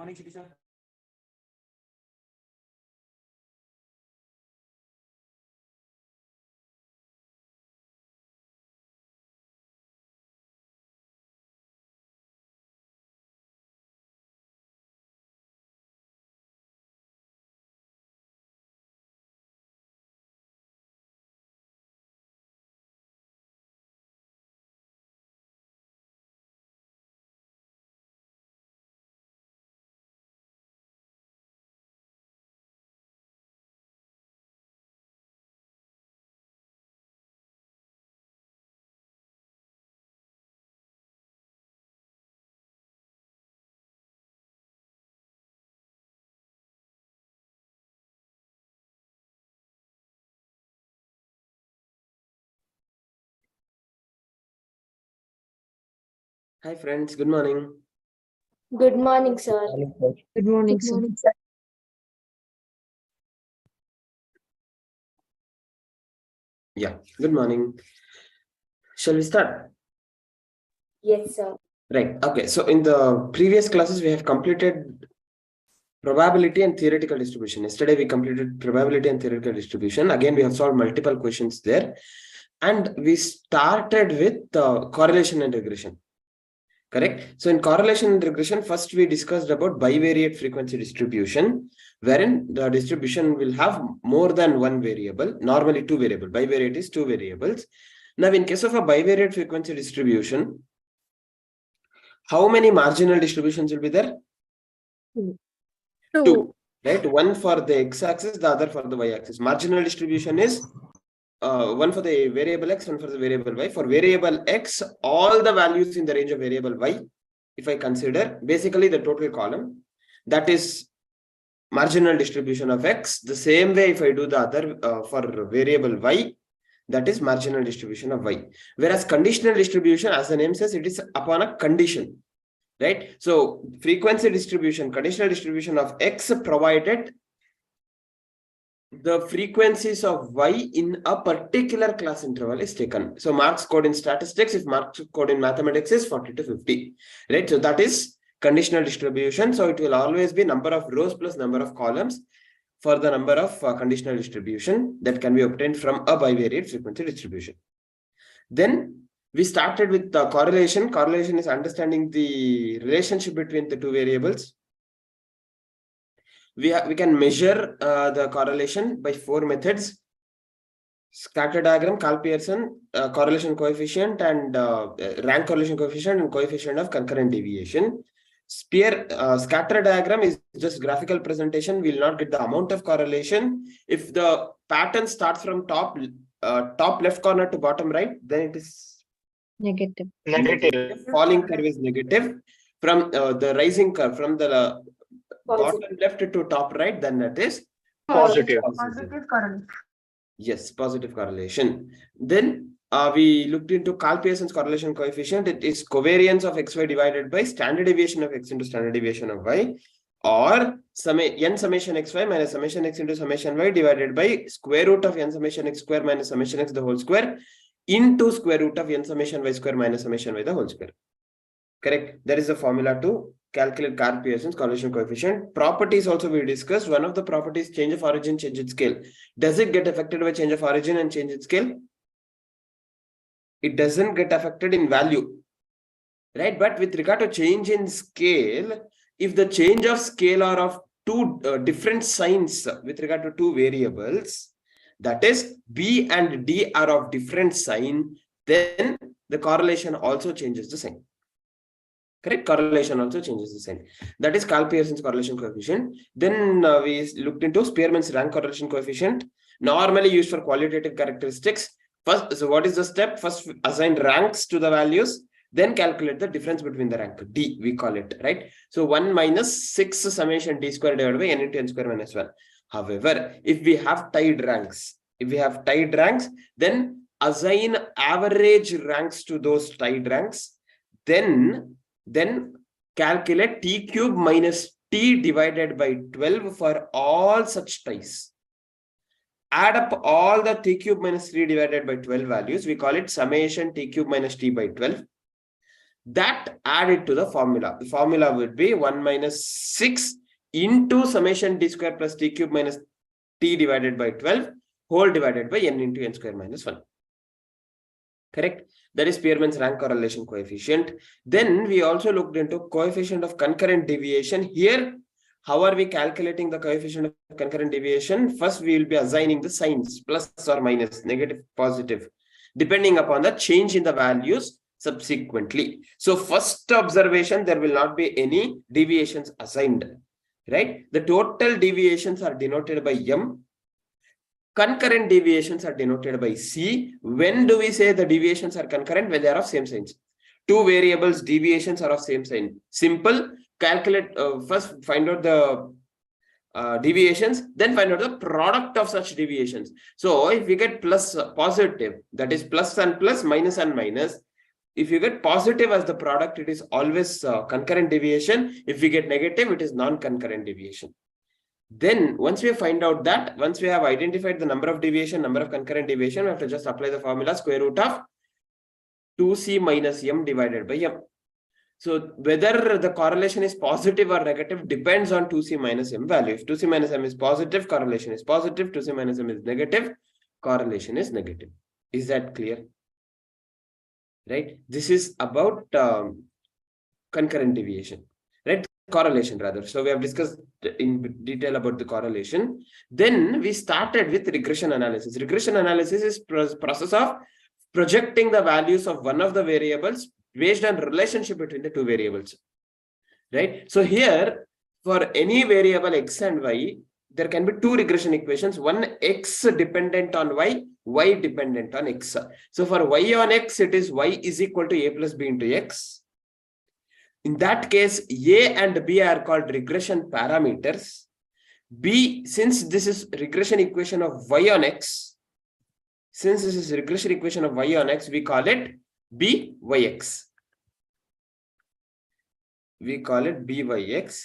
Morning, Shitty sir. Hi friends, good morning. Good morning, sir. Good morning, Good morning, sir. Yeah, good morning. Shall we start? Yes, sir. Right. Okay. So in the previous classes, we have completed probability and theoretical distribution. Yesterday, we completed probability and theoretical distribution. Again, we have solved multiple questions there. And we started with correlation and regression. Correct. So in correlation and regression, first we discussed about bivariate frequency distribution, wherein the distribution will have more than one variable, normally two variables. Bivariate is two variables. Now, in case of a bivariate frequency distribution, how many marginal distributions will be there? Two, right? One for the x-axis, the other for the y-axis. Marginal distribution is one for the variable x, one for the variable y. For variable x, all the values in the range of variable y, if I consider basically the total column, that is marginal distribution of x. The same way, if I do the other for variable y, that is marginal distribution of y. Whereas conditional distribution, as the name says, it is upon a condition, right? So frequency distribution, conditional distribution of x, provided the frequencies of y in a particular class interval is taken. So marks code in statistics, if marks code in mathematics is 40 to 50, right? So that is conditional distribution. So it will always be number of rows plus number of columns for the number of conditional distribution that can be obtained from a bivariate frequency distribution. Then we started with the correlation. Correlation is understanding the relationship between the two variables. We can measure the correlation by four methods: scatter diagram, Karl-Pearson, correlation coefficient, and rank correlation coefficient, and coefficient of concurrent deviation. Scatter diagram is just graphical presentation. We will not get the amount of correlation. If the pattern starts from top left corner to bottom right, then it is Negative. falling curve is negative. From the rising curve, from the bottom left to top right, then that is positive. correlation. Yes, positive correlation. Then we looked into Karl-Pearson's correlation coefficient. It is covariance of xy divided by standard deviation of x into standard deviation of y, or n summation xy minus summation x into summation y divided by square root of n summation x square minus summation x the whole square into square root of n summation y square minus summation y the whole square. Correct. That is the formula to calculate Karl-Pearson's correlation coefficient. Properties also we discussed. One of the properties, change of origin, change in scale. Does it get affected by change of origin and change in scale? It doesn't get affected in value, right? But with regard to change in scale, if the change of scale are of two different signs with regard to two variables, that is b and d are of different sign, then the correlation also changes the sign. Correct. Correlation also changes the sign. That is Karl-Pearson's correlation coefficient. Then we looked into Spearman's rank correlation coefficient, normally used for qualitative characteristics. First, so what is the step? First, assign ranks to the values, then calculate the difference between the rank, D, we call it, right? So 1 minus 6 summation D square divided by n into n square minus 1. However, if we have tied ranks, then assign average ranks to those tied ranks, then calculate t cube minus t divided by 12 for all such ties. Add up all the t cube minus 3 divided by 12 values. We call it summation t cube minus t by 12. that added to the formula. The formula would be 1 minus 6 into summation d square plus t cube minus t divided by 12 whole divided by n into n square minus 1. Correct? That is Spearman's rank correlation coefficient. Then we also looked into coefficient of concurrent deviation. Here, how are we calculating the coefficient of concurrent deviation? First, we will be assigning the signs, plus or minus, negative, positive, depending upon the change in the values subsequently. So first observation, there will not be any deviations assigned, right? The total deviations are denoted by M. Concurrent deviations are denoted by C. When do we say the deviations are concurrent? When they are of same signs. Two variables deviations are of same sign. Simple. Calculate, first find out the deviations, then find out the product of such deviations. So if we get plus positive, that is plus and plus, minus and minus. If you get positive as the product, it is always concurrent deviation. If we get negative, it is non-concurrent deviation. Then once we find out that, once we have identified the number of deviation, number of concurrent deviation, we have to just apply the formula square root of 2c minus m divided by m. So whether the correlation is positive or negative depends on 2c minus m value. If 2c minus m is positive, correlation is positive. 2c minus m is negative, correlation is negative. Is that clear? Right? This is about concurrent deviation, right? Correlation rather. So we have discussed in detail about the correlation. Then we started with regression analysis. Regression analysis is process of projecting the values of one of the variables based on relationship between the two variables, right? So here, for any variable x and y, there can be two regression equations, one x dependent on y dependent on x. So for y on x, it is y is equal to a plus b into x. In that case, a and b are called regression parameters. B, since this is regression equation of y on x, since this is regression equation of y on x, we call it byx. We call it byx.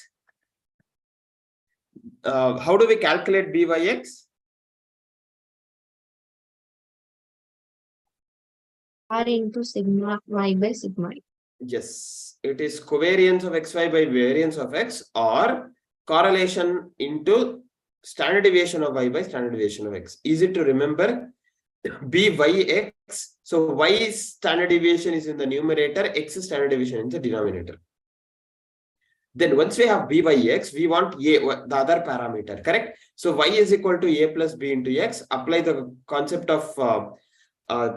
How do we calculate byx? R into sigma y by sigma. Yes, it is covariance of xy by variance of x, or correlation into standard deviation of y by standard deviation of x. Easy to remember. Byx. So y standard deviation is in the numerator, x standard deviation in the denominator. Then once we have byx, we want a, the other parameter, correct? So y is equal to a plus b into x. Apply the concept of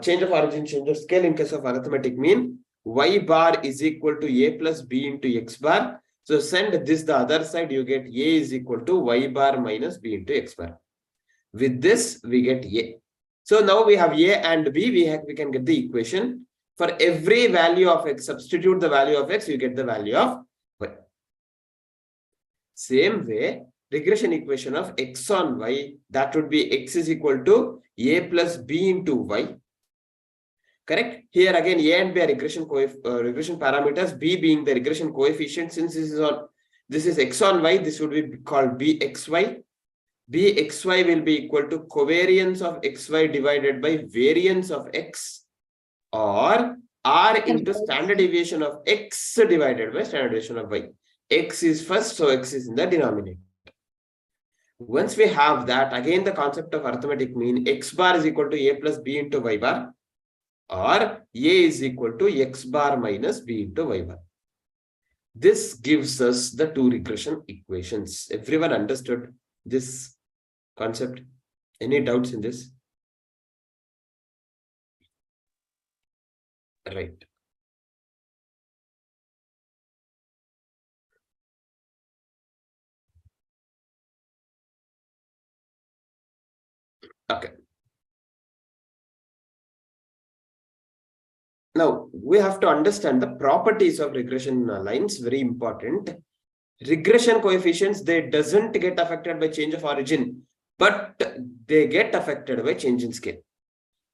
change of origin, change of scale in case of arithmetic mean. Y bar is equal to a plus b into x bar. So send this the other side, you get a is equal to y bar minus b into x bar. With this, we get a. So now we have a and b, we can get the equation. For every value of x, substitute the value of x, you get the value of y. Same way, regression equation of x on y, that would be x is equal to a plus b into y. Correct? Here again, a and b are regression parameters, b being the regression coefficient. Since this is x on y, this would be called bxy. Bxy will be equal to covariance of xy divided by variance of x, or r into standard deviation of x divided by standard deviation of y. X is first, so x is in the denominator. Once we have that, again the concept of arithmetic mean, x bar is equal to a plus b into y bar, or a is equal to x bar minus b into y bar. This gives us the two regression equations. Everyone understood this concept? Any doubts in this? Right. Okay. Now we have to understand the properties of regression lines, very important. Regression coefficients, they doesn't get affected by change of origin, but they get affected by change in scale,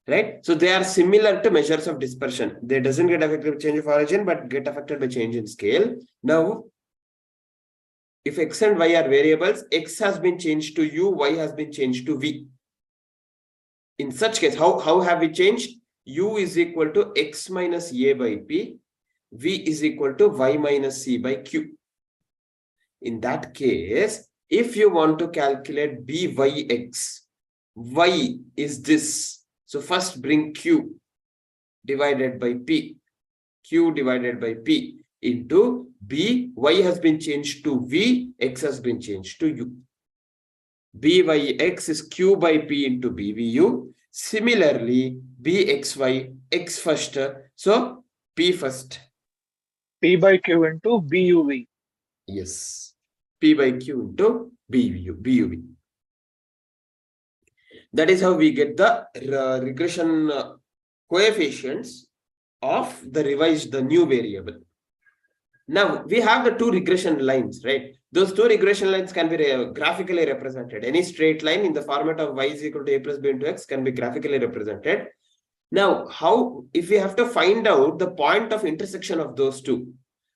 right? So they are similar to measures of dispersion. They doesn't get affected by change of origin, but get affected by change in scale. Now, if x and y are variables, x has been changed to u, y has been changed to v. In such case, how have we changed? U is equal to x minus a by p. V is equal to Y minus C by Q. In that case, if you want to calculate BYX, Y is this. So first bring Q divided by P. Q divided by P into B. Y has been changed to V. X has been changed to U. BYX is Q by P into BVU. Similarly, BXY, X first. So P first. P by Q into BUV. Yes. P by Q into BUV. That is how we get the regression coefficients of the new variable. Now we have the two regression lines, right? Those two regression lines can be graphically represented. Any straight line in the format of y is equal to a plus b into x can be graphically represented. Now, if we have to find out the point of intersection of those two,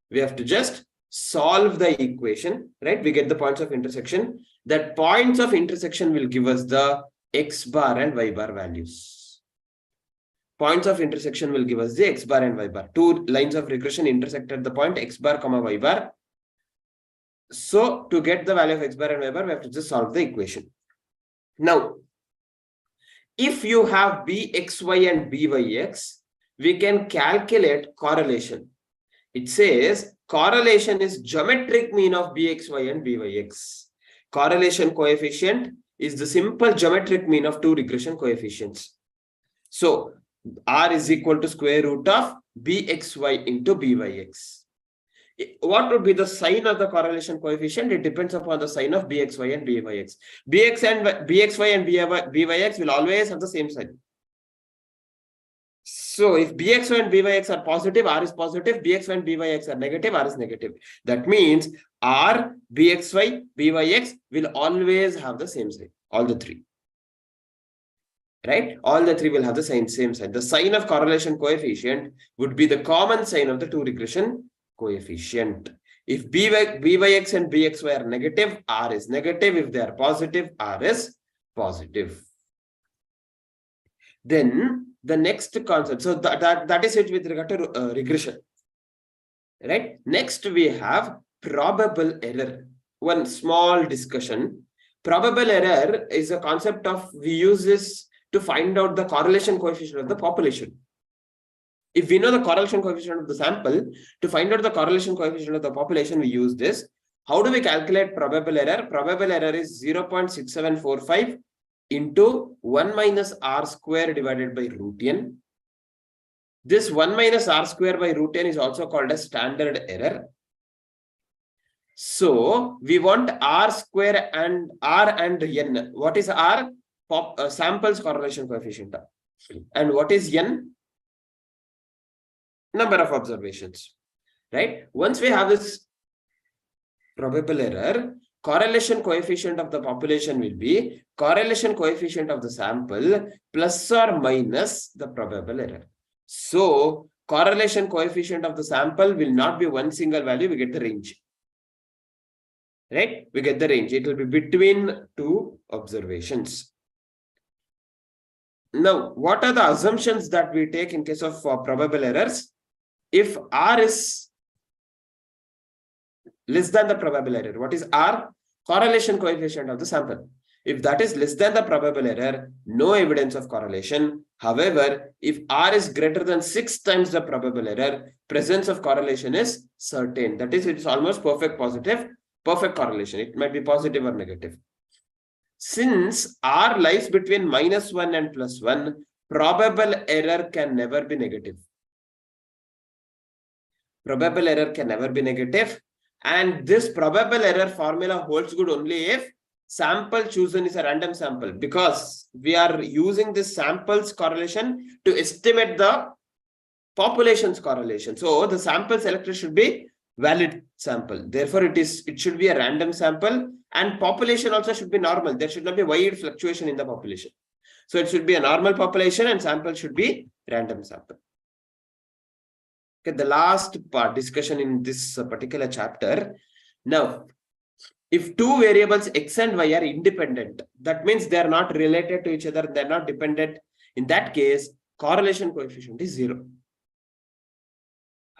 we have to just solve the equation, right? We get the points of intersection. That points of intersection will give us the x bar and y bar values. Points of intersection will give us the x bar and y bar. Two lines of regression intersect at the point x bar comma y bar. So to get the value of x bar and y bar, we have to just solve the equation. Now, if you have bxy and byx, we can calculate correlation. It says correlation is geometric mean of bxy and byx. Correlation coefficient is the simple geometric mean of two regression coefficients. So R is equal to square root of bxy into byx. What would be the sign of the correlation coefficient? It depends upon the sign of bxy and byx. Bxy and byx will always have the same sign. So if bxy and byx are positive, R is positive. Bxy and byx are negative, R is negative. That means R, bxy, byx will always have the same sign. All the three. Right? All the three will have the same sign. The sign of correlation coefficient would be the common sign of the two regression coefficient. If byx and bxy are negative, R is negative. If they are positive, R is positive. Then the next concept, so that is it with regard to regression. Right? Next we have probable error. One small discussion. Probable error is a concept of, we use this to find out the correlation coefficient of the population. If we know the correlation coefficient of the sample, to find out the correlation coefficient of the population, we use this. How do we calculate probable error? Probable error is 0.6745 into 1 minus R square divided by root n. This 1 minus R square by root n is also called as standard error. So we want R square and R and n. What is R? Samples correlation coefficient. And what is n? Number of observations. Right? Once we have this probable error, correlation coefficient of the population will be correlation coefficient of the sample plus or minus the probable error. So correlation coefficient of the sample will not be one single value, we get the range. Right? We get the range. It will be between two observations. Now, what are the assumptions that we take in case of probable errors? If R is less than the probable error, what is R? Correlation coefficient of the sample. If that is less than the probable error, no evidence of correlation. However, if R is greater than 6 times the probable error, presence of correlation is certain. That is, it's almost perfect correlation. It might be positive or negative. Since R lies between -1 and +1, probable error can never be negative. Probable error can never be negative. And this probable error formula holds good only if sample chosen is a random sample, because we are using this samples correlation to estimate the population's correlation. So the sample selected should be valid sample. Therefore, it should be a random sample, and population also should be normal. There should not be wide fluctuation in the population. So it should be a normal population and sample should be random sample. Okay, the last part discussion in this particular chapter. Now, if two variables x and y are independent, that means they are not related to each other, they are not dependent. In that case, correlation coefficient is 0.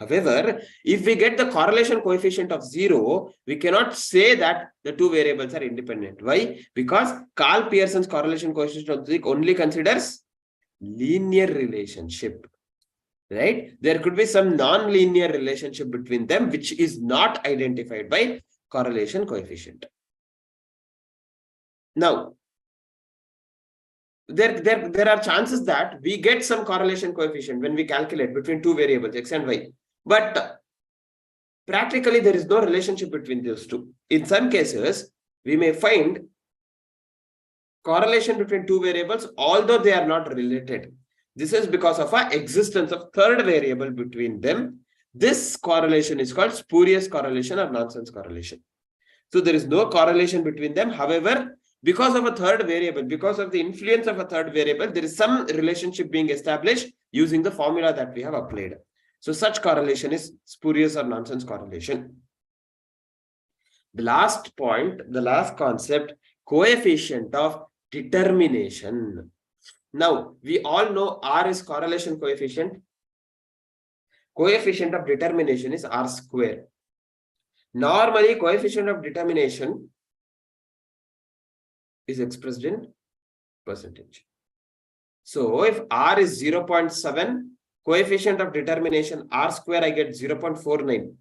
However, if we get the correlation coefficient of 0, we cannot say that the two variables are independent. Why? Because Karl Pearson's correlation coefficient only considers linear relationship. Right? There could be some non-linear relationship between them, which is not identified by correlation coefficient. Now, there are chances that we get some correlation coefficient when we calculate between two variables, x and y. But practically, there is no relationship between those two. In some cases, we may find correlation between two variables, although they are not related. This is because of the existence of third variable between them. This correlation is called spurious correlation or nonsense correlation. So there is no correlation between them. However, because of a third variable, because of the influence of a third variable, there is some relationship being established using the formula that we have applied. So such correlation is spurious or nonsense correlation. The last point, the last concept, coefficient of determination. Now, we all know R is correlation coefficient. Coefficient of determination is R square. Normally, coefficient of determination is expressed in percentage. So, if R is 0.7, coefficient of determination R square, I get 0.49,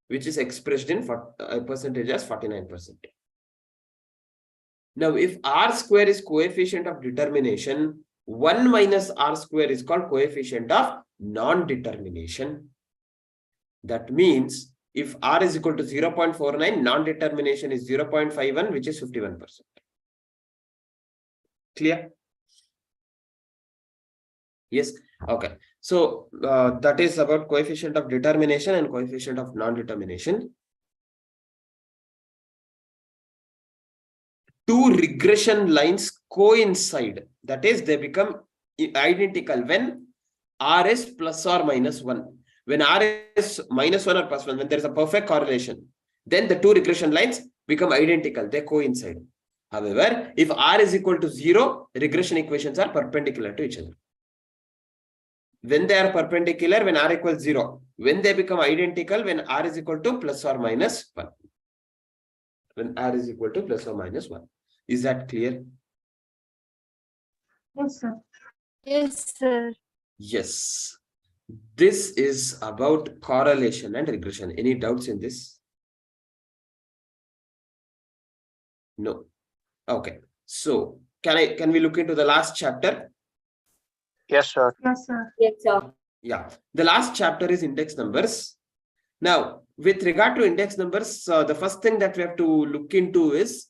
which is expressed in percentage as 49%. Now, if R square is coefficient of determination, 1 minus R square is called coefficient of non-determination. That means if R is equal to 0.49, non-determination is 0.51, which is 51%. Clear? Yes. Okay. So that is about coefficient of determination and coefficient of non-determination. Two regression lines coincide. That is, they become identical when R is plus or minus 1. When R is minus 1 or plus 1, when there is a perfect correlation, then the two regression lines become identical. They coincide. However, if R is equal to 0, regression equations are perpendicular to each other. When they are perpendicular, when R equals 0. When they become identical, when R is equal to plus or minus 1. When R is equal to plus or minus 1. Is that clear? Yes, sir. Yes, sir. Yes. This is about correlation and regression. Any doubts in this? No. Okay. So can we look into the last chapter? Yes, sir. Yes, sir. Yes, sir. Yeah. The last chapter is index numbers. Now, with regard to index numbers, the first thing that we have to look into is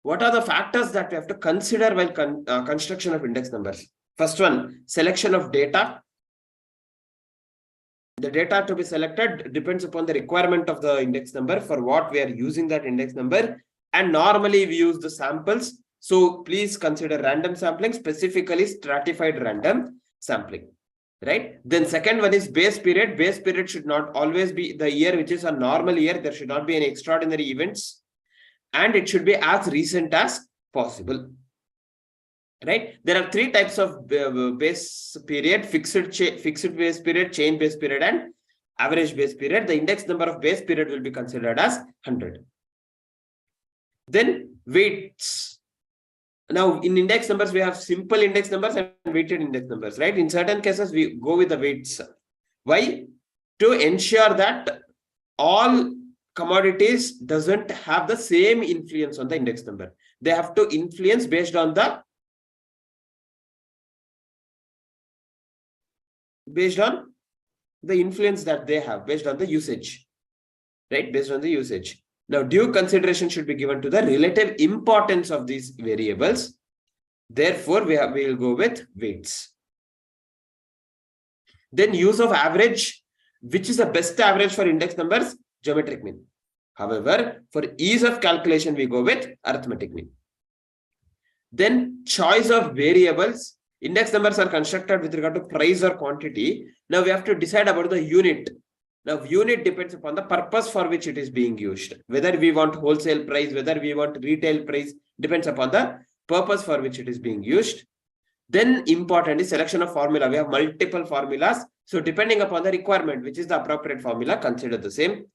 what are the factors that we have to consider while construction of index numbers. First one, selection of data. The data to be selected depends upon the requirement of the index number for what we are using that index number. And normally we use the samples. So please consider random sampling, specifically stratified random sampling. Right? Then second one is base period. Base period should not always be the year which is a normal year. There should not be any extraordinary events. And it should be as recent as possible. Right? There are three types of base period: fixed base period, chain base period, and average base period. The index number of base period will be considered as 100. Then weights. Now, in index numbers, we have simple index numbers and weighted index numbers, right? In certain cases, we go with the weights. Why? To ensure that all commodities doesn't have the same influence on the index number. They have to influence based on the influence that they have, based on the usage, right? Based on the usage. Now, due consideration should be given to the relative importance of these variables. Therefore, we will go with weights. Then use of average. Which is the best average for index numbers? Geometric mean. However, for ease of calculation, we go with arithmetic mean. Then choice of variables. Index numbers are constructed with regard to price or quantity. Now we have to decide about the unit. Now unit depends upon the purpose for which it is being used. Whether we want wholesale price, whether we want retail price, depends upon the purpose for which it is being used. Then important is selection of formula. We have multiple formulas. So depending upon the requirement, which is the appropriate formula, consider the same.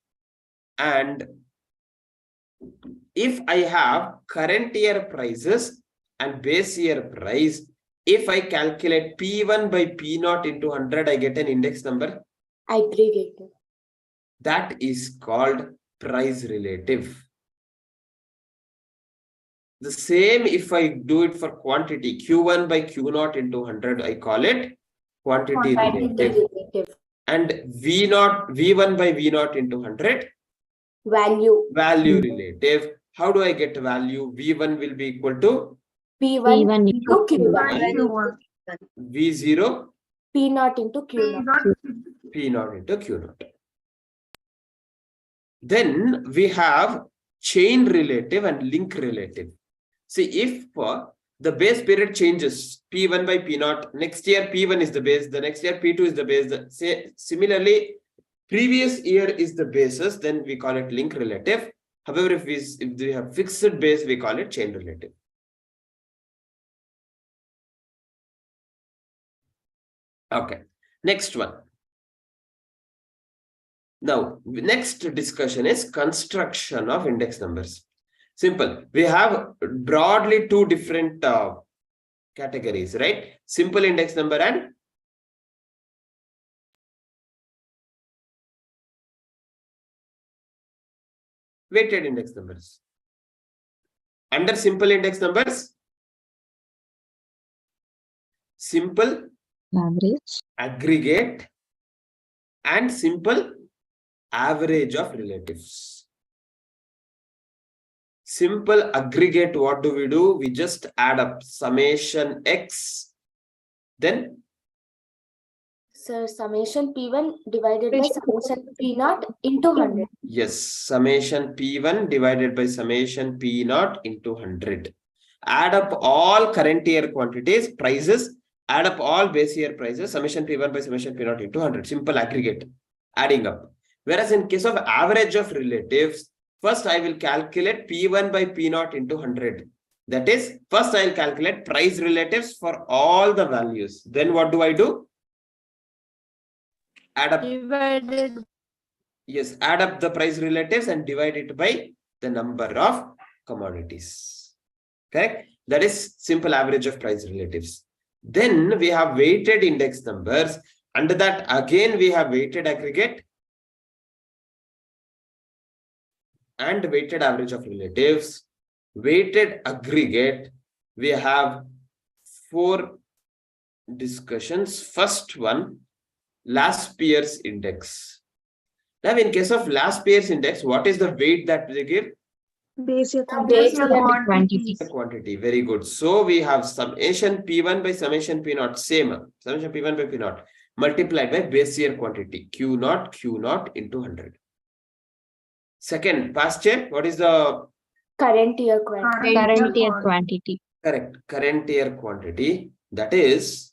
And if I have current year prices and base year price, if I calculate P1 by P0 into 100, I get an index number. Aggregated. That is called price relative. The same if I do it for quantity, Q1 by Q0 into 100, I call it quantity relative. And V1 by V0 into 100, Value. value relative. How do I get value? V1 will be equal to P1 into Q1. V0 P0 into Q0. P0 into Q0. Then we have chain relative and link relative. See, if the base period changes, P1 by P0, next year P1 is the base, the next year P2 is the base. Similarly, previous year is the basis, then we call it link relative. However, if we have fixed base, we call it chain relative. Okay, next one. Now, next discussion is construction of index numbers. Simple. We have broadly two different categories, right? Simple index number and weighted index numbers. Under simple index numbers, simple, Average. aggregate, and simple average of relatives. Simple aggregate, what do? We just add up summation x, then So summation P1 divided by summation P0 into 100. yes, summation P1 divided by summation P0 into 100. Add up all current year quantities, prices, add up all base year prices, summation P1 by summation P0 into 100. Simple aggregate, adding up. Whereas in case of average of relatives, first I will calculate P1 by P0 into 100. That is, first I will calculate price relatives for all the values. Then what do? Add up. Divided. Yes, add up the price relatives and divide it by the number of commodities. Correct? That is simple average of price relatives. Then we have weighted index numbers. Under that, again, we have weighted aggregate and weighted average of relatives. Weighted aggregate, we have 4 discussions. First one, last year's index. Now, in case of last year's index, what is the weight that they give? Base year Quantity. Very good. So we have summation P1 by summation P0, same. Summation P1 by P0 multiplied by base year quantity, Q0 into 100. Second, past year, what is the Current year quantity. Current year quantity. correct current year quantity? That is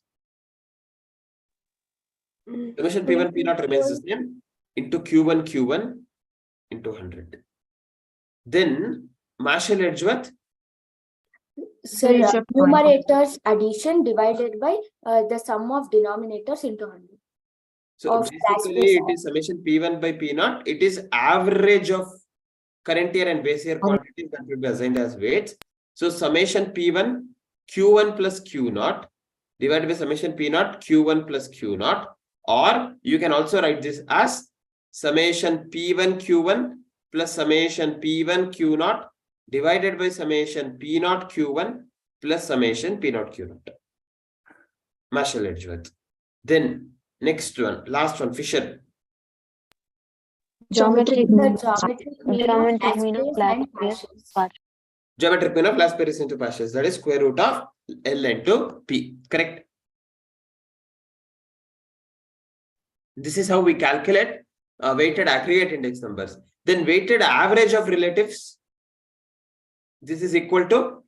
summation P1 P0 remains the same into Q1 into 100. Then Marshall Edgeworth. So Average of numerators addition divided by the sum of denominators into 100. So Of basically it is summation P1 by P0. It is average of current year and base year quantities that will be assigned as weights. So summation P1 Q1 plus Q0 divided by summation P0 Q1 plus Q0, or you can also write this as summation P1 Q1 plus summation P1 Q0 divided by summation P0 Q1 plus summation P0 Q0. Marshall Edgeworth. Then next one, last one, Fisher. Geometric mean. Geometric mean of last space. Geometric mean of last pair into partials. That is square root of L into P. Correct? This is how we calculate weighted aggregate index numbers. Then weighted average of relatives. This is equal to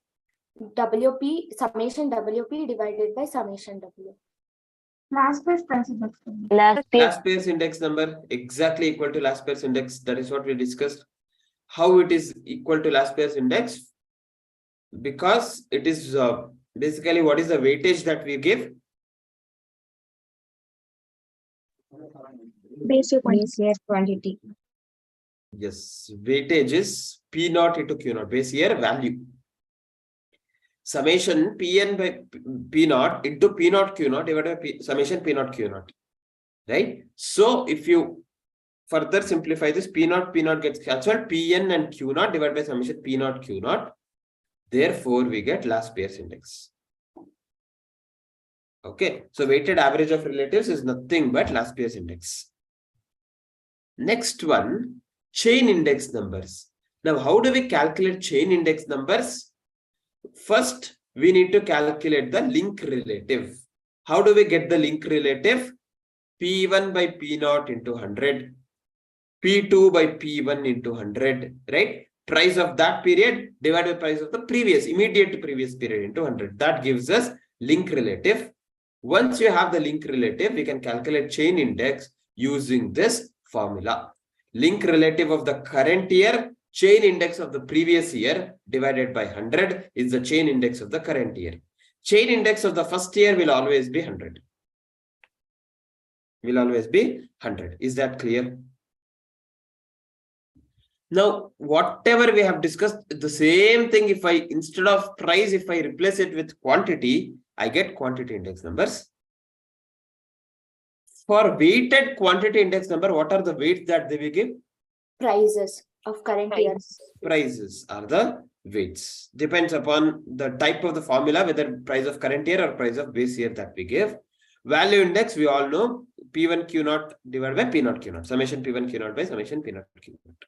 WP, summation WP divided by summation W. Last page price index. last pairs index number, exactly equal to last pairs index. That is what we discussed. How it is equal to last pairs index? Because it is basically what is the weightage that we give? Base year quantity. Base year quantity. Yes, weightage is P naught into Q naught, base year value. Summation Pn by P naught into P naught Q naught divided by summation P naught Q naught. Right? So if you further simplify this, P naught gets cancelled, Pn and Q naught divided by summation P naught Q naught. Therefore, we get last Pierce index. Okay, so weighted average of relatives is nothing but last Pierce index. Next one, chain index numbers. Now, how do we calculate chain index numbers? First, we need to calculate the link relative. How do we get the link relative? P1 by P0 into 100, P2 by P1 into 100, right? Price of that period divided by price of the immediate previous period into 100. That gives us link relative. Once you have the link relative, we can calculate chain index using this formula. Link relative of the current year, chain index of the previous year divided by 100 is the chain index of the current year. Chain index of the first year will always be 100. Will always be 100. Is that clear? Now, whatever we have discussed, the same thing, if I, instead of price, if I replace it with quantity, I get quantity index numbers. For weighted quantity index number, what are the weights that they will give? Prices of current year. Prices are the weights. Depends upon the type of the formula, whether price of current year or price of base year that we give. Value index, we all know, P1 Q naught divided by P naught Q naught. Summation P1 Q naught by summation P naught Q naught.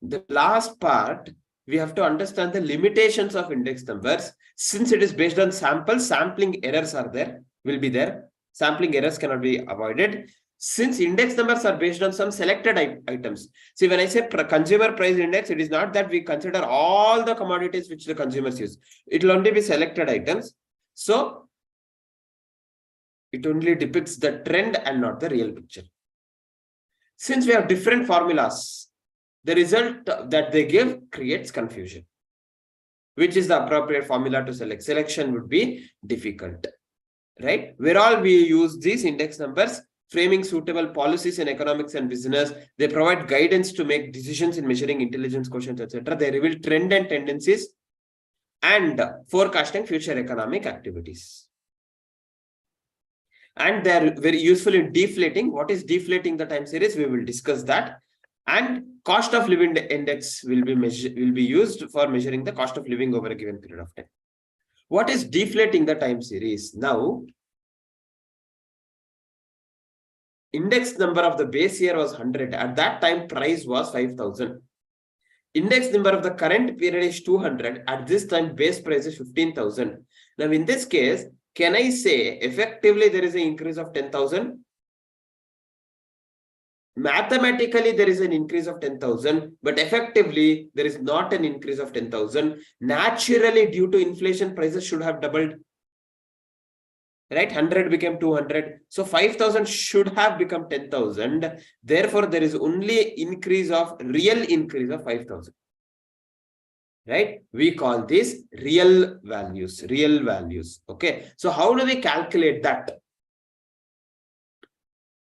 The last part, we have to understand the limitations of index numbers. Since it is based on samples, sampling errors are there, will be there. Sampling errors cannot be avoided. Since index numbers are based on some selected items. See, when I say consumer price index, it is not that we consider all the commodities which the consumers use. It will only be selected items. So, it only depicts the trend and not the real picture. Since we have different formulas, the result that they give creates confusion. Which is the appropriate formula to select? Selection would be difficult. Right? Where all we use these index numbers, framing suitable policies in economics and business, they provide guidance to make decisions in measuring intelligence quotient, etc. They reveal trend and tendencies and forecasting future economic activities. And they are very useful in deflating. What is deflating the time series? We will discuss that. And cost of living index will be used for measuring the cost of living over a given period of time. What is deflating the time series? Now, index number of the base year was 100. At that time, price was 5,000. Index number of the current period is 200. At this time, base price is 15,000. Now, in this case, can I say effectively there is an increase of 10,000? Mathematically, there is an increase of 10,000, but effectively, there is not an increase of 10,000. Naturally, due to inflation, prices should have doubled. Right? 100 became 200. So 5,000 should have become 10,000. Therefore, there is only real increase of 5,000. Right? We call this real values. Real values. Okay. So how do we calculate that?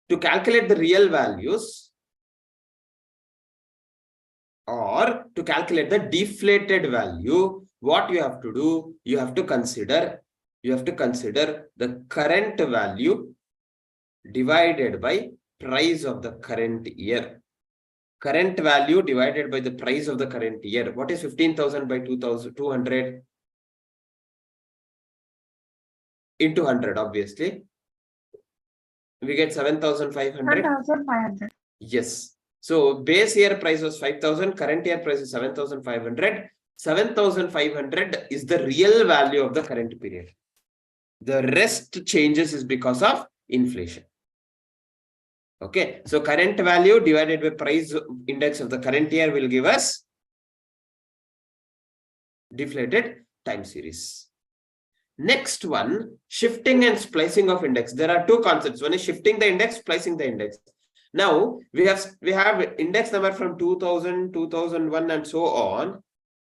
To calculate the real values or to calculate the deflated value, what you have to do, you have to consider the current value divided by price of the current year. Current value divided by the price of the current year. What is 15,000 by 2,200? Into 100, obviously. We get 7,500. 7,500. Yes. So base year price was 5,000. Current year price is 7,500. 7,500 is the real value of the current period. The rest changes is because of inflation. Okay. So current value divided by price index of the current year will give us deflated time series. Next one, shifting and splicing of index. There are two concepts. One is shifting the index, splicing the index. Now we have index number from 2000, 2001 and so on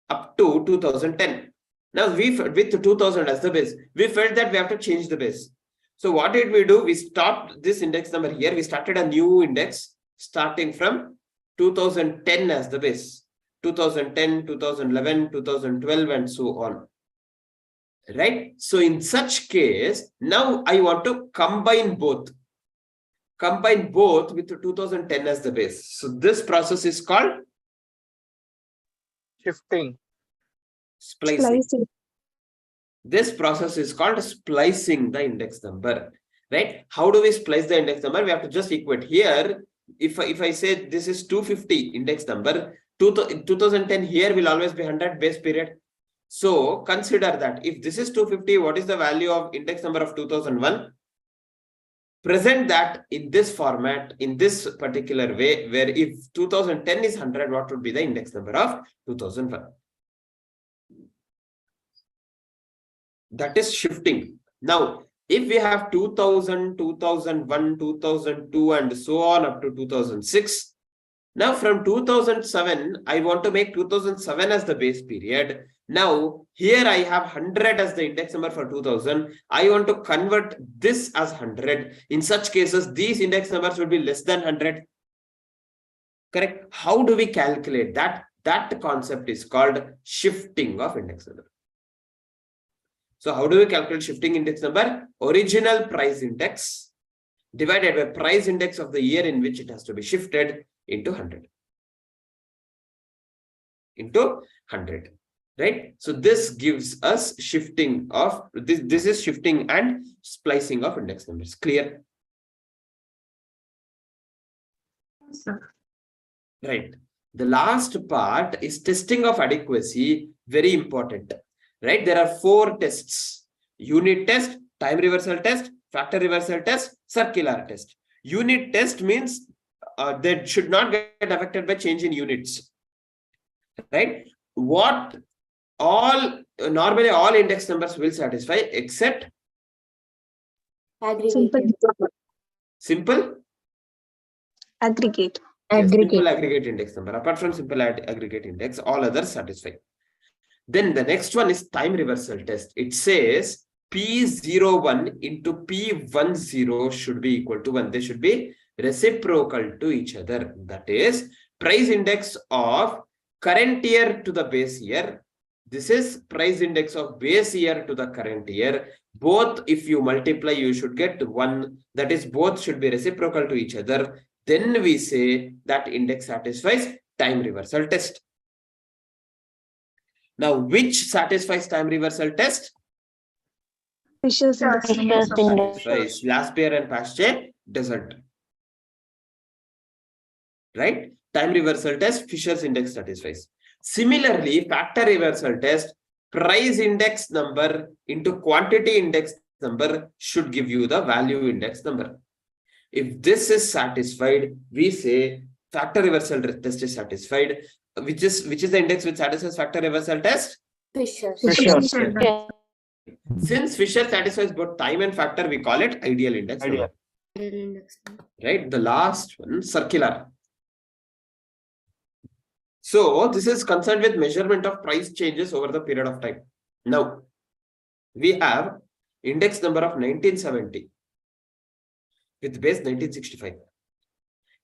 up to 2010. Now with 2000 as the base, we felt that we have to change the base. So what did we do? We stopped this index number here. We started a new index starting from 2010 as the base. 2010, 2011, 2012 and so on. Right? So in such case, now I want to combine both. Combine both with 2010 as the base. So this process is called Shifting. splicing. Splicing. This process is called splicing the index number. Right? How do we splice the index number? We have to just equate here. If I say this is 250 index number, 2010 here will always be 100 base period. So consider that if this is 250, what is the value of index number of 2001? Present that in this format, in this particular way, where if 2010 is 100, what would be the index number of 2001? That is shifting. Now, if we have 2000, 2001, 2002, and so on up to 2006, now from 2007, I want to make 2007 as the base period. Now, here I have 100 as the index number for 2000. I want to convert this as 100. In such cases, these index numbers will be less than 100. Correct? How do we calculate that? That concept is called shifting of index number. So how do we calculate shifting index number? Original price index divided by price index of the year in which it has to be shifted into 100. Into 100. Right? So this gives us shifting of this is shifting and splicing of index numbers. Clear? Sir. Right. The last part is testing of adequacy. Very important. Right? There are 4 tests: unit test, time reversal test, factor reversal test, circular test. Unit test means that should not get affected by change in units. Right? What normally all index numbers will satisfy except Aggregated. simple Aggregate. Yes, simple Aggregate. aggregate index number. Apart from simple aggregate index, all others satisfy. Then the next one is time reversal test. It says P01 into P10 should be equal to 1. They should be reciprocal to each other. That is price index of current year to the base year. This is price index of base year to the current year. Both, if you multiply, you should get 1. That is, both should be reciprocal to each other. Then we say that index satisfies time reversal test. Now, which satisfies time reversal test? Fisher's index. Fisher's index. Satisfies. Last year and past year doesn't. Right? Time reversal test, Fisher's index satisfies. Similarly, factor reversal test, price index number into quantity index number should give you the value index number. If this is satisfied, we say factor reversal test is satisfied. Which is the index which satisfies factor reversal test? Fisher. Fisher. Since Fisher satisfies both time and factor, we call it ideal index number. Index. Right? The last one, circular. So this is concerned with measurement of price changes over the period of time. Now, we have index number of 1970 with base 1965.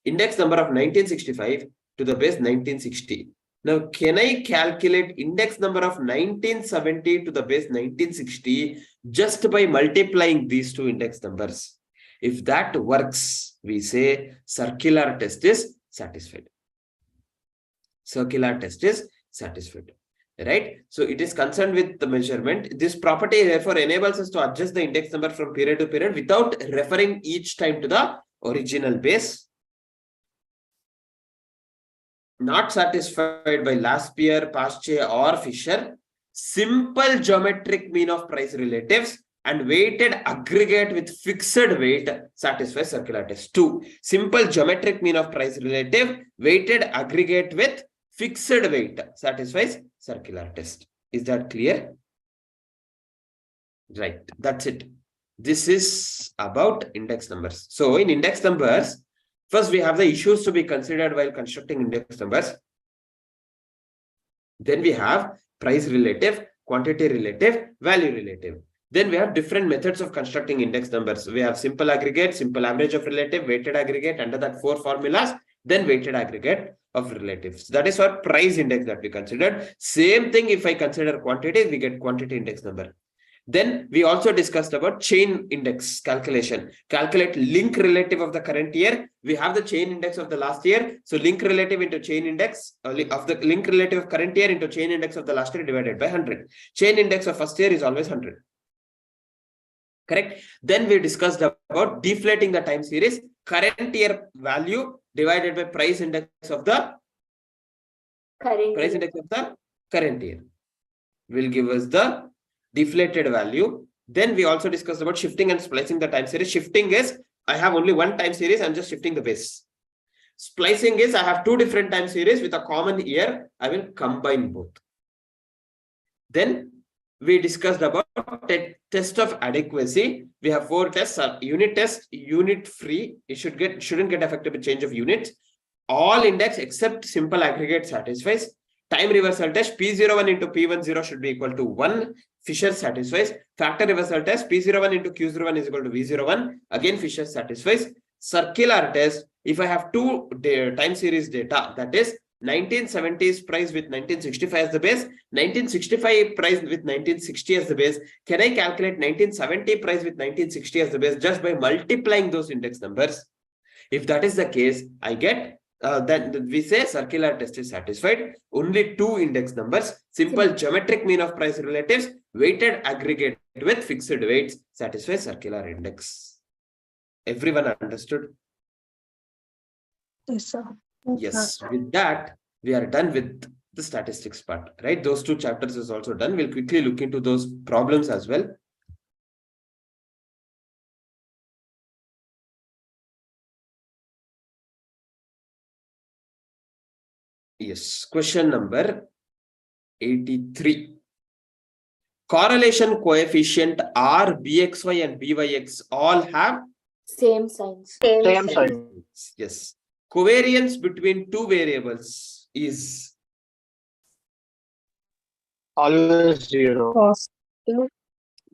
Index number of 1965 to the base 1960. Now, can I calculate index number of 1970 to the base 1960 just by multiplying these two index numbers? If that works, we say circular test is satisfied. Circular test is satisfied. Right? So it is concerned with the measurement. This property therefore enables us to adjust the index number from period to period without referring each time to the original base. Not satisfied by last year, past year, or Fisher. Simple geometric mean of price relatives and weighted aggregate with fixed weight satisfies circular test. 2. Simple geometric mean of price relative, weighted aggregate with fixed weight satisfies circular test. Is that clear? Right. That's it. This is about index numbers. So in index numbers, first we have the issues to be considered while constructing index numbers. Then we have price relative, quantity relative, value relative. Then we have different methods of constructing index numbers. We have simple aggregate, simple average of relative, weighted aggregate, under that 4 formulas, then weighted aggregate of relatives. That is our price index that we considered. Same thing if I consider quantity, we get quantity index number. Then we also discussed about chain index calculation. Calculate link relative of the current year. We have the chain index of the last year. So link relative into chain index of the link relative of current year into chain index of the last year divided by 100. Chain index of first year is always 100. Correct. Then we discussed about deflating the time series. Current year value divided by price index of the current year will give us the deflated value. Then we also discussed about shifting and splicing the time series. Shifting is I have only one time series, I'm just shifting the base. Splicing is I have two different time series with a common year, I will combine both. Then we discussed about test of adequacy. We have 4 tests: unit test, unit free, it shouldn't get affected with change of units. All index except simple aggregate satisfies. Time reversal test, P01 into P10 should be equal to 1. Fisher satisfies. Factor reversal test, P01 into Q01 is equal to V01. Again, Fisher satisfies. Circular test, if I have two time series data, that is 1970s price with 1965 as the base, 1965 price with 1960 as the base. Can I calculate 1970 price with 1960 as the base just by multiplying those index numbers? If that is the case, I get then we say circular test is satisfied. Only 2 index numbers, simple geometric mean of price relatives, weighted aggregate with fixed weights satisfy circular index. Everyone understood? Yes, sir. Yes. With that, we are done with the statistics part, right? Those 2 chapters is also done. We'll quickly look into those problems as well. Yes, question number 83. Correlation coefficient R, Bxy and Byx all have Same signs. Same sign. Yes. Covariance between 2 variables is Always 0. Positive,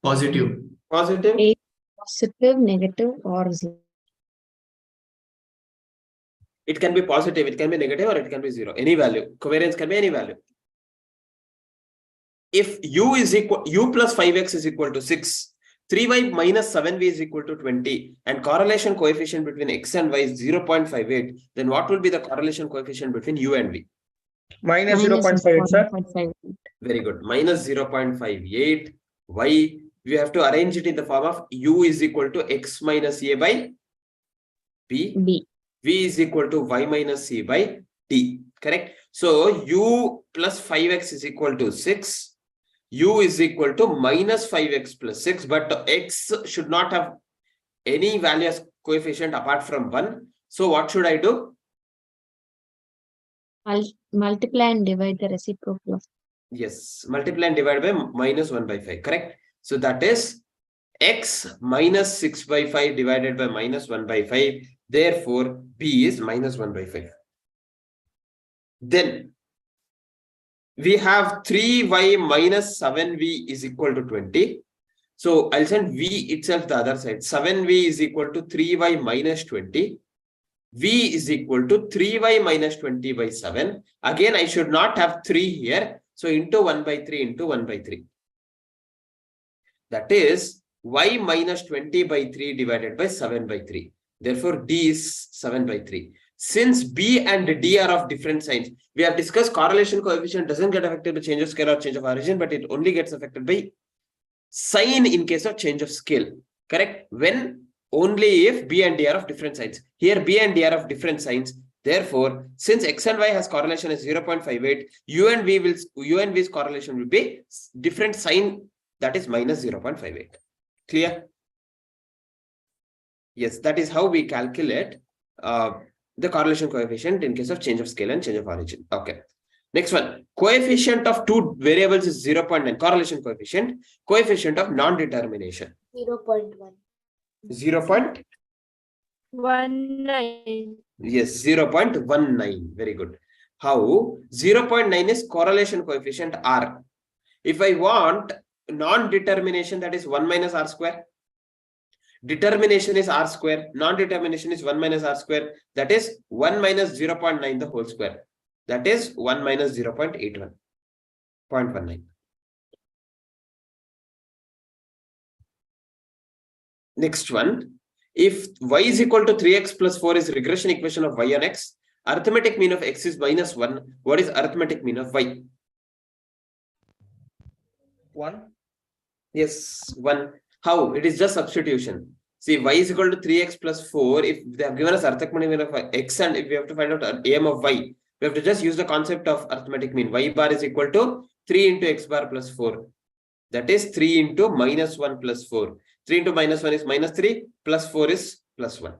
Positive. positive. positive, negative, or 0. It can be positive, it can be negative, or it can be 0. Any value. Covariance can be any value. If u plus 5x is equal to 6, 3y minus 7v is equal to 20, and correlation coefficient between x and y is 0.58, then what will be the correlation coefficient between u and v? Minus 0.58, sir. 0.58. Very good. Minus 0.58. Y, we have to arrange it in the form of u is equal to x minus a by b. B. V is equal to y minus c by d. Correct? So u plus 5x is equal to 6. U is equal to minus 5x plus 6. But x should not have any value as coefficient apart from 1. So what should I do? Multiply and divide the reciprocal of. Yes. Multiply and divide by minus 1 by 5. Correct? So that is x minus 6 by 5 divided by minus 1 by 5. Therefore, B is minus 1 by 5. Then we have 3y minus 7v is equal to 20. So I'll send v itself the other side. 7v is equal to 3y minus 20. V is equal to 3y minus 20 by 7. Again, I should not have 3 here. So into 1 by 3 into 1 by 3. That is y minus 20 by 3 divided by 7 by 3. Therefore, D is 7 by 3. Since B and D are of different signs, we have discussed correlation coefficient doesn't get affected by change of scale or change of origin, but it only gets affected by sign in case of change of scale. Correct? When only if B and D are of different signs. Here B and D are of different signs. Therefore, since X and Y has correlation as 0.58, U and V's correlation will be different sign, that is minus 0.58. Clear? Yes, that is how we calculate the correlation coefficient in case of change of scale and change of origin. Okay. Next one. Coefficient of 2 variables is 0.9. Correlation coefficient. Coefficient of non-determination. 0.1. 0.19. 19. Yes, 0.19. Very good. How? 0.9 is correlation coefficient R. If I want non-determination, that is 1 minus r square. Determination is r square. Non-determination is 1 minus r square. That is 1 minus 0.9 the whole square. That is 1 minus 0.81. 0.19. Next one. If y is equal to 3x plus 4 is regression equation of y on x, arithmetic mean of x is minus 1. What is arithmetic mean of y? 1. Yes, 1. How? It is just substitution. See, y is equal to 3x plus 4. If they have given us arithmetic mean of x and if we have to find out am of y, we have to just use the concept of arithmetic mean. Y bar is equal to 3 into x bar plus 4. That is 3 into minus 1 plus 4. 3 into minus 1 is minus 3, plus 4 is plus 1.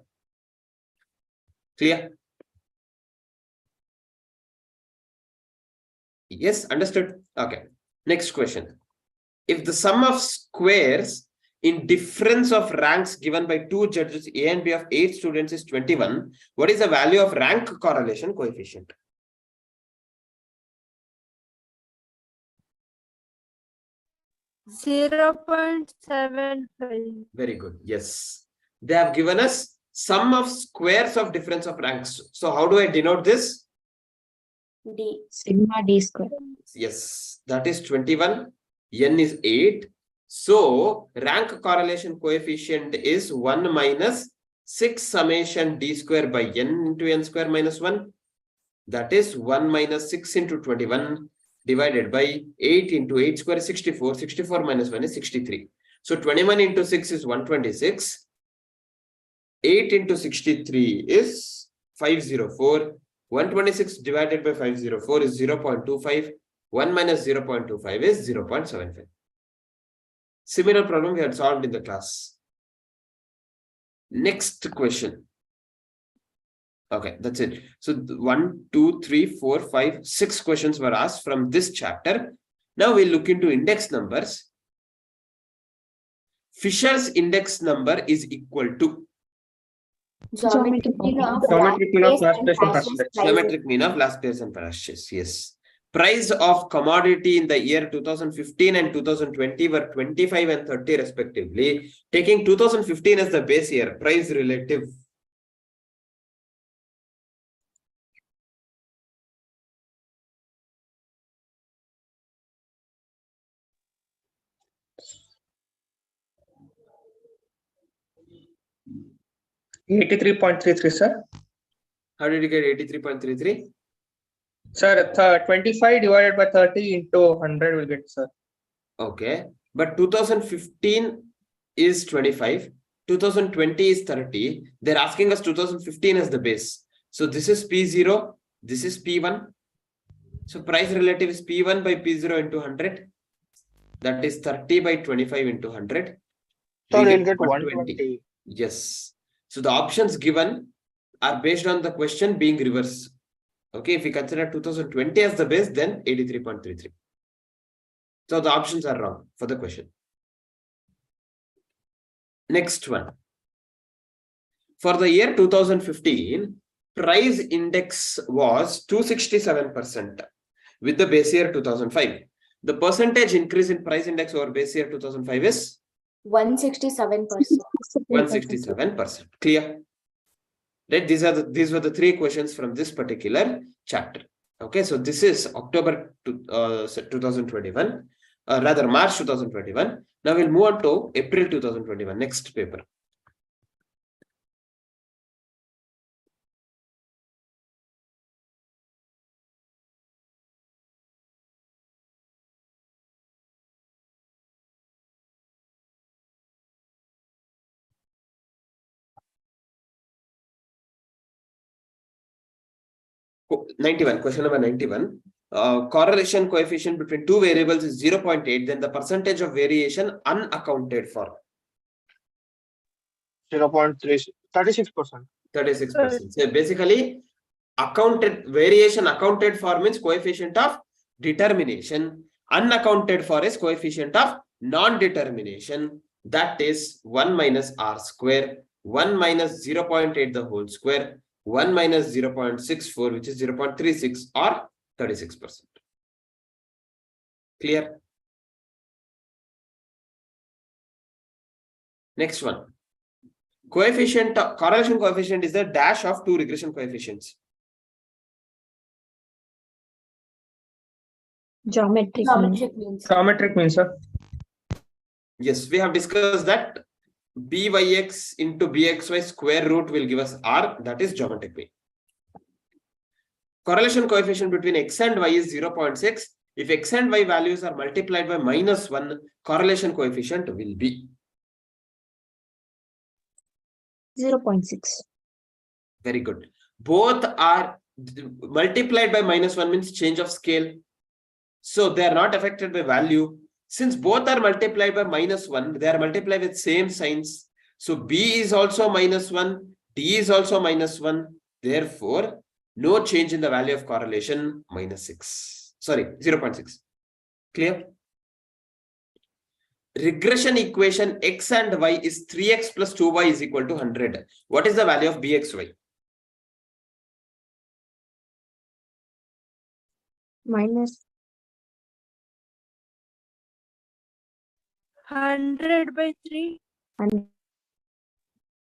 Clear? Yes, understood. Okay. Next question. If the sum of squares in difference of ranks given by two judges A and B of 8 students is 21, what is the value of rank correlation coefficient? .75. Very good. Yes. They have given us sum of squares of difference of ranks. So how do I denote this? D. Sigma d square. Yes, that is 21. N is 8. So rank correlation coefficient is 1 minus 6 summation d square by n into n square minus 1. That is 1 minus 6 into 21 divided by 8 into 8 square is 64. 64 minus 1 is 63. So 21 into 6 is 126. 8 into 63 is 504. 126 divided by 504 is 0.25. 1 minus 0.25 is 0.75. Similar problem we had solved in the class. Next question. Okay, that's it. So 1, 2, 3, 4, 5, 6 questions were asked from this chapter. Now we'll look into index numbers. Fisher's index number is equal to Geometric mean of Geometric mean of last place and last first place. geometric mean of last place and purchase. Yes. Price of commodity in the year 2015 and 2020 were 25 and 30 respectively. Taking 2015 as the base year, price relative. $83.33, sir. How did you get 83.33? Sir, 25 divided by 30 into 100 will get, sir. Okay. But 2015 is 25. 2020 is 30. They're asking us 2015 as the base. So this is P0. This is P1. So price relative is P1 by P0 into 100. That is 30 by 25 into 100. So We we'll get 120. 120. Yes. So the options given are based on the question being reverse. Okay, if we consider 2020 as the base, then 83.33. So the options are wrong for the question. Next one. For the year 2015, price index was 267% with the base year 2005. The percentage increase in price index over base year 2005 is 167%. 167%. Clear? Right? These were the 3 questions from this particular chapter. Okay, so this is October 2021, rather March 2021. Now we'll move on to April 2021, next paper. Question number 91. Correlation coefficient between two variables is 0.8, then the percentage of variation unaccounted for. 0.3, 36%. 36%. So basically, variation accounted for means coefficient of determination. Unaccounted for is coefficient of non-determination. That is 1 minus r square, 1 minus 0.8 the whole square, 1 minus 0.64, which is 0.36 or 36%. Clear? Next one. Correlation coefficient is the dash of two regression coefficients. Geometric mean. Geometric means. Geometric means, sir. Yes, we have discussed that byx into bxy square root will give us r, that is geometric mean. Correlation coefficient between x and y is 0.6. If x and y values are multiplied by -1, correlation coefficient will be 0.6. very good. Both are multiplied by -1 means change of scale. So they are not affected by value. Since both are multiplied by -1, they are multiplied with same signs. So B is also -1, D is also -1. Therefore, no change in the value of correlation, -6. Sorry, 0.6. Clear? Regression equation x and y is 3x plus 2y is equal to 100. What is the value of bxy? Minus 100/3. and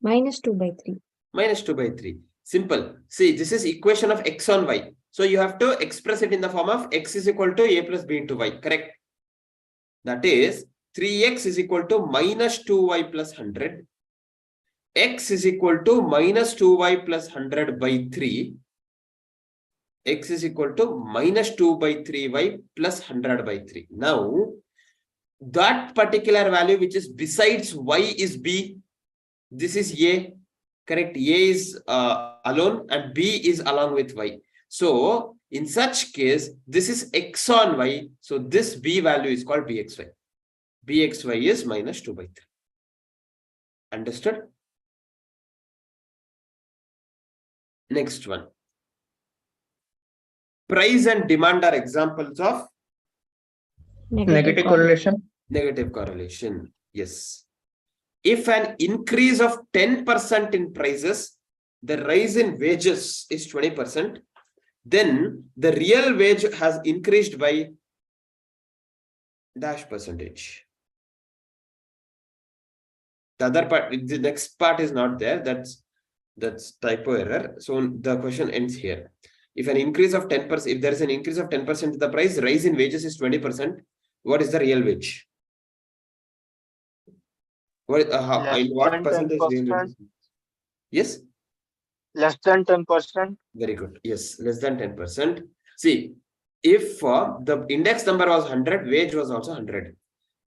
minus 2/3. Minus 2/3. Simple. See, this is equation of x on y. So you have to express it in the form of x is equal to a plus b into y. Correct? That is 3x is equal to minus 2y plus 100. X is equal to minus 2y plus 100 by 3. X is equal to minus 2/3y plus 100 by 3. Now, that particular value which is besides y is b. This is a. Correct? A is alone and b is along with y. So, in such case, this is x on y. So, this b value is called bxy. Bxy is minus 2/3. Understood? Next one. Price and demand are examples of Negative correlation. negative correlation. Yes. If an increase of 10% in prices, the rise in wages is 20%, then the real wage has increased by dash percentage. The other part, the next part is not there. That's typo error. So the question ends here. If an increase of 10%, if there is an increase of 10% in the price, rise in wages is 20%. What is the real wage? What, Less what than percentage? 10%. Yes. Less than 10%. Very good. Yes, less than 10%. See, if the index number was 100, wage was also 100.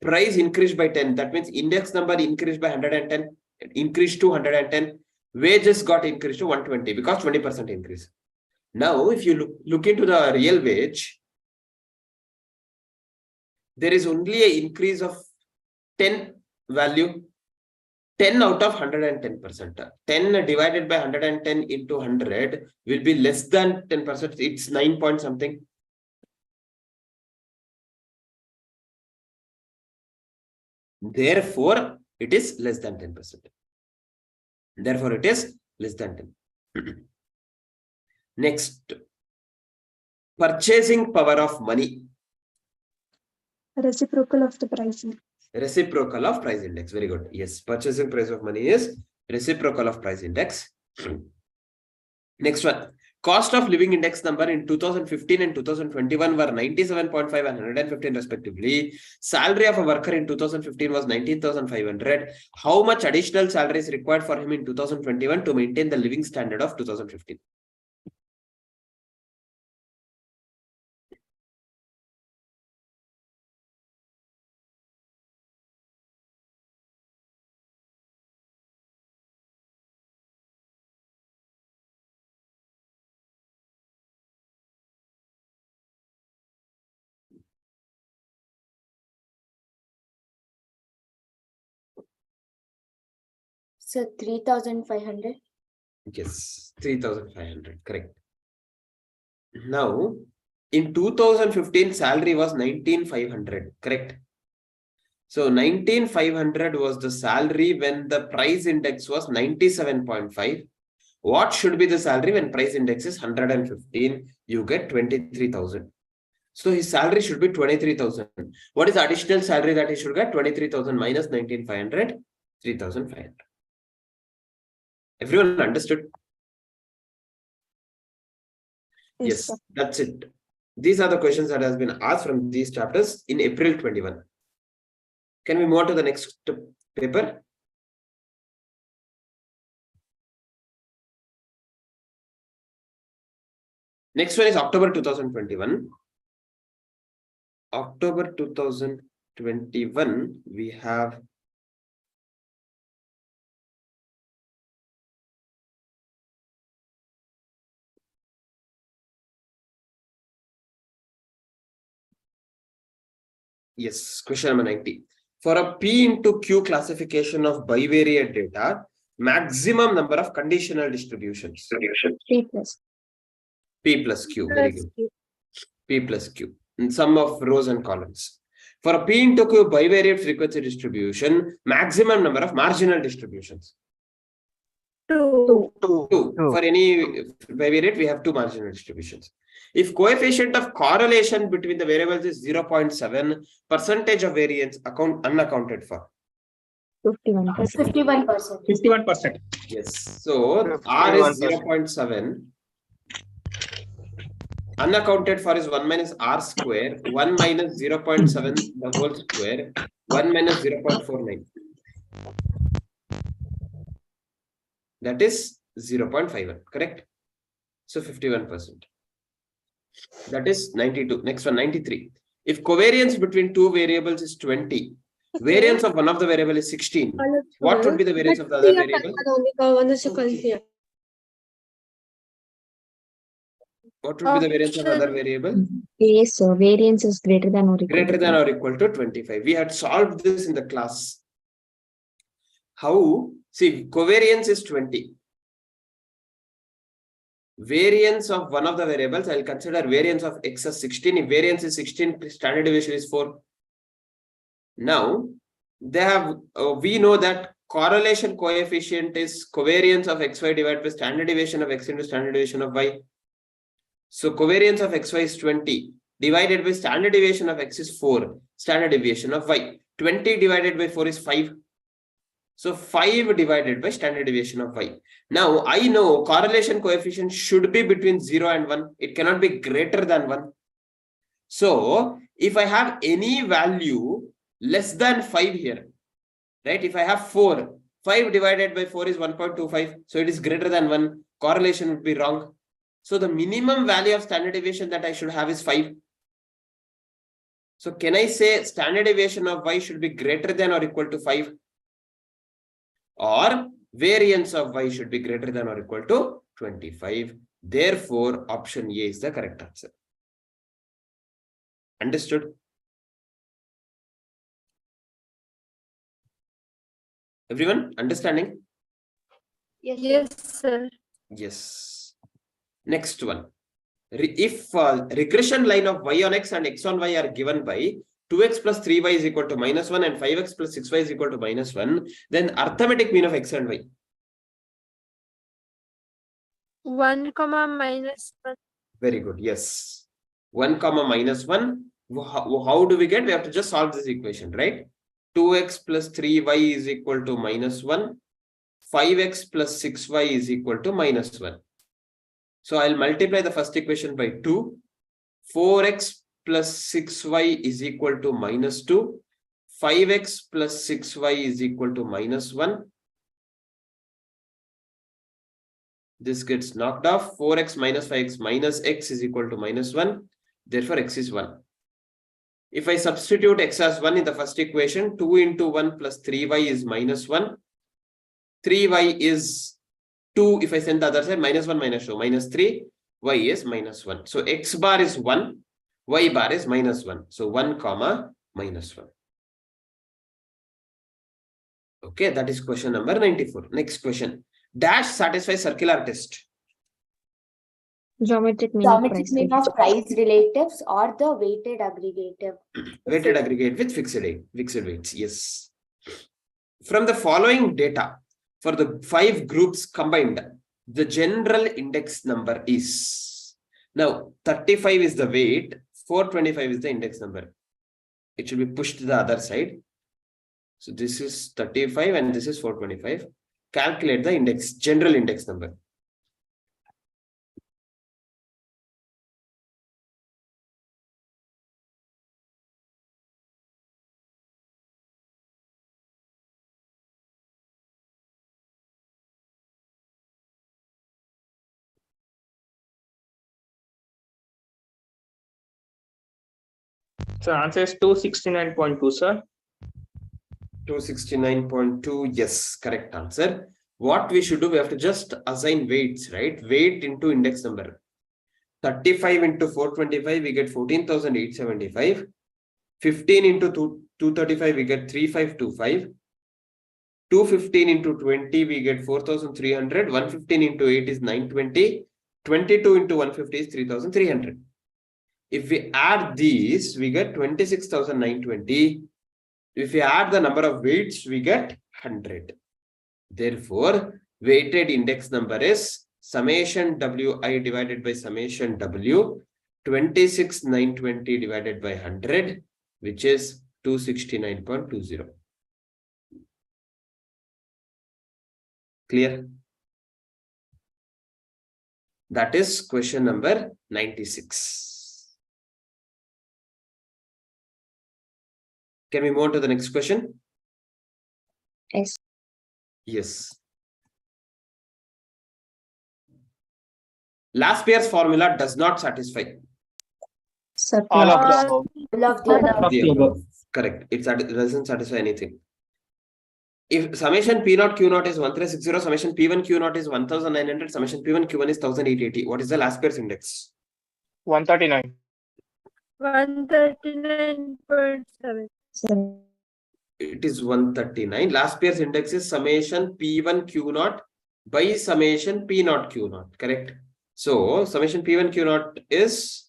Price increased by 10. That means index number increased by 110, increased to 110. Wages got increased to 120 because 20% increase. Now, if you look into the real wage, there is only an increase of 10 value. 10 out of 110%. 10 divided by 110 into 100 will be less than 10%. It's 9 point something. Therefore, it is less than 10%. Therefore, it is less than 10. Next, purchasing power of money. Reciprocal of the pricing. Reciprocal of price index. Very good. Yes, purchasing price of money is reciprocal of price index. Next one. Cost of living index number in 2015 and 2021 were 97.5 and 115 respectively. Salary of a worker in 2015 was 19,500. How much additional salary is required for him in 2021 to maintain the living standard of 2015? So 3,500. Yes, 3,500. Correct. Now, in 2015, salary was 19,500. Correct. So 19,500 was the salary when the price index was 97.5. What should be the salary when price index is 115? You get 23,000. So his salary should be 23,000. What is the additional salary that he should get? 23,000 minus 19,500. 3,500. Everyone understood? Yes, sir. that's it. These are the questions that has been asked from these chapters in April 21. Can we move on to the next paper? Next one is October 2021. October 2021, we have yes, question number 90. For a P into Q classification of bivariate data, maximum number of conditional distributions. 3 plus. P plus Q, very good. P plus Q, in sum of rows and columns. For a P into Q bivariate frequency distribution, maximum number of marginal distributions. 2. 2. For any bivariate, we have 2 marginal distributions. If coefficient of correlation between the variables is 0.7, percentage of variance unaccounted for. 51%. 51%. 51%. Yes. So R is 0.7. Unaccounted for is 1 minus R square, 1 minus 0.7 the whole square, 1 minus 0.49. That is 0.51, correct? So 51%. That is 92. Next one, 93. If covariance between 2 variables is 20, variance of one of the variable is 16. What would be the variance of the other variable? What would be the variance of other variable? Yes, sir. Variance is greater than or equal Greater to than or equal to 25. We had solved this in the class. How? See, covariance is 20. Variance of one of the variables, I'll consider variance of x as 16. If variance is 16, standard deviation is 4. Now, they have, we know that correlation coefficient is covariance of xy divided by standard deviation of x into standard deviation of y. So covariance of xy is 20 divided by standard deviation of x is 4, standard deviation of y. 20 divided by 4 is 5. So 5 divided by standard deviation of y. Now I know correlation coefficient should be between 0 and 1. It cannot be greater than 1. So if I have any value less than 5 here, right? If I have 4, 5 divided by 4 is 1.25. So it is greater than 1. Correlation would be wrong. So the minimum value of standard deviation that I should have is 5. So can I say standard deviation of y should be greater than or equal to 5? Or variance of y should be greater than or equal to 25. Therefore, option A is the correct answer. Understood? Everyone understanding? Yes, sir. Yes. Next one. If regression line of y on x and x on y are given by 2x plus 3y is equal to minus 1 and 5x plus 6y is equal to minus 1, then arithmetic mean of x and y. 1, minus 1. Very good. Yes. 1, minus 1. How do we get? We have to just solve this equation, right? 2x plus 3y is equal to minus 1. 5x plus 6y is equal to minus 1. So I'll multiply the first equation by 2. 4x plus 6y is equal to minus 2. 5x plus 6y is equal to minus 1. This gets knocked off. 4x minus 5x minus x is equal to minus 1. Therefore, x is 1. If I substitute x as 1 in the first equation, 2 into 1 plus 3y is minus 1. 3y is 2. If I send the other side, minus 1 minus 2, minus 3. Y is minus 1. So x bar is 1. Y bar is minus 1. So 1, minus 1. Okay, that is question number 94. Next question. Dash satisfies circular test. Geometric mean of Geometric price. mean of price relatives or the weighted aggregative. Weighted aggregate with fixed weights. Yes. From the following data, for the 5 groups combined, the general index number is. Now, 35 is the weight, 425 is the index number. It should be pushed to the other side. So this is 35 and this is 425. Calculate the index, general index number. So answer is 269.2, sir. 269.2, yes, correct answer. What we should do, we have to just assign weights, right? Weight into index number. 35 into 425, we get 14,875. 15 into 235, we get 3525. 215 into 20, we get 4,300. 115 into 8 is 920. 22 into 150 is 3,300. If we add these, we get 26,920. If we add the number of weights, we get 100. Therefore, weighted index number is summation Wi divided by summation W, 26,920 divided by 100, which is 269.20. Clear? That is question number 96. Can we move on to the next question? Yes. Yes. Last pair's formula does not satisfy. Surplus. All of the All above. All of the above. The above. Correct. It doesn't satisfy anything. If summation P naught Q naught is 1360, summation P1 Q naught is 1900, summation P1 Q1 is 1880. What is the last pair's index? 139. 139.7. Seven. It is 139. Last pair's index is summation P1 Q naught by summation P naught Q naught. Correct. So summation P1 Q naught is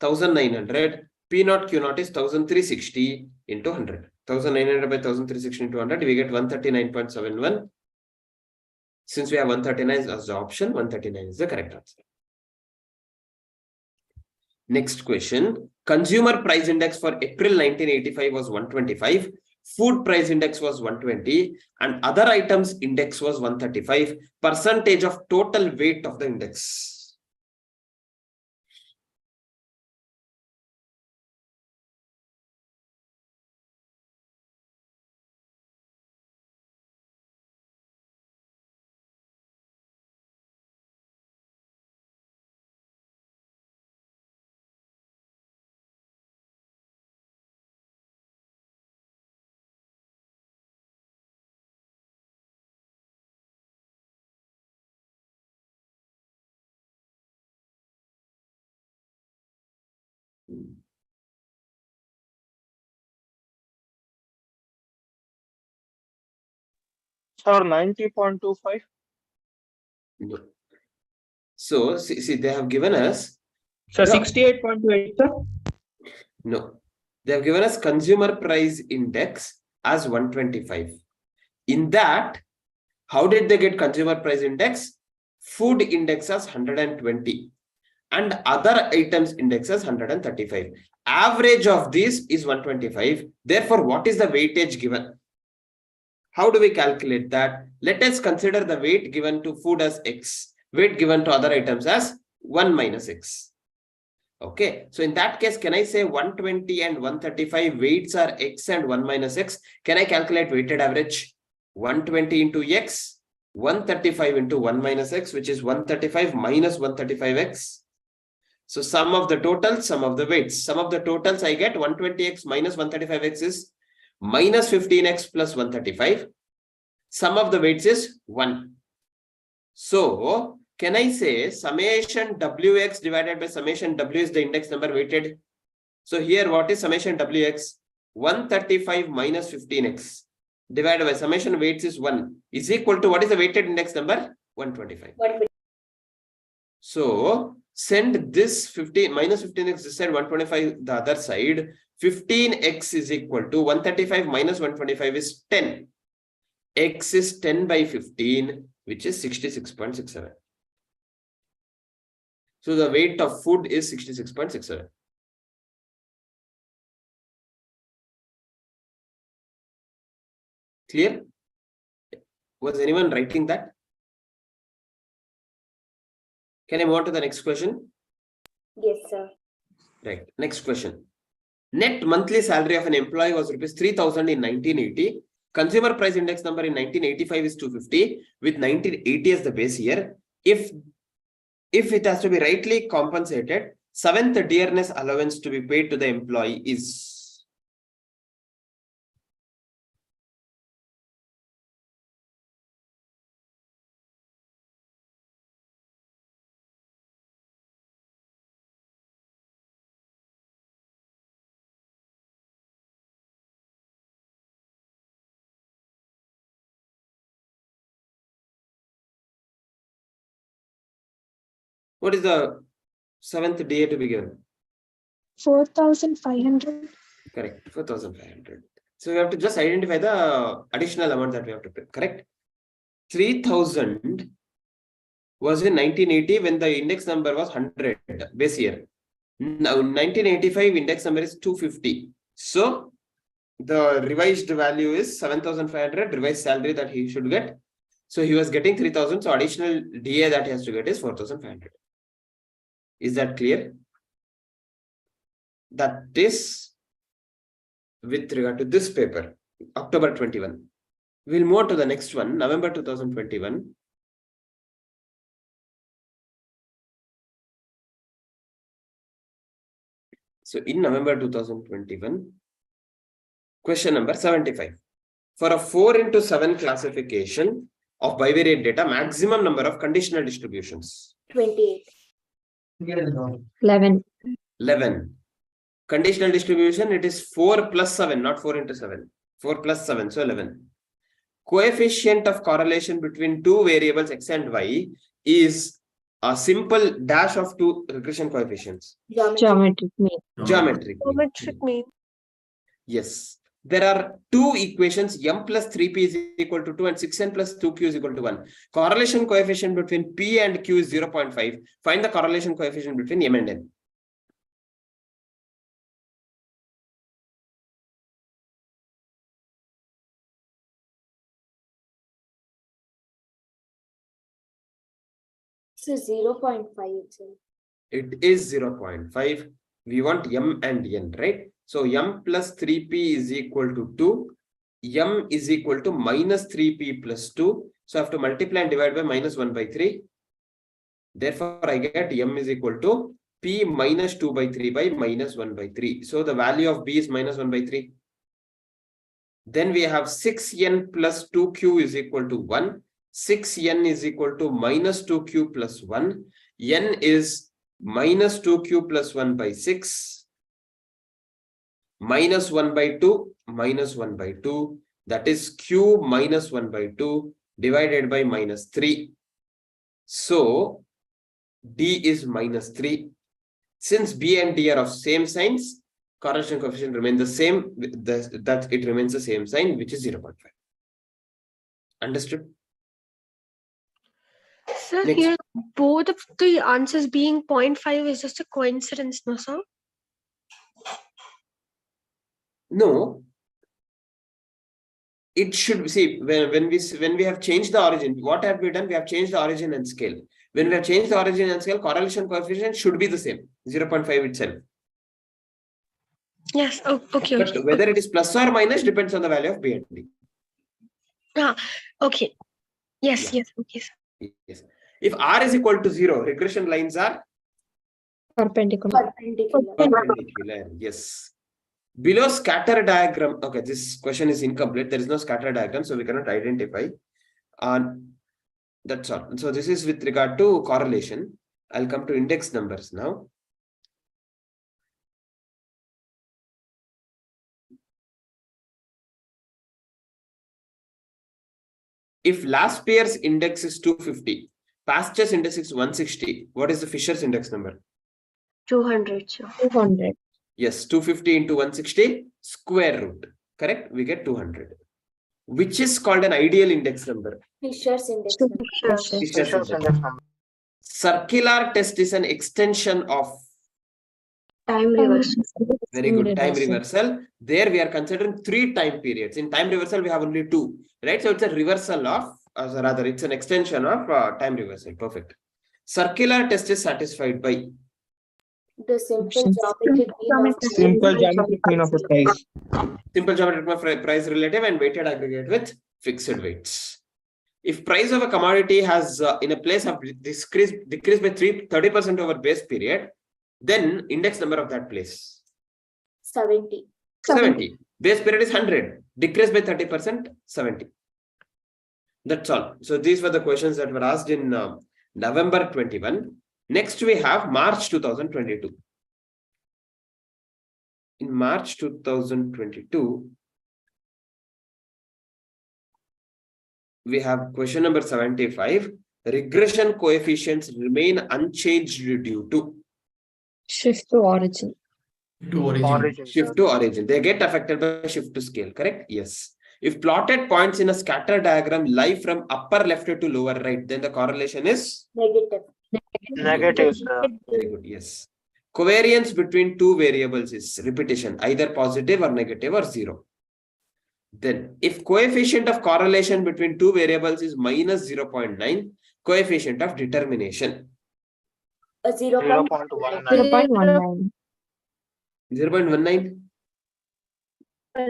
1900. P naught Q naught is 1360 into 100. 1900 by 1360 into 100, we get 139.71. Since we have 139 as the option, 139 is the correct answer. Next question. Consumer price index for April 1985 was 125. Food price index was 120 and other items index was 135. Percentage of total weight of the index. Sir, 90.25. No. So see, they have given us. So No. 68.28, sir. No, they have given us consumer price index as 125. In that, how did they get consumer price index? Food index as 120 and other items index as 135. Average of this is 125. Therefore, what is the weightage given? How do we calculate that? Let us consider the weight given to food as X, weight given to other items as 1 minus X. Okay, so in that case, can I say 120 and 135 weights are X and 1 minus X? Can I calculate weighted average? 120 into X, 135 into 1 minus X, which is 135 minus 135X. So sum of the totals, sum of the weights. Sum of the totals I get 120X minus 135X is minus 15X plus 135. Sum of the weights is 1. So can I say summation Wx divided by summation W is the index number weighted? So here what is summation Wx? 135 minus 15x divided by summation weights is 1 is equal to what is the weighted index number? 125. So send this 15 minus 15x this side, 125 the other side. 15x is equal to 135 minus 125 is 10. X is 10 by 15, which is 66.67. So the weight of food is 66.67. Clear? Was anyone writing that? Can I move on to the next question? Yes, sir. Right. Next question. Net monthly salary of an employee was rupees 3,000 in 1980. Consumer price index number in 1985 is 250 with 1980 as the base year. If it has to be rightly compensated, seventh dearness allowance to be paid to the employee is. What is the seventh DA to be given? 4,500. Correct, 4,500. So we have to just identify the additional amount that we have to pay. Correct? 3,000 was in 1980 when the index number was 100 base year. Now 1985 index number is 250. So the revised value is 7,500 revised salary that he should get. So he was getting 3,000. So additional DA that he has to get is 4,500. Is that clear? That is with regard to this paper, October 21. We'll move on to the next one, November 2021. So in November 2021, question number 75. For a 4x7 classification of bivariate data, maximum number of conditional distributions. 28. 11. 11. Conditional distribution, it is 4 plus 7, not 4 into 7. 4 plus 7, so 11. Coefficient of correlation between two variables x and y is a simple dash of two regression coefficients. Geometric mean. Geometric. Geometric mean. Yes. There are two equations, m plus 3p is equal to 2 and 6n plus 2q is equal to 1. Correlation coefficient between p and q is 0.5. Find the correlation coefficient between m and n. So 0.5 itself. It is 0.5. We want m and n, right? So m plus 3p is equal to 2. M is equal to minus 3p plus 2. So I have to multiply and divide by minus 1 by 3. Therefore, I get m is equal to p minus 2 by 3 by minus 1 by 3. So the value of b is minus 1 by 3. Then we have 6n plus 2q is equal to 1. 6n is equal to minus 2q plus 1. N is minus 2q plus 1 by 6. Minus 1 by 2, minus 1 by 2. That is q minus 1 by 2 divided by minus 3. So d is minus 3. Since b and d are of same signs, correlation coefficient remains the same. That it remains the same sign, which is 0.5. Understood? Sir, Next. here both of the answers being 0.5 is just a coincidence, no, sir? No. It should see when we have changed the origin. What have we done? We have changed the origin and scale. When we have changed the origin and scale, correlation coefficient should be the same, 0.5 itself. Yes. Oh, okay. But Okay. whether it is plus or minus depends on the value of b and d. Okay. Yes. Yeah. Yes. Okay. Sir. Yes. If r is equal to 0, regression lines are Perpendicular. Perpendicular. perpendicular. Yes. Below scatter diagram. Okay, this question is incomplete. There is no scatter diagram, so we cannot identify. That's all. So this is with regard to correlation. I'll come to index numbers now. If last year's index is 250, past year's index is 160, what is the Fisher's index number? 200, sir. 200. Yes, 250 into 160 square root. Correct? We get 200. Which is called an ideal index number. Fisher's index number. Fisher's Fisher's index. index number. Circular test is an extension of Time reversal. Very good. Time reversal. There we are considering 3 time periods. In time reversal, we have only 2, right? So it's a reversal of, rather, it's an extension of time reversal. Perfect. Circular test is satisfied by The simple Options. geometric mean of Simple geometric mean of a price. simple geometric mean of price relative and weighted aggregate with fixed weights. If price of a commodity has in a place of decreased by 30% over base period, then index number of that place 70. 70. Base period is 100. Decreased by 30%, 70. That's all. So these were the questions that were asked in November 21. Next we have March 2022. In March 2022, we have question number 75. Regression coefficients remain unchanged due to Shift to origin. Origin. shift to origin. They get affected by shift to scale, correct? Yes. If plotted points in a scatter diagram lie from upper left to lower right, then the correlation is Negative. Negative, sir. very good. Yes. Covariance between 2 variables is repetition, either positive or negative or 0. Then, if coefficient of correlation between 2 variables is minus 0.9, coefficient of determination 0.19. 0.19. 0.19. 0.19.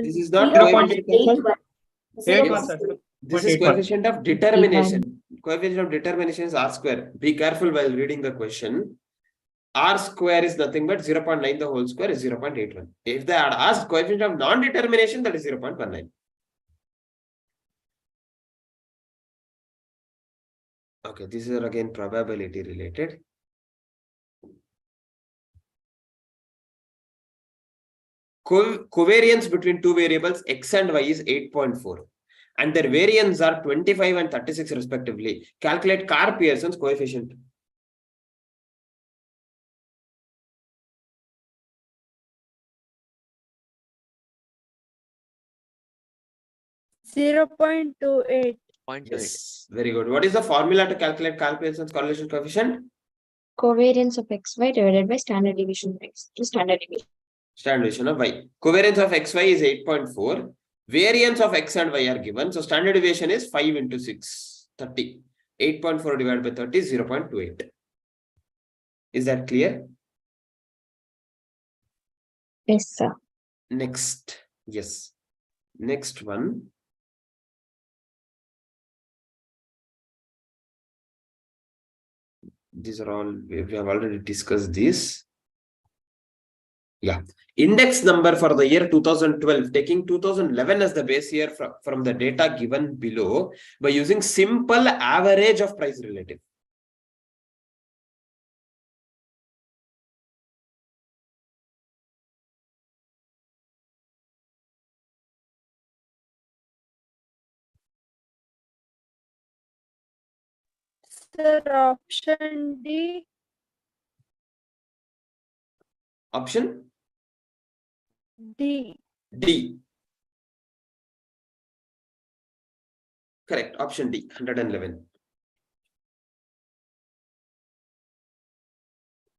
This is not 0.81. This is coefficient of determination. Coefficient of determination is R square. Be careful while reading the question. R square is nothing but 0.9, the whole square is 0.81. If they are asked coefficient of non-determination, that is 0.19. Okay, these are again probability related. Covariance between 2 variables x and y is 8.4 and their variance are 25 and 36 respectively. Calculate Carr-Pearson's coefficient. Yes, very good. What is the formula to calculate Carr-Pearson's correlation coefficient? Covariance of xy divided by standard deviation of x. Standard deviation. Standard deviation of y. Covariance of xy is 8.4. Variance of x and y are given. So standard deviation is 5 into 6, 30. 8.4 divided by 30 is 0.28. Is that clear? Yes, sir. Next. Yes. Next one. These are all, we have already discussed this. Yeah. Index number for the year 2012, taking 2011 as the base year from the data given below by using simple average of price relative. Sir, option D. Option D. D. Correct. Option D, 111.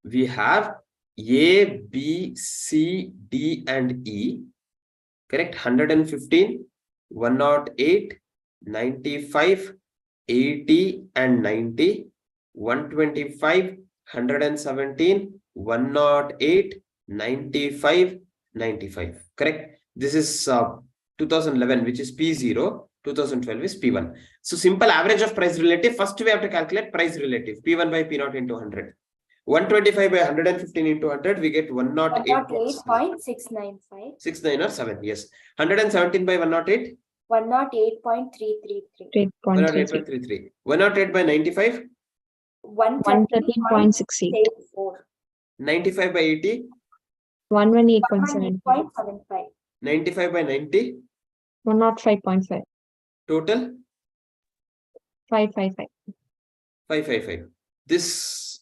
We have A, B, C, D, and E. Correct. 115, 108, 95, 80, and 90. 125, 117, 108, 95, 95. Correct. This is 2011, which is P0. 2012 is P1. So simple average of price relative. First we have to calculate price relative. P1 by P0 into 100. 125 by 115 into 100, we get 108.695. 69 or 7. Yes. 117 by 108. 108.333. 108.33. 108 by 95. 113.68. 95 by 80. 118.75. 95 by 90. 105.5. Total 555. 555. This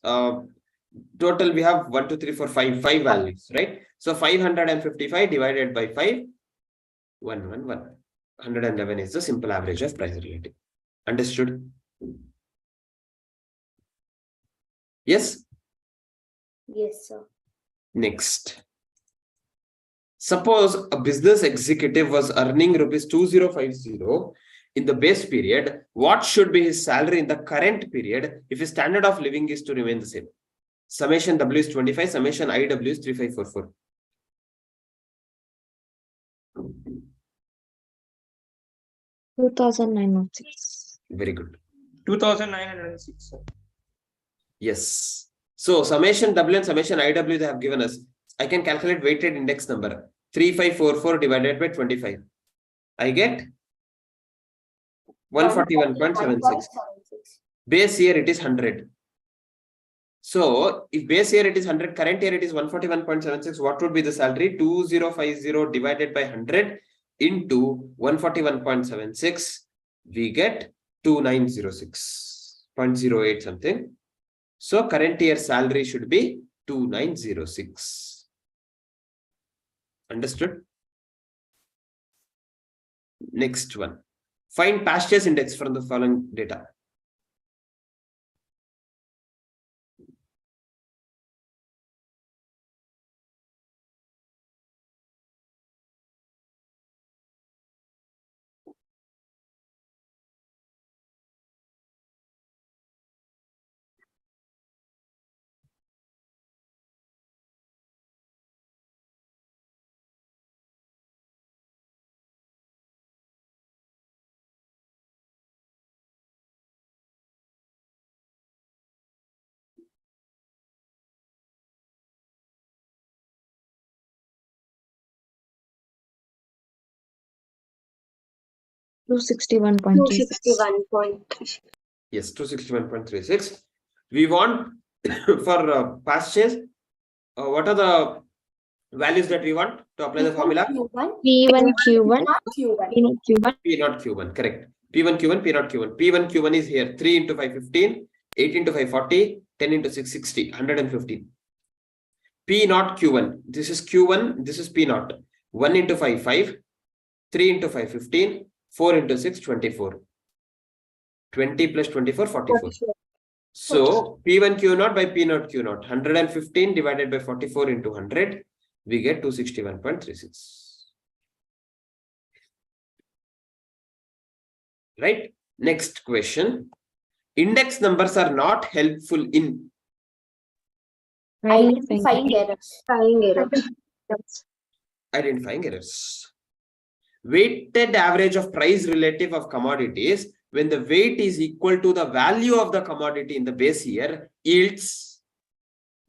total we have 1, 2, 3, 4, 5 values, right? So 555 divided by 5, 111. 111 is the simple average of price relative. Understood? Yes, sir. Next. Suppose a business executive was earning rupees 2050 in the base period. What should be his salary in the current period if his standard of living is to remain the same? Summation W is 25, summation IW is 3544. $2,906. Very good. 2,906. Yes. So summation W and summation IW they have given us. I can calculate weighted index number 3544 divided by 25. I get 141.76. Base year it is 100. So if base year it is 100, current year it is 141.76. What would be the salary? 2050 divided by 100 into 141.76. We get 2906.08 something. So current year salary should be 2906. Understood? Next one. Find past year's index from the following data. $261.36. Yes, 261.36. We want for past years, what are the values that we want to apply the formula? P1 Q1, Not Q1. P0 Q1, P not Q1, correct. P1 Q1, P not Q1. P1 Q1 is here 3 into 515, 8 into 540, 10 into 660, 115. P not Q1. This is Q1, this is P not. 1 into 5, 5, 3 into 5, 15, 4 into 6, 24. 20 plus 24, 44. So P1 Q naught by P naught Q naught. 115 divided by 44 into 100, we get 261.36. Right? Next question. Index numbers are not helpful in Identifying errors. identifying errors. Weighted average of price relative of commodities when the weight is equal to the value of the commodity in the base year yields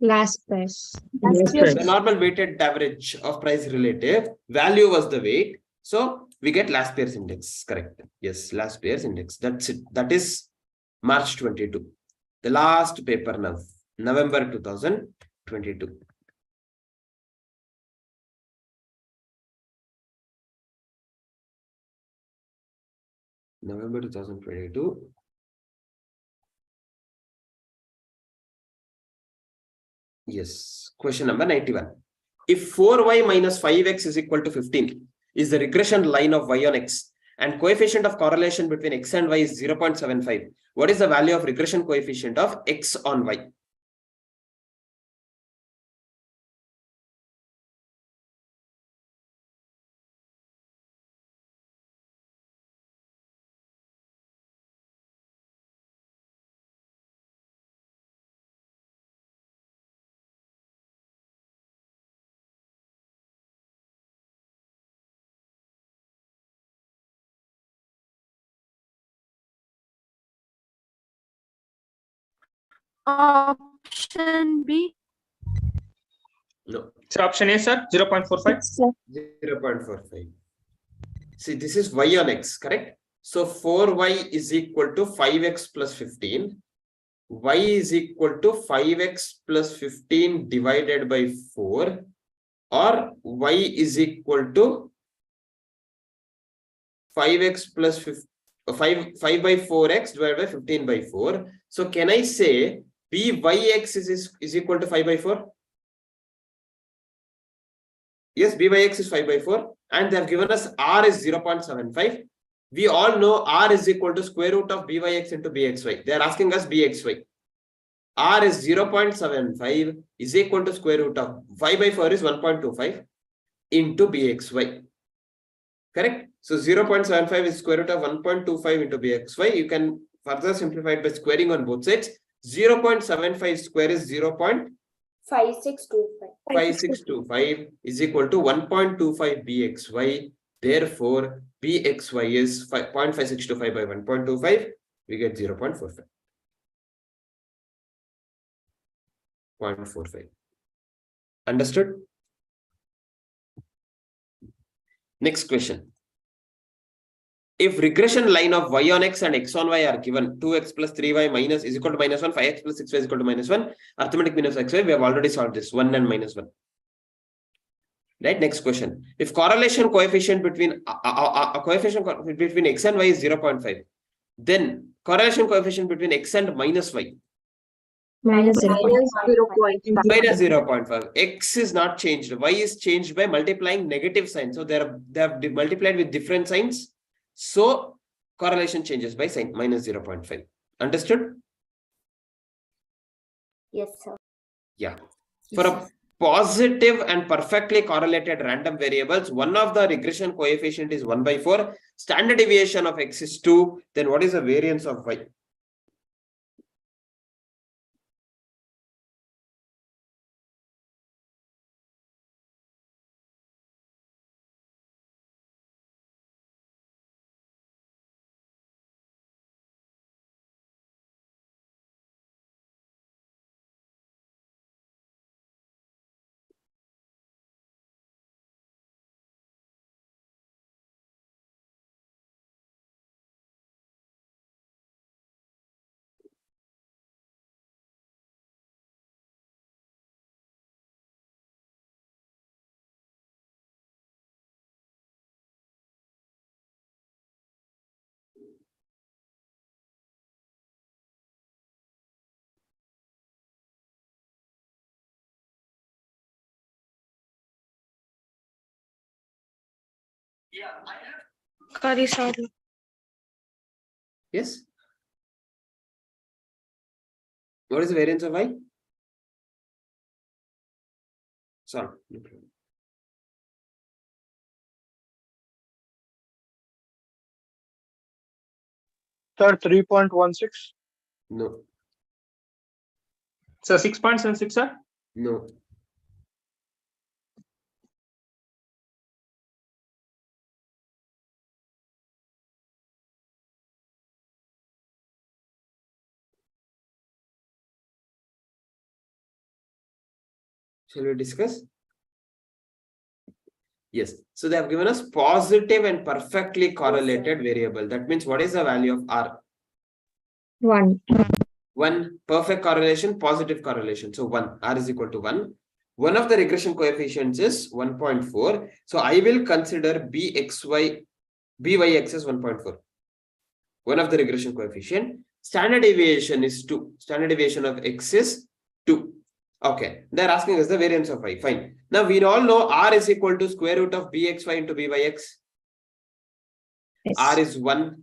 last price. the normal weighted average of price relative value was the weight. So we get last year's index. Correct. Yes, last year's index. That's it. That is March 22. The last paper now, November 2022. November 2022. Yes. Question number 91. If 4y minus 5x is equal to 15 is the regression line of y on x and coefficient of correlation between x and y is 0.75, what is the value of regression coefficient of x on y? Option B. No. So option A, sir, 0.45. 0.45. See, this is y on x, correct? So 4y is equal to 5x plus 15. Y is equal to 5x plus 15 divided by 4, or y is equal to 5x plus 5 by 4x divided by 15 by 4. So can I say byx is equal to 5 by 4? Yes, byx is 5 by 4, and they have given us r is 0.75. We all know r is equal to square root of byx into bxy. They are asking us bxy. R is 0.75 is equal to square root of 5 by 4 is 1.25 into BXY. Correct? So 0.75 is square root of 1.25 into BXY. You can further simplify it by squaring on both sides. 0.75 square is 5625. 0.5625 is equal to 1.25 BXY. Therefore, BXY is 0.5625 by 1.25. We get 0.45. 0.45. Understood? Next question. If regression line of y on x and x on y are given, 2x plus 3y minus is equal to minus 1, 5x plus 6y is equal to minus 1, arithmetic mean of xy, we have already solved this, 1 and minus 1. Right, next question. If correlation coefficient between between x and y is 0.5, then correlation coefficient between x and minus y Minus Minus 0.5. minus 0.5. X is not changed. Y is changed by multiplying negative sign. So they have multiplied with different signs. So correlation changes by sign minus 0.5. Understood? Yes, sir. Yeah. For a positive and perfectly correlated random variables, one of the regression coefficient is 1 by 4. Standard deviation of x is 2. Then what is the variance of y? Sorry. Yes. What is the variance of y? Sorry. Sir, 3.16. No. So 6.76, sir. No. Shall we discuss? Yes. So they have given us positive and perfectly correlated variable. That means what is the value of R? 1. 1. Perfect correlation, positive correlation. So 1. R is equal to 1. One of the regression coefficients is 1.4. So I will consider BYX as 1.4. One of the regression coefficient. Standard deviation is 2. Standard deviation of x is 2. Okay. They're asking us the variance of y. Fine. Now we all know R is equal to square root of BXY into BYX. Yes. R is 1.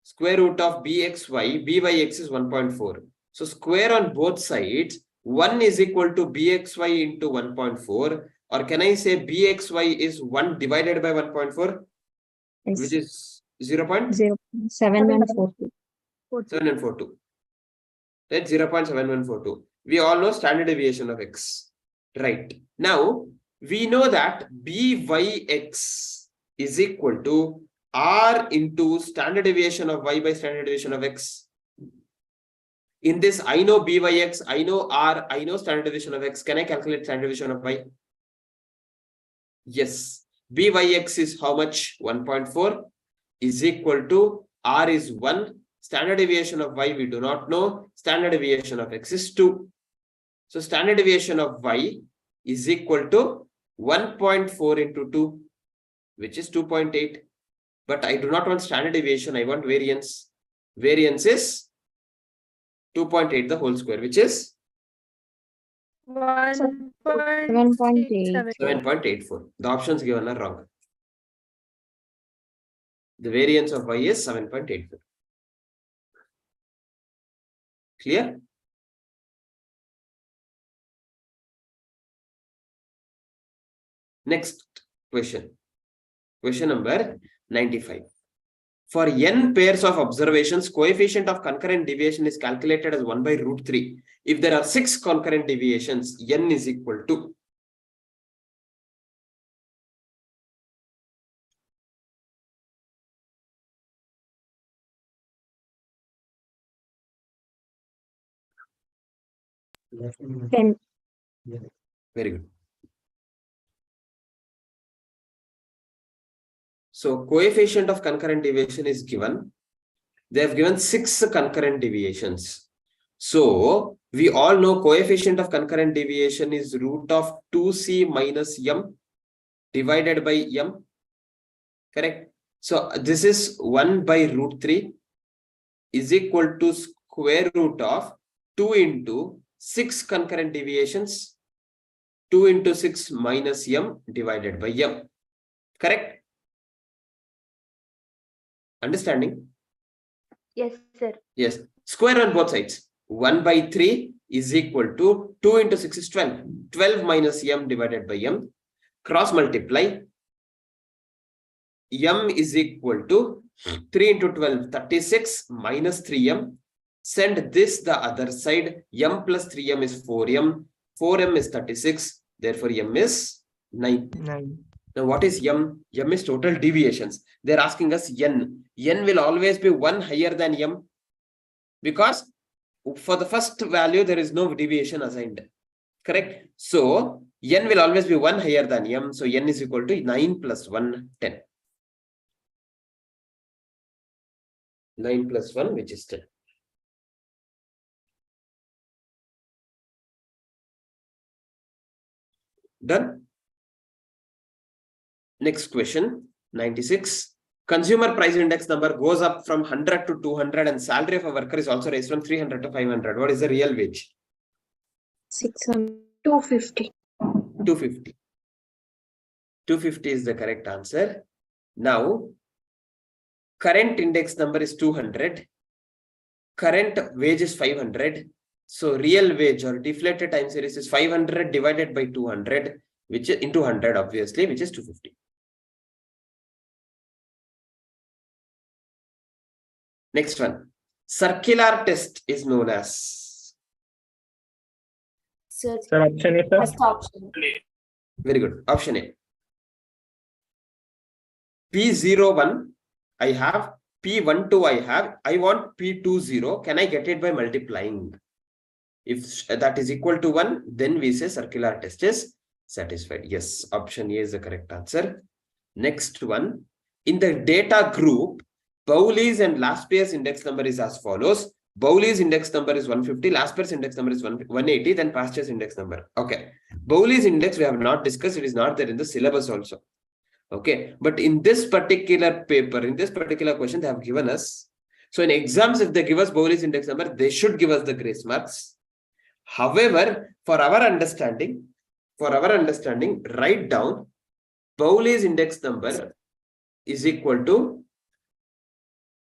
Square root of BXY, BYX is 1.4. So square on both sides, 1 is equal to BXY into 1.4. Or can I say BXY is 1 divided by 1.4, Yes. which is 0.7142. 0.7142. 742. That's 0.7142. We all know standard deviation of x. Right. Now, we know that BYX is equal to R into standard deviation of y by standard deviation of x. In this, I know BYX, I know R, I know standard deviation of x. Can I calculate standard deviation of y? Yes. BYX is how much? 1.4 is equal to R is 1. Standard deviation of y we do not know. Standard deviation of x is 2. So standard deviation of y is equal to 1.4 into 2, which is 2.8. But I do not want standard deviation, I want variance. Variance is 2.8 the whole square, which is 1.87. 7.84. The options given are wrong. The variance of y is 7.84. Clear? Next question. Question number 95. For n pairs of observations, coefficient of concurrent deviation is calculated as 1 by root 3. If there are 6 concurrent deviations, n is equal to. Ten. Very good. So coefficient of concurrent deviation is given. They have given 6 concurrent deviations. So we all know coefficient of concurrent deviation is root of 2c minus m divided by m. Correct? So this is 1 by root 3 is equal to square root of 2 into 6 concurrent deviations, 2 into 6 minus m divided by m. Correct? Understanding? Yes, sir. Yes. Square on both sides. 1 by 3 is equal to 2 into 6 is 12. 12 minus m divided by m. Cross multiply. M is equal to 3 into 12, 36 minus 3m. Send this the other side. M plus 3m is 4m. 4m is 36. Therefore, m is 9. 9. Now, what is m? M is total deviations. They're asking us n. N will always be 1 higher than m. Because for the first value, there is no deviation assigned. Correct? So, n will always be 1 higher than m. So, n is equal to 9 plus 1, 10. 9 plus 1, which is 10. Done? Next question, 96. Consumer price index number goes up from 100 to 200 and salary of a worker is also raised from 300 to 500. What is the real wage? 600. 250. 250. 250 is the correct answer. Now, current index number is 200. Current wage is 500. So, real wage or deflated time series is 500 divided by 200, which is into 100, obviously, which is 250. Next one. Circular test is known as. Sir, Sir, option A, sir. first option. Very good. Option A. P01 I have, P12 I have, I want P20. Can I get it by multiplying? If that is equal to 1, then we say circular test is satisfied. Yes, option A is the correct answer. Next one. In the data group, Bowley's and last pair's index number is as follows. Bowley's index number is 150, last pair's index number is 180, then past year's index number. Okay. Bowley's index we have not discussed. It is not there in the syllabus also. Okay. But in this particular paper, in this particular question, they have given us. So in exams, if they give us Bowley's index number, they should give us the grace marks. However, for our understanding, write down Bowley's index number is equal to.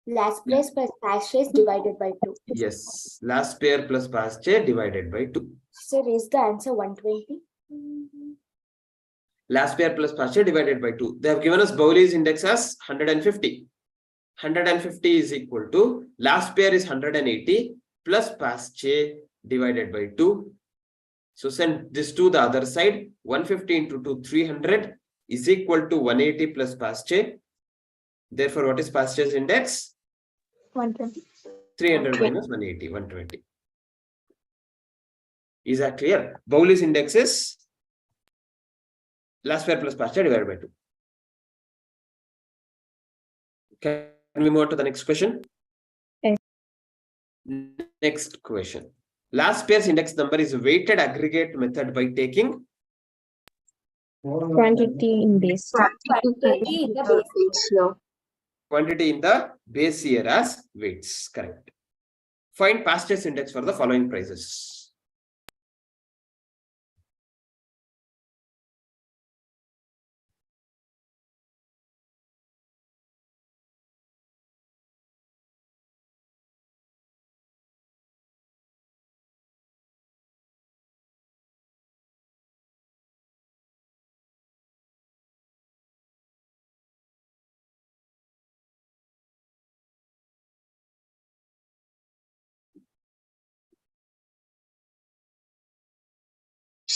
Last place plus past place divided by 2. Yes, last pair plus past year divided by 2. Sir, is the answer 120? Last pair plus past year divided by 2. They have given us Bowley's index as 150. 150 is equal to last pair is 180 plus past year divided by 2. So send this to the other side. 150 into 2, 300 is equal to 180 plus past year. Therefore, what is past year's index? 120. 300 minus 180, 120. Is that clear? Bowley's index is last pair plus past year divided by 2. Can we move on to the next question? Yes. Next question. Last pair's index number is weighted aggregate method by taking Quantity in base. Quantity in the base. quantity in the base year as weights. Correct. Find past year's index for the following prices.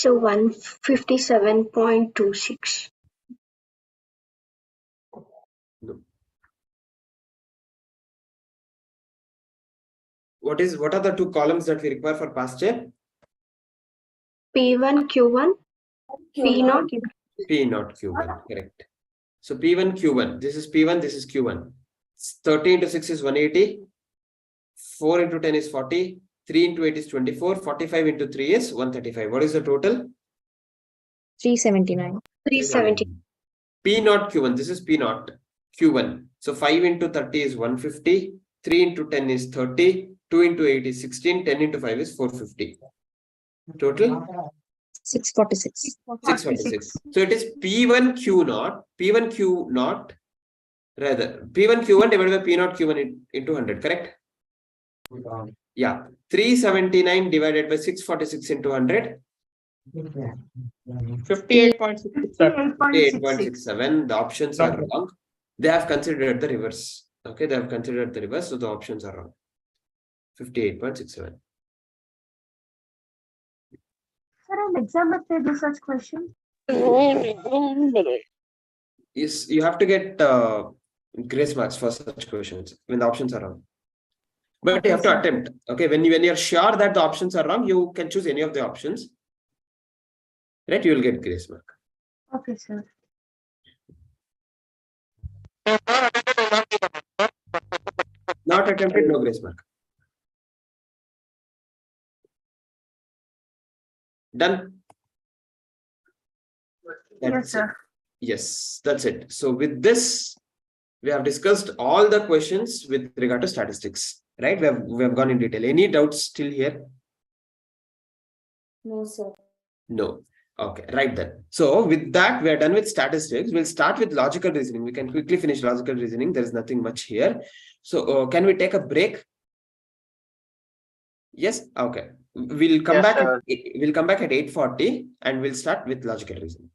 So 157.26. What are the two columns that we require for past year? P1, Q1, P0. P0 Q1, correct. So P1 Q1, this is P1, this is Q1. 30 into 6 is 180, 4 into 10 is 40, 3 into 8 is 24, 45 into 3 is 135. What is the total? 379. 370. P0 Q1, this is P0 Q1. So 5 into 30 is 150, 3 into 10 is 30, 2 into 8 is 16, 10 into 5 is 450. Total? 646. 646. So it is P1 Q0, P1 Q0, rather, P1 Q1 divided by P0 Q1 into 100, correct? Yeah, 379 divided by 646 into 100. 58.66, sir. 8.67. The options are No. wrong. They have considered the reverse. Okay, they have considered the reverse, so the options are wrong. 58.67. Sir, an exam must do such questions. Yes, you have to get grace marks for such questions when the options are wrong. But you have to attempt. Okay, when you're sure that the options are wrong, you can choose any of the options. Right, you will get grace mark. Okay, sir. Not attempted, no grace mark. Done. Yes, That's it. sir. Yes, that's it. So with this, we have discussed all the questions with regard to statistics, right? We have gone in detail. Any doubts still here? No, sir. No. Okay, right then. So with that, we are done with statistics. We'll start with logical reasoning. We can quickly finish logical reasoning. There is nothing much here. So can we take a break? Yes. Okay. We'll come Yes, back. sir. We'll come back at 8:40 and we'll start with logical reasoning.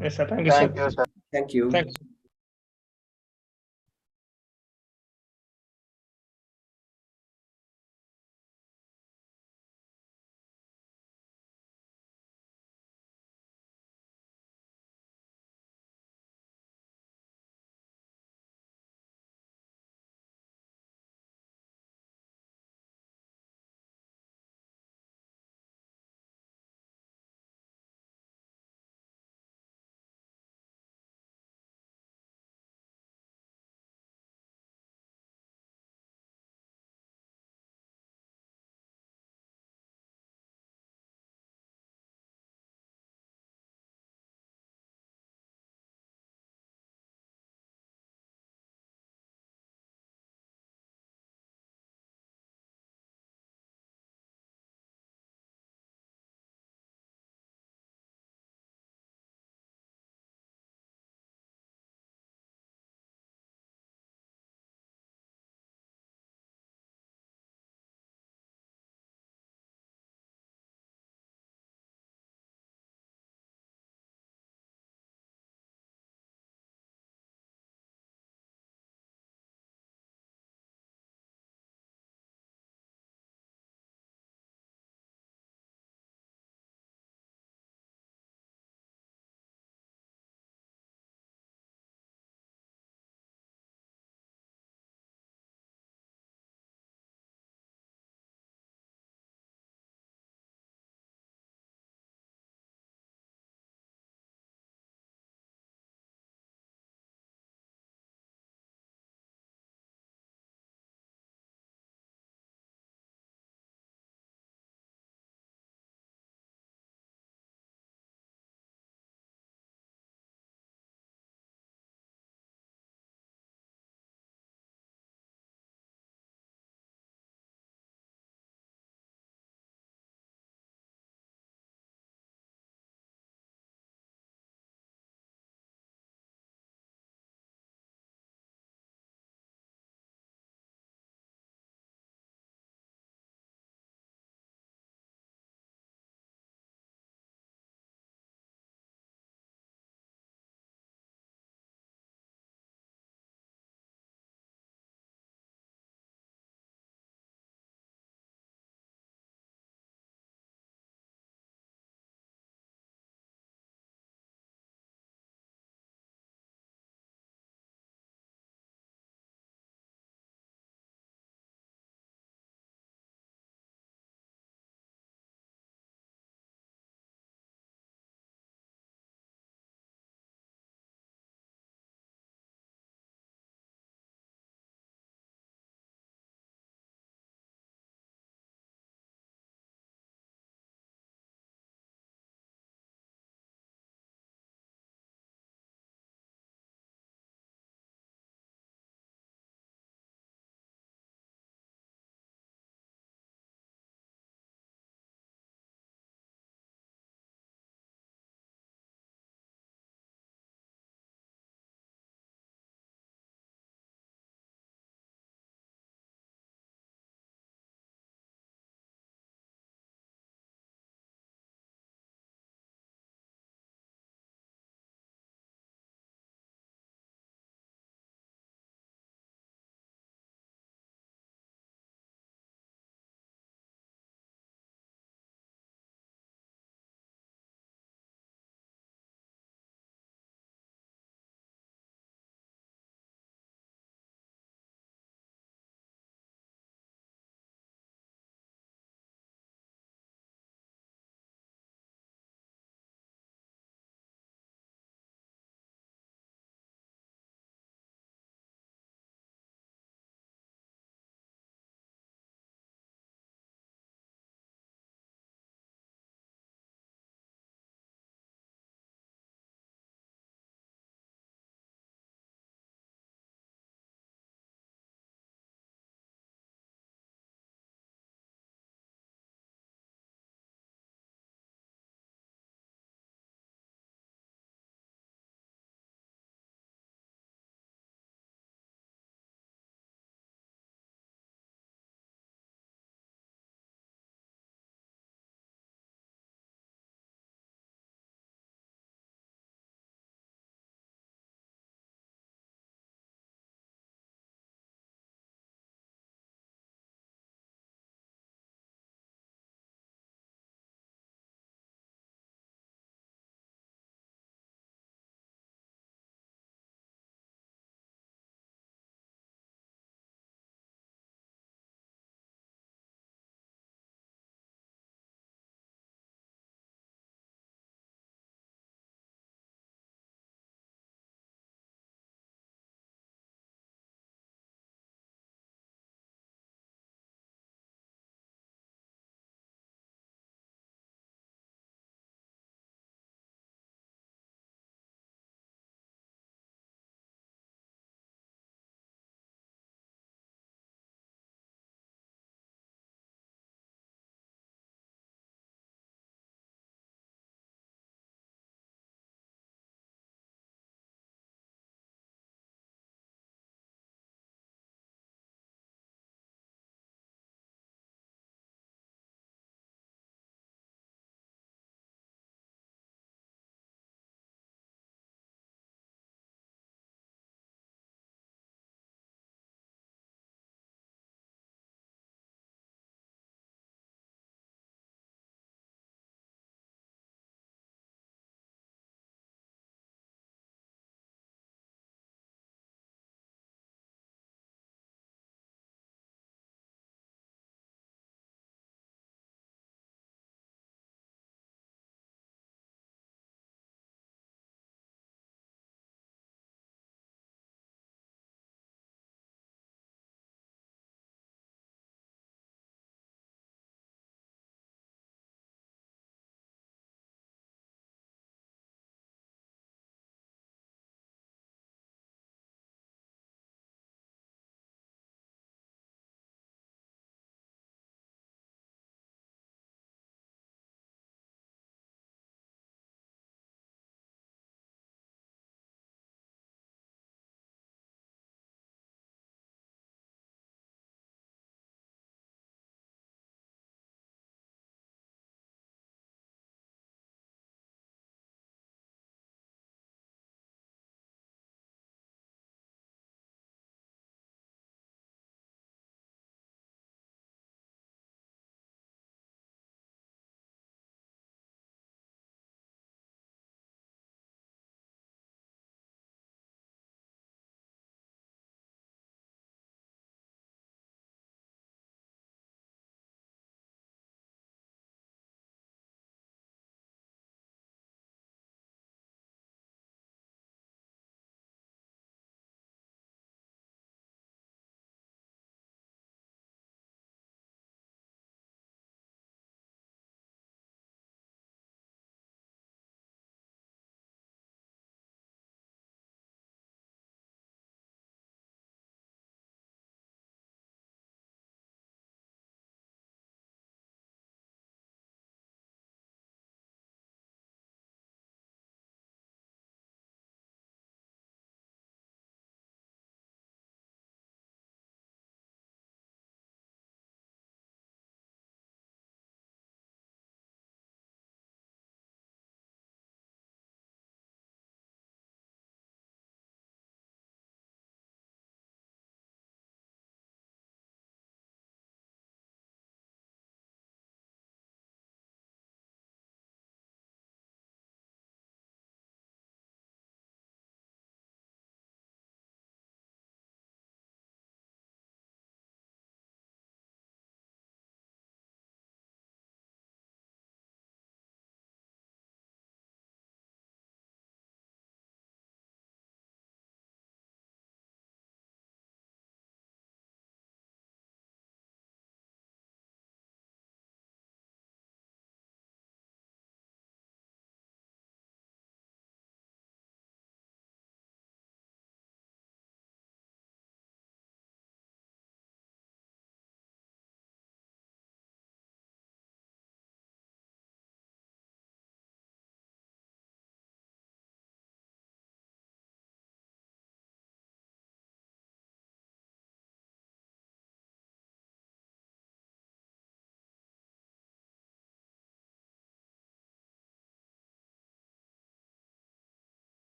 Yes, sir. Thank you, sir. Thank you, sir. Thank you. Thanks.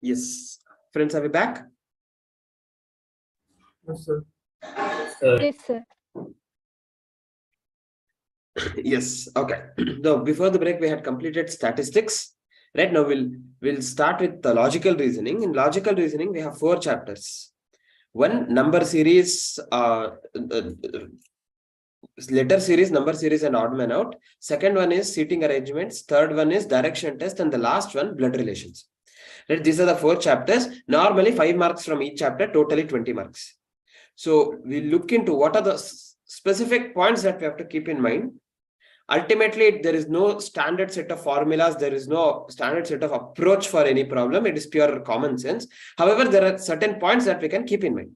Yes. Friends, are we back? Yes, sir. Yes, sir. Yes. Okay. So before the break, we had completed statistics. Right now, we'll start with the logical reasoning. In logical reasoning, we have 4 chapters. One, number series, letter series, number series, and odd man out. Second one is seating arrangements. Third one is direction test, and the last one, blood relations. Right? These are the 4 chapters. Normally 5 marks from each chapter, totally 20 marks. So we look into what are the specific points that we have to keep in mind. Ultimately, there is no standard set of formulas. There is no standard set of approach for any problem. It is pure common sense. However, there are certain points that we can keep in mind.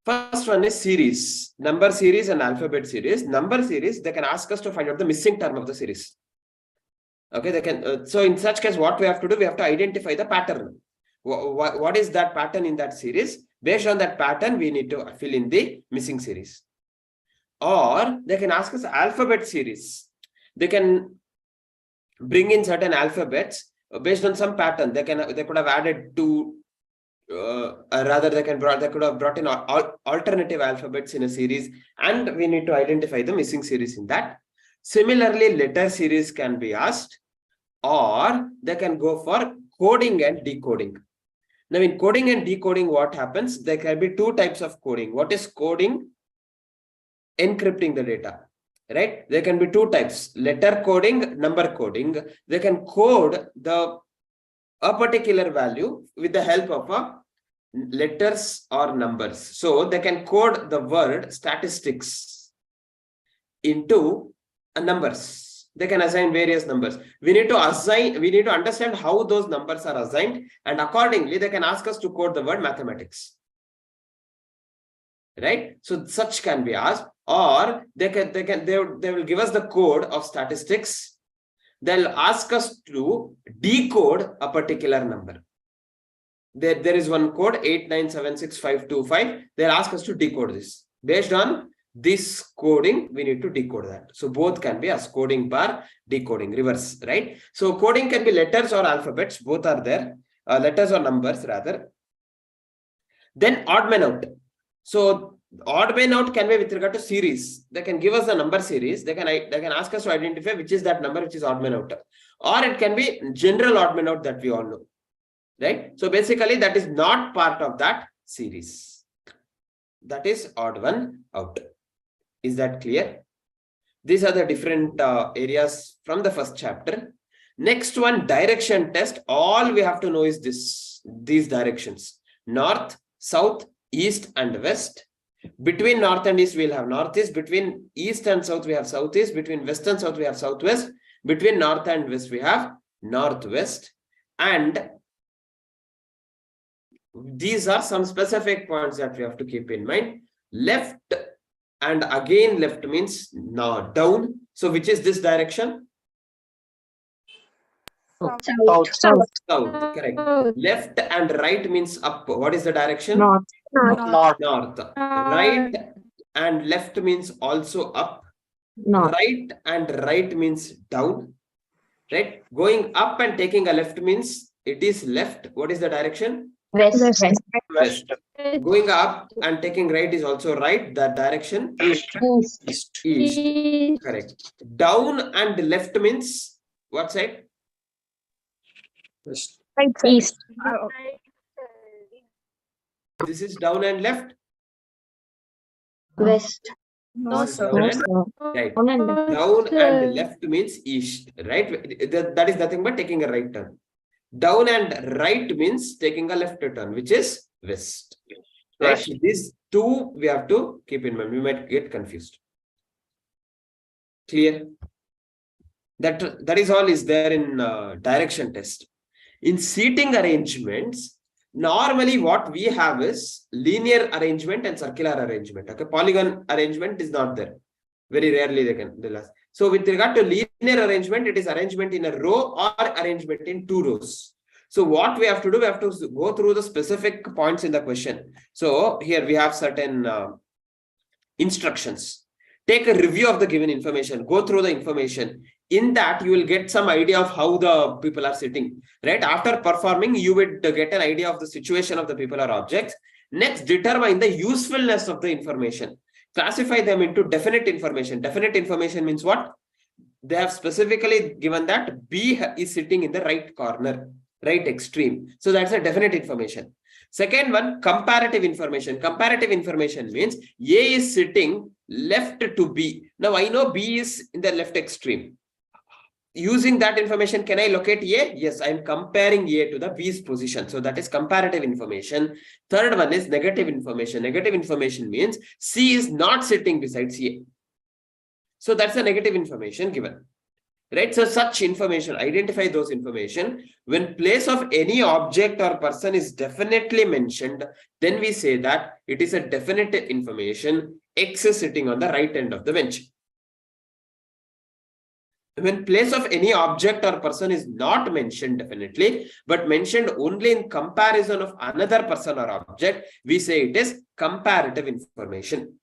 First one is series, number series and alphabet series. Number series, they can ask us to find out the missing term of the series. Okay, they can. So in such case, what we have to do, we have to identify the pattern. What is that pattern in that series? Based on that pattern, we need to fill in the missing series. Or they can ask us alphabet series. They can bring in certain alphabets based on some pattern. They could have added 2. Rather, they could have brought in alternative alphabets in a series, and we need to identify the missing series in that. Similarly, letter series can be asked, or they can go for coding and decoding. Now, in coding and decoding, what happens? There can be 2 types of coding. What is coding? Encrypting the data. Right? There can be 2 types: letter coding, number coding. They can code a particular value with the help of letters or numbers. So they can code the word statistics into numbers. They can assign various numbers. We need to understand how those numbers are assigned, and accordingly they can ask us to code the word mathematics. Right? So such can be asked, or they will give us the code of statistics. They'll ask us to decode a particular number. There is one code 8976525. They'll ask us to decode this. Based on this coding, we need to decode that. So both can be as coding bar decoding, reverse, right? So coding can be letters or alphabets, both are there. Letters or numbers rather. Then odd man out. So odd man out can be with regard to series. They can give us the number series. They can ask us to identify which is that number which is odd man out. Or it can be general odd man out that we all know. Right? So basically that is not part of that series. That is odd one out. Is that clear? These are the different areas from the first chapter. Next one, direction test. All we have to know is these directions: north, south, east, and west. Between north and east, we'll have northeast. Between east and south, we have southeast. Between west and south, we have southwest. Between north and west, we have northwest. And these are some specific points that we have to keep in mind. Left, and again left means now down. So which is this direction? South. South, correct. Left and right means up. What is the direction? North. North. Right and left means also up. North. Right and right means down. Right? Going up and taking a left means it is left. What is the direction? West. West. Going up and taking right is also right. That direction? East. East. Correct. Down and left means what side? West. East. This is down and left. West. No, This is sir. down and right. Down and left means east, right? That is nothing but taking a right turn. Down and right means taking a left turn, which is west. Right? So these 2 we have to keep in mind. We might get confused. Clear? That is all is there in direction test. In seating arrangements, normally what we have is linear arrangement and circular arrangement. Okay, polygon arrangement is not there. Very rarely they'll ask. So with regard to linear arrangement, it is arrangement in a row or arrangement in 2 rows. So what we have to do, we have to go through the specific points in the question. So here we have certain instructions. Take a review of the given information. Go through the information. In that, you will get some idea of how the people are sitting, right? After performing, you would get an idea of the situation of the people or objects. Next, determine the usefulness of the information. Classify them into definite information. Definite information means what? They have specifically given that B is sitting in the right corner, right extreme. So that's a definite information. Second one, comparative information. Comparative information means A is sitting left to B. Now I know B is in the left extreme. Using that information, can I locate A? Yes, I am comparing A to the B's position. So that is comparative information. Third one is negative information. Negative information means C is not sitting beside A. So that's the negative information given. Right? So such information, identify those information. When place of any object or person is definitely mentioned, then we say that it is a definite information. X is sitting on the right end of the bench. When place of any object or person is not mentioned definitely, but mentioned only in comparison of another person or object, we say it is comparative information.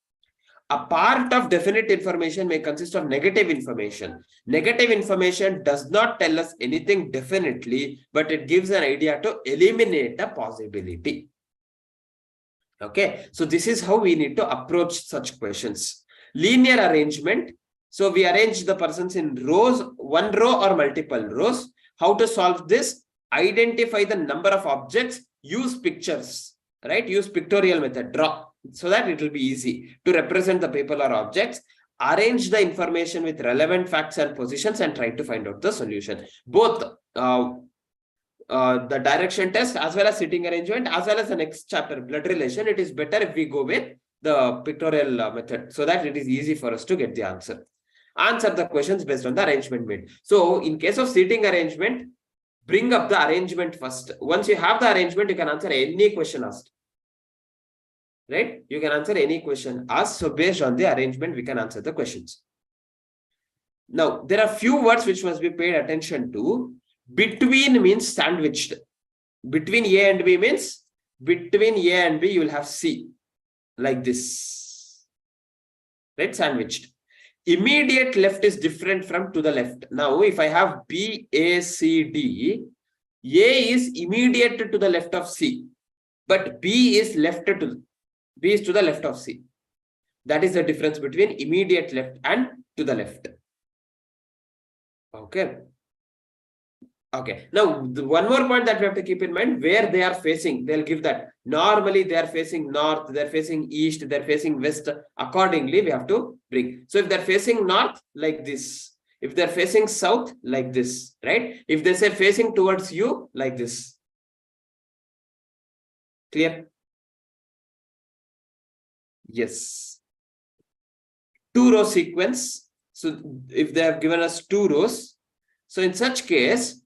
A part of definite information may consist of negative information. Negative information does not tell us anything definitely, but it gives an idea to eliminate a possibility. Okay, so this is how we need to approach such questions. Linear arrangement. So we arrange the persons in rows, one row or multiple rows. How to solve this? Identify the number of objects, use pictures, right? Use pictorial method, draw, so that it will be easy to represent the people or objects. Arrange the information with relevant facts and positions and try to find out the solution. Both the direction test as well as sitting arrangement as well as the next chapter, blood relation, it is better if we go with the pictorial method so that it is easy for us to get the answer. Answer the questions based on the arrangement made. So in case of seating arrangement, bring up the arrangement first. Once you have the arrangement, you can answer any question asked. Right? You can answer any question asked. So based on the arrangement, we can answer the questions. Now, there are few words which must be paid attention to. Between means sandwiched. Between A and B means between A and B, you will have C. Like this. Right? Sandwiched. Immediate left is different from to the left. Now, if I have B, A, C, D, A is immediate to the left of C, but B is to the left of C. That is the difference between immediate left and to the left. Okay. Okay. Now, one more point that we have to keep in mind, where they are facing, they'll give that. Normally, they are facing north, they're facing east, they're facing west. Accordingly, we have to bring. So if they're facing north, like this. If they're facing south, like this, right? If they say facing towards you, like this. Clear? Yes. 2-row sequence. So if they have given us 2 rows, so in such case,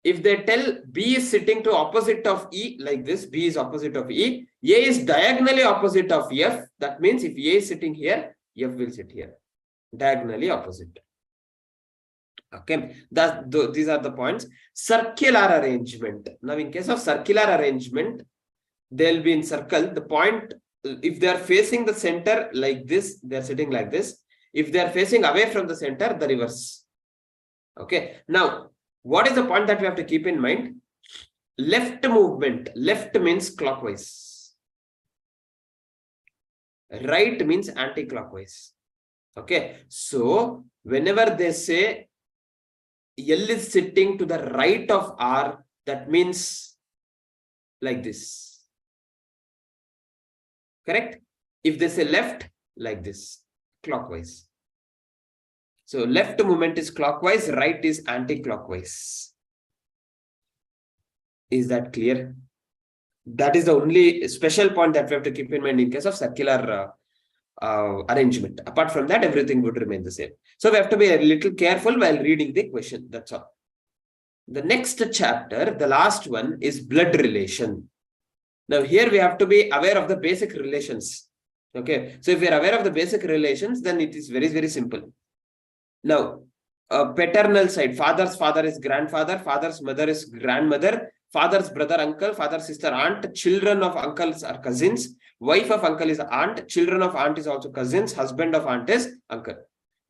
if they tell B is sitting to opposite of E, like this, B is opposite of E, A is diagonally opposite of F. That means if A is sitting here, F will sit here. Diagonally opposite. Okay, these are the points. Circular arrangement. Now, in case of circular arrangement, they'll be in circle. The point, if they are facing the center like this, they are sitting like this. If they are facing away from the center, the reverse. Okay, now, what is the point that we have to keep in mind? Left movement. Left means clockwise. Right means anti-clockwise. Okay. So, whenever they say L is sitting to the right of R, that means like this. Correct? If they say left, like this. Clockwise. So left movement is clockwise, right is anti-clockwise. Is that clear? That is the only special point that we have to keep in mind in case of circular arrangement. Apart from that, everything would remain the same. So we have to be a little careful while reading the question. That's all. The next chapter, the last one, is blood relation. Now here we have to be aware of the basic relations. Okay. So if we are aware of the basic relations, then it is very, very simple. Now, paternal side, father's father is grandfather, father's mother is grandmother, father's brother, uncle, father's sister, aunt, children of uncles are cousins, wife of uncle is aunt, children of aunt is also cousins, husband of aunt is uncle.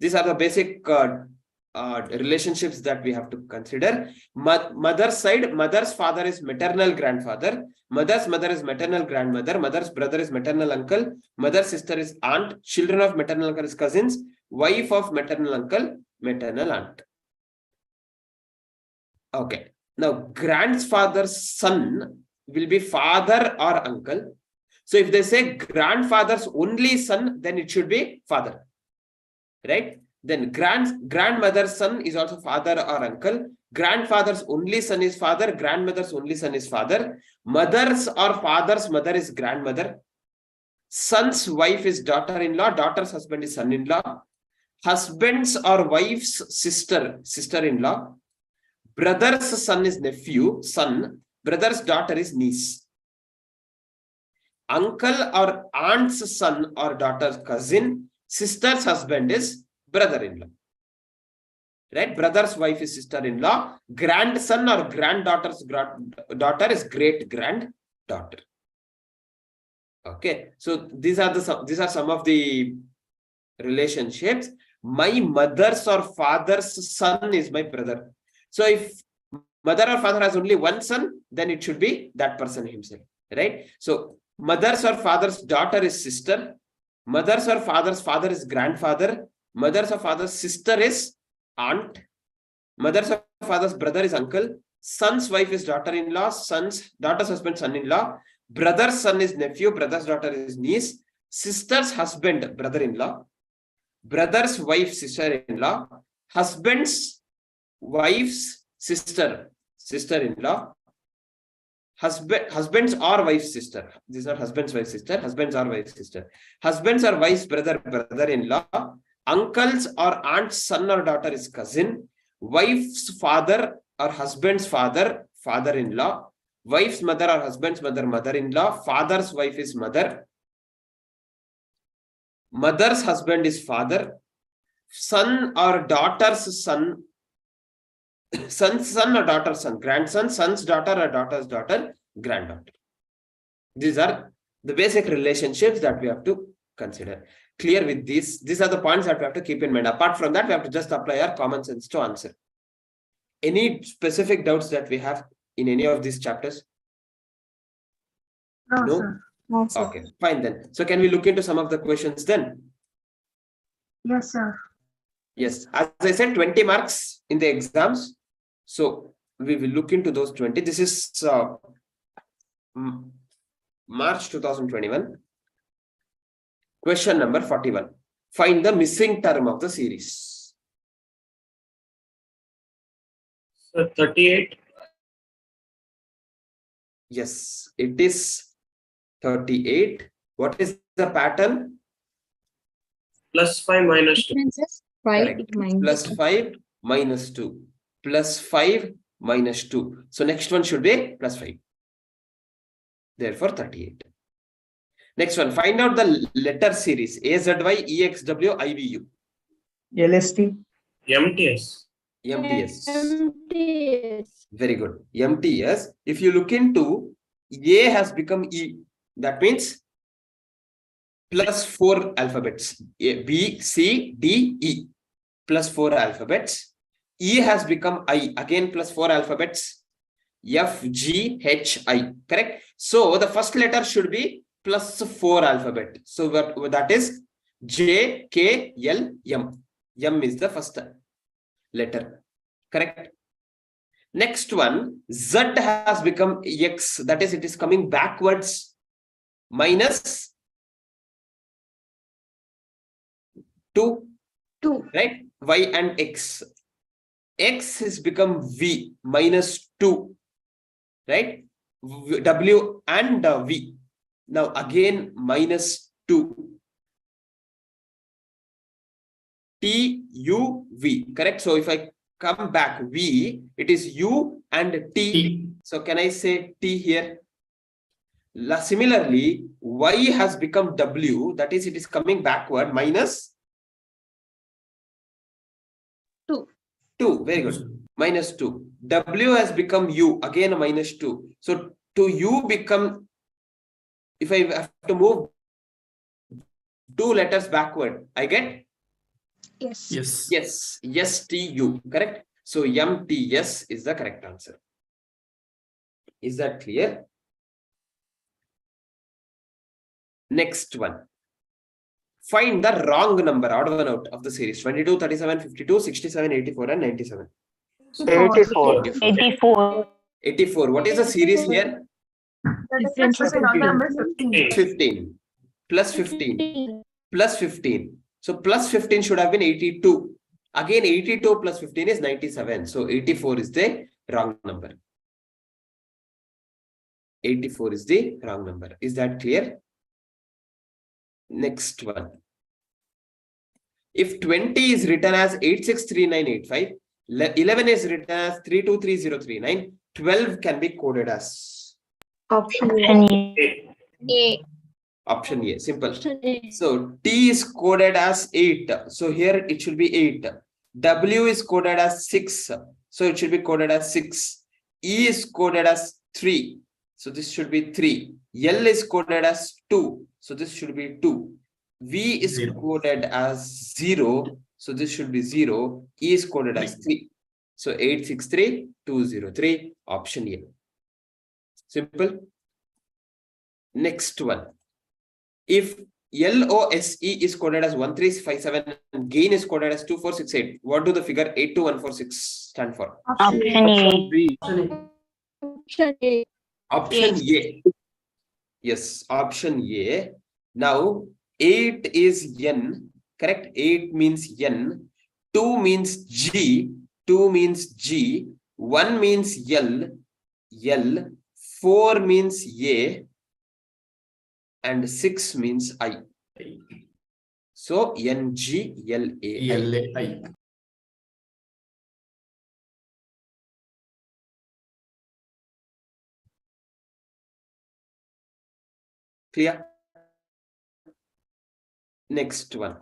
These are the basic relationships that we have to consider. Mother's side, mother's father is maternal grandfather, mother's mother is maternal grandmother, mother's brother is maternal uncle, mother's sister is aunt, children of maternal uncle is cousins, wife of maternal uncle, maternal aunt. Okay. Now, grandfather's son will be father or uncle. So if they say grandfather's only son, then it should be father, right? Then grandmother's son is also father or uncle. Grandfather's only son is father. Grandmother's only son is father. Mother's or father's mother is grandmother. Son's wife is daughter-in-law. Daughter's husband is son-in-law. Husband's or wife's sister-in-law. Brother's son is nephew, son. Brother's daughter is niece. Uncle or aunt's son or daughter's cousin. Sister's husband is brother-in-law. Right? Brother's wife is sister-in-law. Grandson or granddaughter's daughter is great-granddaughter. Okay. So these are some of the relationships. My mother's or father's son is my brother. So if mother or father has only one son, then it should be that person himself. Right? So mother's or father's daughter is sister. Mother's or father's father is grandfather. Mother's or father's sister is aunt. Mother's or father's brother is uncle. Son's wife is daughter-in-law. Daughter's husband, son-in-law. Brother's son is nephew. Brother's daughter is niece. Sister's husband, brother-in-law. Brother's wife, sister-in-law. Husband's wife's sister-in-law. Husband's or wife's sister. This is not husband's wife's sister. Husband's or wife's sister. Husband's or wife's brother-in-law. Uncle's or aunt's son or daughter is cousin. Wife's father or husband's father, father-in-law. Wife's mother or husband's mother, mother-in-law. Father's wife is mother. Mother's husband is father. Son or daughter's son. Son's son or daughter's son, grandson, son's daughter or daughter's daughter, granddaughter. These are the basic relationships that we have to consider. Clear with these? These are the points that we have to keep in mind. Apart from that, we have to just apply our common sense to answer. Any specific doubts that we have in any of these chapters? No, No? sir. No, sir. Okay, fine then. So can we look into some of the questions then? Yes, sir. Yes, as I said, 20 marks in the exams. So we will look into those 20. This is March 2021. Question number 41. Find the missing term of the series. So 38. Yes, it is 38. What is the pattern? Plus 5 minus 2. Difference is 5 Correct. minus Plus 2. 5 minus 2. Plus 5 minus 2. So next one should be plus 5. Therefore 38. Next one, find out the letter series AZY, EXW, IVU. LST. MTS. MTS. MTS. Very good. MTS. If you look into A has become E. That means plus 4 alphabets. A, B, C, D, E. Plus 4 alphabets. E has become I. Again plus 4 alphabets. F, G, H, I. Correct? So the first letter should be plus 4 alphabet. So that is J, K, L, M. M is the first letter. Correct? Next one, Z has become X. That is, it is coming backwards. Minus 2. 2. Right? Y and X. X has become V. Minus 2. Right? W and V. Now again minus 2. T, U, V. Correct? So if I come back V, it is U and T. So can I say T here? Similarly, Y has become W. That is, it is coming backward. Minus 2. 2. Very good. Minus 2. W has become U. Again a minus 2. So to U become, if I have to move 2 letters backward, I get Yes. Yes. Yes, STU, correct? So MTS is the correct answer. Is that clear? Next one. Find the wrong number, odd one out of the series 22, 37, 52, 67, 84, and 97. 84. 84. 84. What is the series here? The difference between all the numbers 15. 15 plus 15 plus 15. So plus 15 should have been 82. Again, 82 plus 15 is 97. So 84 is the wrong number. 84 is the wrong number. Is that clear? Next one. If 20 is written as 863985, 11 is written as 323039, 12 can be coded as Option A. option A. Simple. Option A. So T is coded as 8. So here it should be 8. W is coded as 6. So it should be coded as 6. E is coded as 3. So this should be 3. L is coded as 2. So this should be 2. V is coded as 0. So this should be 0. E is coded as 3. So 863203, option A. Simple. Next one. If LOSE is coded as 1357 and gain is coded as 2468, what do the figure 82146 stand for? Option A. B. Option A. Option A. Yes, option A. Now 8 is N, correct? 8 means N, 2 means G, 2 means G, 1 means L, 4 means A, and 6 means I. So NGLAI. LAI. Clear? Next one.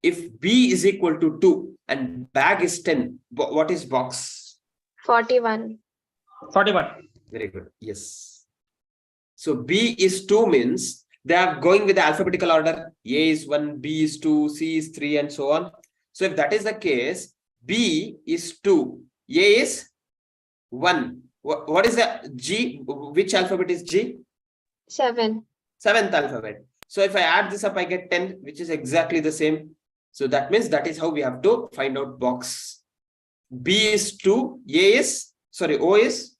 If B is equal to 2 and bag is 10, what is box? 41. 41. Very good. Yes. So B is 2 means they are going with the alphabetical order. A is 1, B is 2, C is 3, and so on. So if that is the case, B is 2, A is 1. What is the G? Which alphabet is G? 7. 7th alphabet. So if I add this up, I get 10, which is exactly the same. So that means that is how we have to find out box. B is 2, O is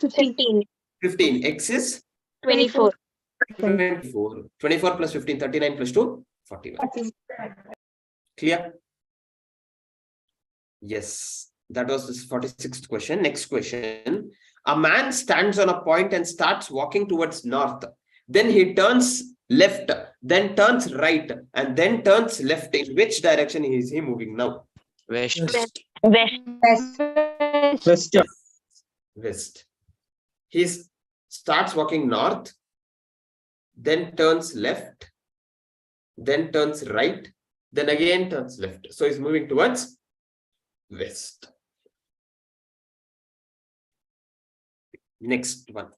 15. 15, X is 24. 24. 24 plus 15, 39 plus 2, 41. Clear? Yes. That was this 46th question. Next question. A man stands on a point and starts walking towards north. Then he turns left, then turns right, and then turns left. In which direction is he moving now? West. West. He starts walking north, then turns left, then turns right, then again turns left. So he's moving towards west. Next one.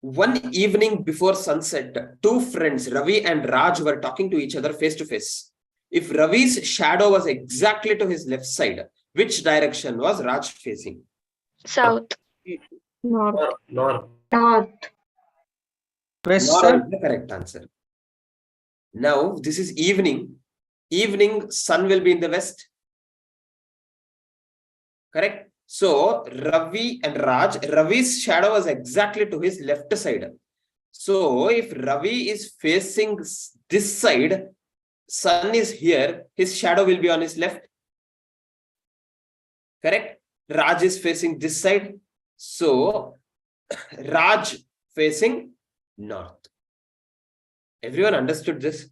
One evening before sunset, two friends, Ravi and Raj, were talking to each other face to face. If Ravi's shadow was exactly to his left side, which direction was Raj facing? South. North. North. West. North Sir. is the correct answer. Now, this is evening. Evening, sun will be in the west. Correct? So, Ravi and Raj, Ravi's shadow was exactly to his left side. So, if Ravi is facing this side, sun is here, his shadow will be on his left. Correct? Raj is facing this side. So, Raj facing north. Everyone understood this?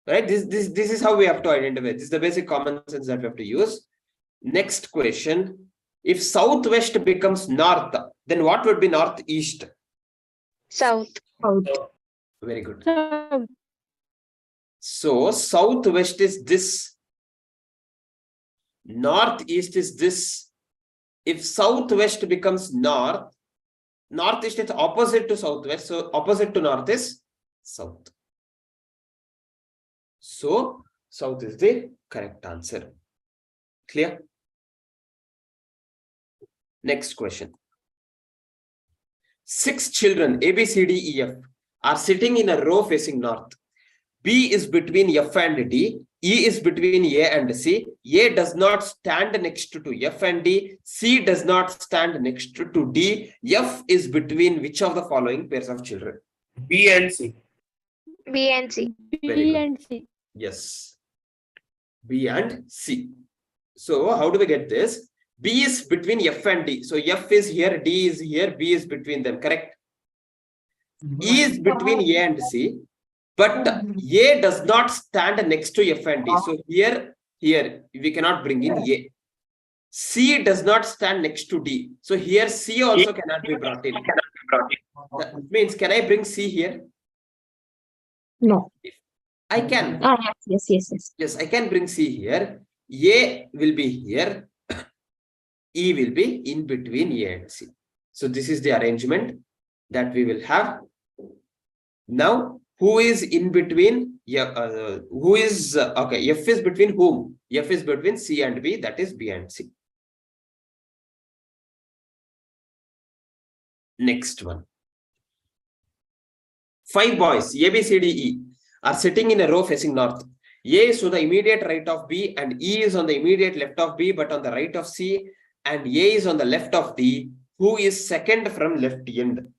Right? This is how we have to identify. This is the basic common sense that we have to use. Next question. If southwest becomes north, then what would be northeast? South. Very good. So southwest is this. Northeast is this. If southwest becomes north, northeast is opposite to southwest. So opposite to north is south. So south is the correct answer. Clear? Next question. 6 children A, B, C, D, E, F are sitting in a row facing north. B is between F and D. E is between A and C. A does not stand next to F and D. C does not stand next to D. F is between which of the following pairs of children? B and C. B and C. Very B good. and C. Yes. B and C. So how do we get this? B is between F and D. So F is here, D is here, B is between them, correct? E is between A and C, but A does not stand next to F and D. So here we cannot bring in A. C does not stand next to D. So here C also cannot be brought in. That means, can I bring C here? No. I can. Ah, yes. Yes, I can bring C here. A will be here. E will be in between A and C. So this is the arrangement that we will have. Now, who is in between? Who is okay? F is between whom? F is between C and B. That is B and C. Next one. 5 boys A, B, C, D, E are sitting in a row facing north. A is to the immediate right of B and E is on the immediate left of B, but on the right of C, and A is on the left of D. Who is second from left end?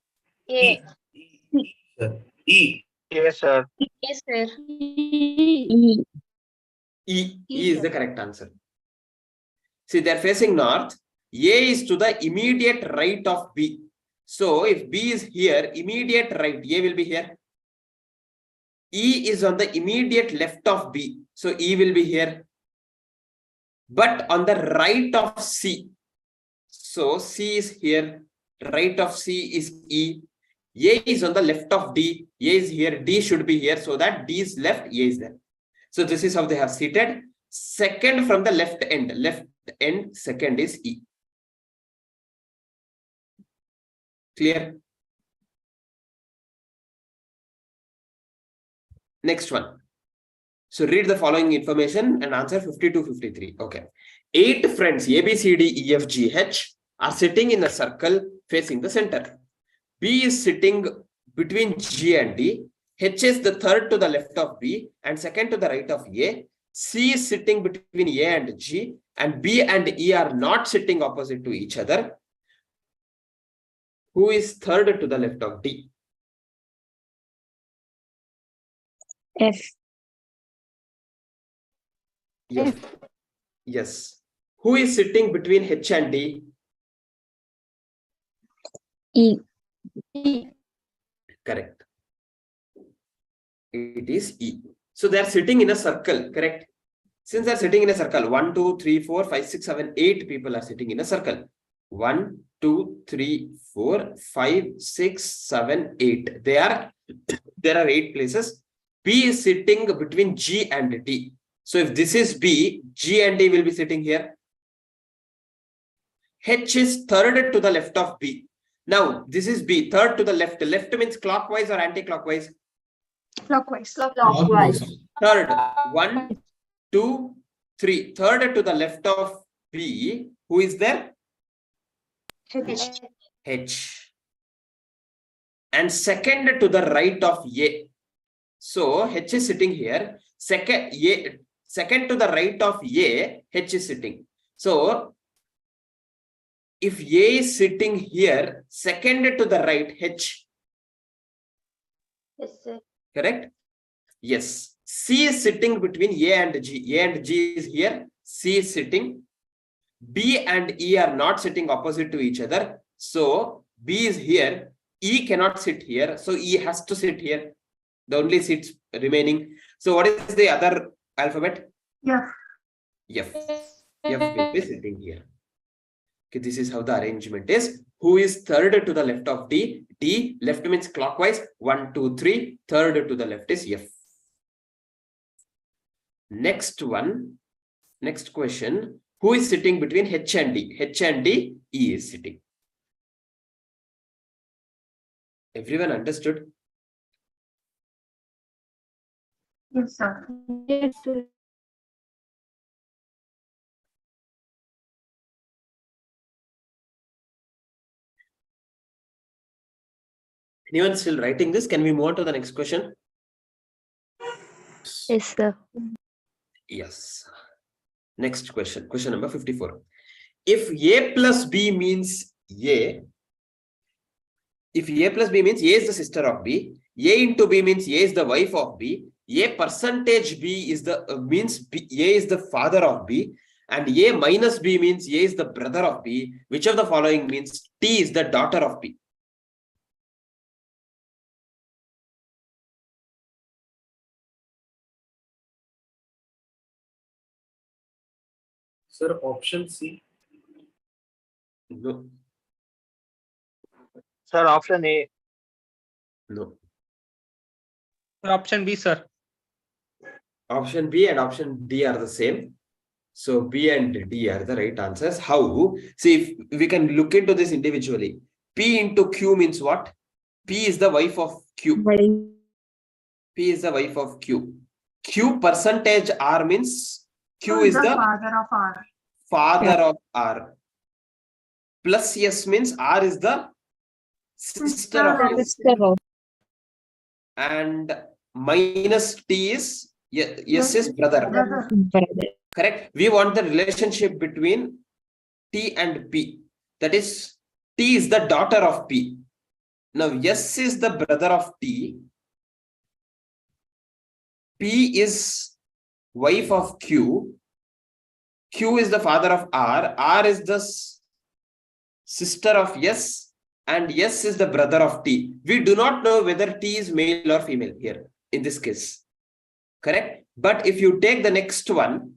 A. E. Yes, sir. Yes, sir. E. E is the correct answer. See, they're facing north. A is to the immediate right of B. So if B is here, immediate right, A will be here. E is on the immediate left of B. So E will be here. But on the right of C. So C is here. Right of C is E. A is on the left of D. A is here. D should be here. So that D is left, A is there. So this is how they have seated. Second from the left end. Left end, second is E. Clear? Next one. So read the following information and answer 52-53. Okay. 8 friends A, B, C, D, E, F, G, H are sitting in a circle facing the center. B is sitting between G and D. H is the third to the left of B and second to the right of A. C is sitting between A and G, and B and E are not sitting opposite to each other. Who is third to the left of D? F. Yes. Yes. Who is sitting between H and D? E. Correct. It is E. So they are sitting in a circle, correct? Since they are sitting in a circle, 1, 2, 3, 4, 5, 6, 7, 8 people are sitting in a circle. 1, 2, 3, 4, 5, 6, 7, 8. There are 8 places. B is sitting between G and D. So if this is B, G and D will be sitting here. H is third to the left of B. Now this is B, third to the left. Left means clockwise or anti-clockwise? Clockwise. Third, 1, 2, 3. Third to the left of B. Who is there? H. And second to the right of A. So H is sitting here. Second to the right of A, H is sitting. So if A is sitting here, second to the right, H. Yes, sir. Correct? Yes. C is sitting between A and G. A and G is here. C is sitting. B and E are not sitting opposite to each other. So B is here. E cannot sit here. So E has to sit here. The only seats remaining. So what is the other alphabet? Yeah. F. F will be sitting here. Okay, this is how the arrangement is. Who is third to the left of D? D, left means clockwise. 1, 2, 3. Third to the left is F. Next one. Next question. Who is sitting between H and D? H and D, E is sitting. Everyone understood? Yes, sir. Yes, sir. Anyone still writing this? Can we move on to the next question? Yes, sir. Yes. Next question. Question number 54. If A plus B means A, if A plus B means A is the sister of B, A into B means A is the wife of B, A percentage B is the means B, A is the father of B, and A minus B means A is the brother of B. Which of the following means T is the daughter of B? Sir, option C. No. Sir, option A. No. Option B, sir. Option B and option D are the same. So B and D are the right answers. How? See, if we can look into this individually. P into Q means what? P is the wife of Q. P is the wife of Q. Q percentage R means Q is the father of R. father of R. Plus S means R is the sister of S. And minus T is S is brother. Correct? We want the relationship between T and P. That is, T is the daughter of P. Now, S is the brother of T. P is wife of Q. Q is the father of R. R is the sister of S. And S is the brother of T. We do not know whether T is male or female here in this case. Correct? But if you take the next one,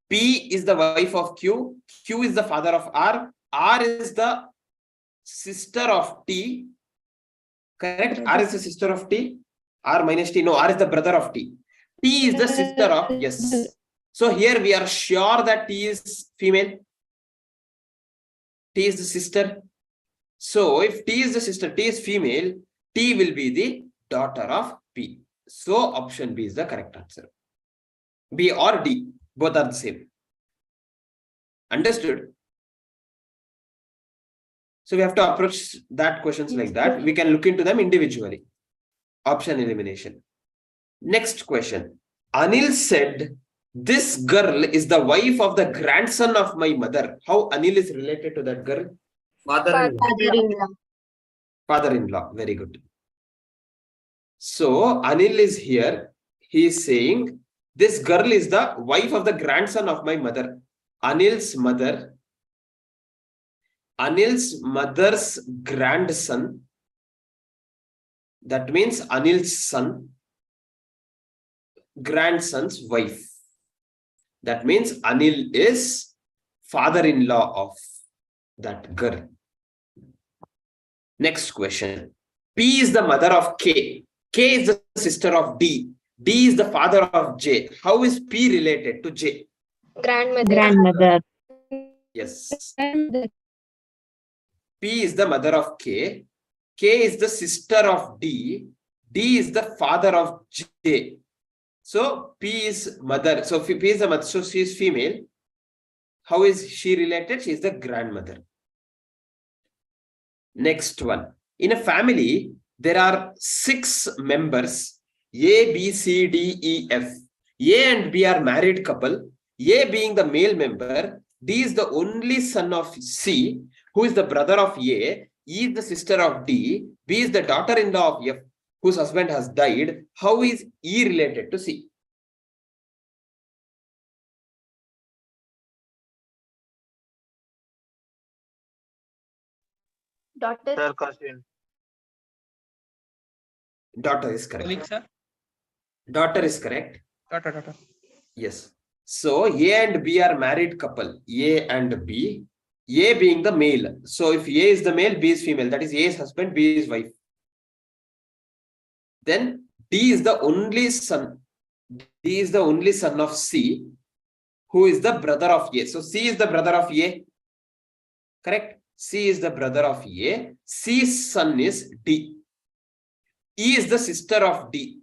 P is the wife of Q. Q is the father of R. R is the sister of T. Correct? R is the sister of T. R minus T. No, R is the brother of T. T is the sister of S. So here we are sure that T is female. T is the sister. So if T is the sister, T is female, T will be the daughter of P. So option B is the correct answer. B or D, both are the same. Understood? So we have to approach that questions like that. We can look into them individually. Option elimination. Next question. Anil said, this girl is the wife of the grandson of my mother. How Anil is related to that girl? Father-in-law. Father-in-law. Very good. So Anil is here. He is saying, this girl is the wife of the grandson of my mother. Anil's mother's grandson. That means Anil's son, grandson's wife. That means Anil is father-in-law of that girl. Next question. P is the mother of K. K is the sister of D. D is the father of J. How is P related to J? Grandmother. Yes. P is the mother of K. K is the sister of D. D is the father of J. So P is mother. So P is the mother. So she is female. How is she related? She is the grandmother. Next one. In a family, there are 6 members. A, B, C, D, E, F. A and B are married couple. A being the male member. D is the only son of C, who is the brother of A. E is the sister of D. B is the daughter-in-law of F, whose husband has died. How is E related to C? Daughter. Sir, cousin. Daughter is correct. Colleague, sir. Daughter is correct. Daughter. Yes. So A and B are married couple. A and B. A being the male. So if A is the male, B is female. That is A is husband, B is wife. Then D is the only son. D is the only son of C, who is the brother of A. So C is the brother of A. Correct? C is the brother of A. C's son is D. E is the sister of D.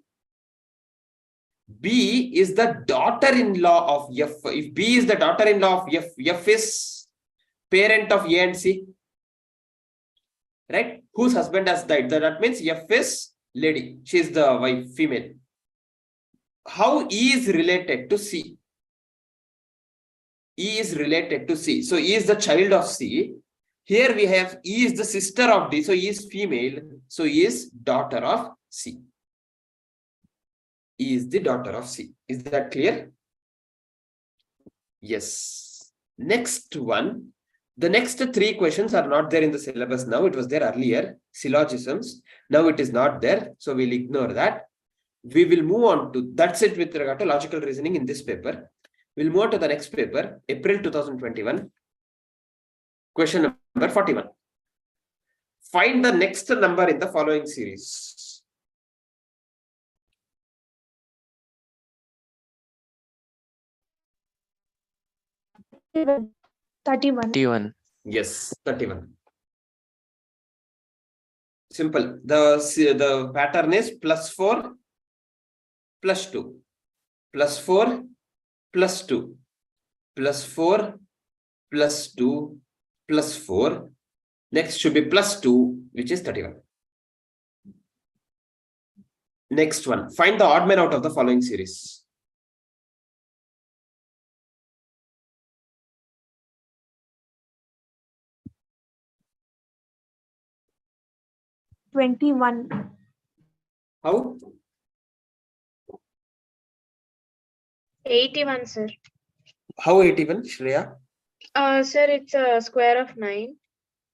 B is the daughter-in-law of F. If B is the daughter-in-law of F, F is parent of A and C. Right? Whose husband has died. That means F is lady. She is the wife, female. How E is related to C? E is related to C. So E is the child of C. Here we have E is the sister of D. So E is female. So E is daughter of C. E is the daughter of C. Is that clear? Yes. Next one. The next three questions are not there in the syllabus now. It was there earlier. Syllogisms. Now it is not there. So we'll ignore that. We will move on to, that's it with regard to logical reasoning in this paper. We'll move on to the next paper, April 2021. Question number 41. Find the next number in the following series. Even 31. 31. Yes, 31. Simple. The pattern is +4, +2, +4, +2, +4, +2, +4. Next should be +2, which is 31. Next one. Find the odd man out of the following series. How? 81, sir. How 81, Shreya? Sir, it's a square of 9.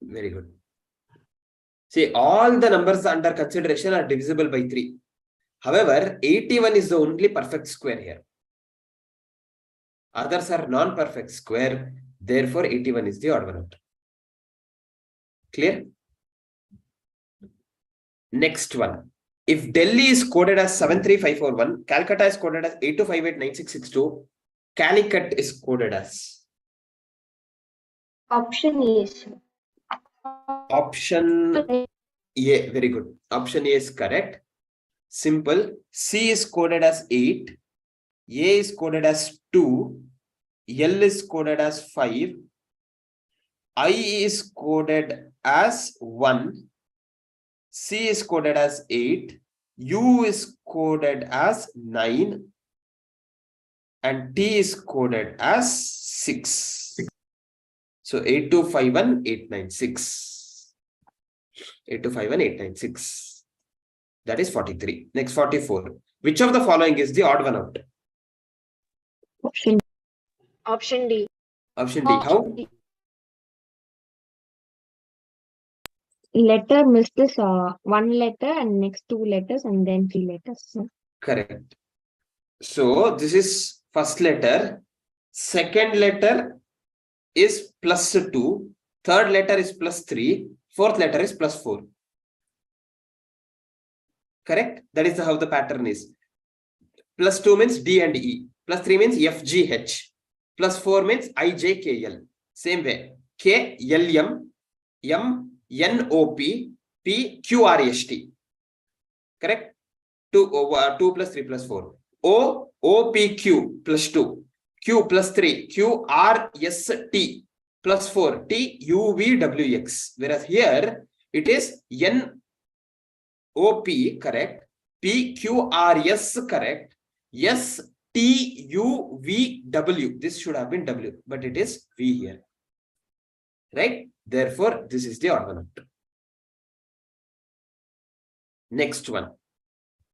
Very good. See, all the numbers under consideration are divisible by 3. However, 81 is the only perfect square here. Others are non-perfect square. Therefore, 81 is the odd one out. Clear? Next one. If Delhi is coded as 73541, Calcutta is coded as 82589662, Calicut is coded as? Option A. Option A. Very good. Option A is correct. Simple. C is coded as 8. A is coded as 2. L is coded as 5. I is coded as 1. C is coded as 8. U is coded as 9. And T is coded as 6. So 8251, 896. 8251, 896. That is 43. Next 44. Which of the following is the odd one out? Option Option D. Option D. How? letter misses one letter and next 2 letters and then 3 letters. So Correct. So this is first letter. Second letter is +2. Third letter is +3. Fourth letter is +4. Correct? That is how the pattern is. +2 means D and E. +3 means F, G, H. +4 means I, J, K, L. Same way. K, L, M, M, N, O, P, P, Q, R, S, T. Correct? 2 + 3 + 4. O, O, P, Q +2. Q +3. Q, R, S, T +4. T, U, V, W, X. Whereas here it is N, O, P, correct. P, Q, R, S, correct. S, T, U, V, W. This should have been W, but it is V here. Right? Therefore, this is the odd one out. Next one.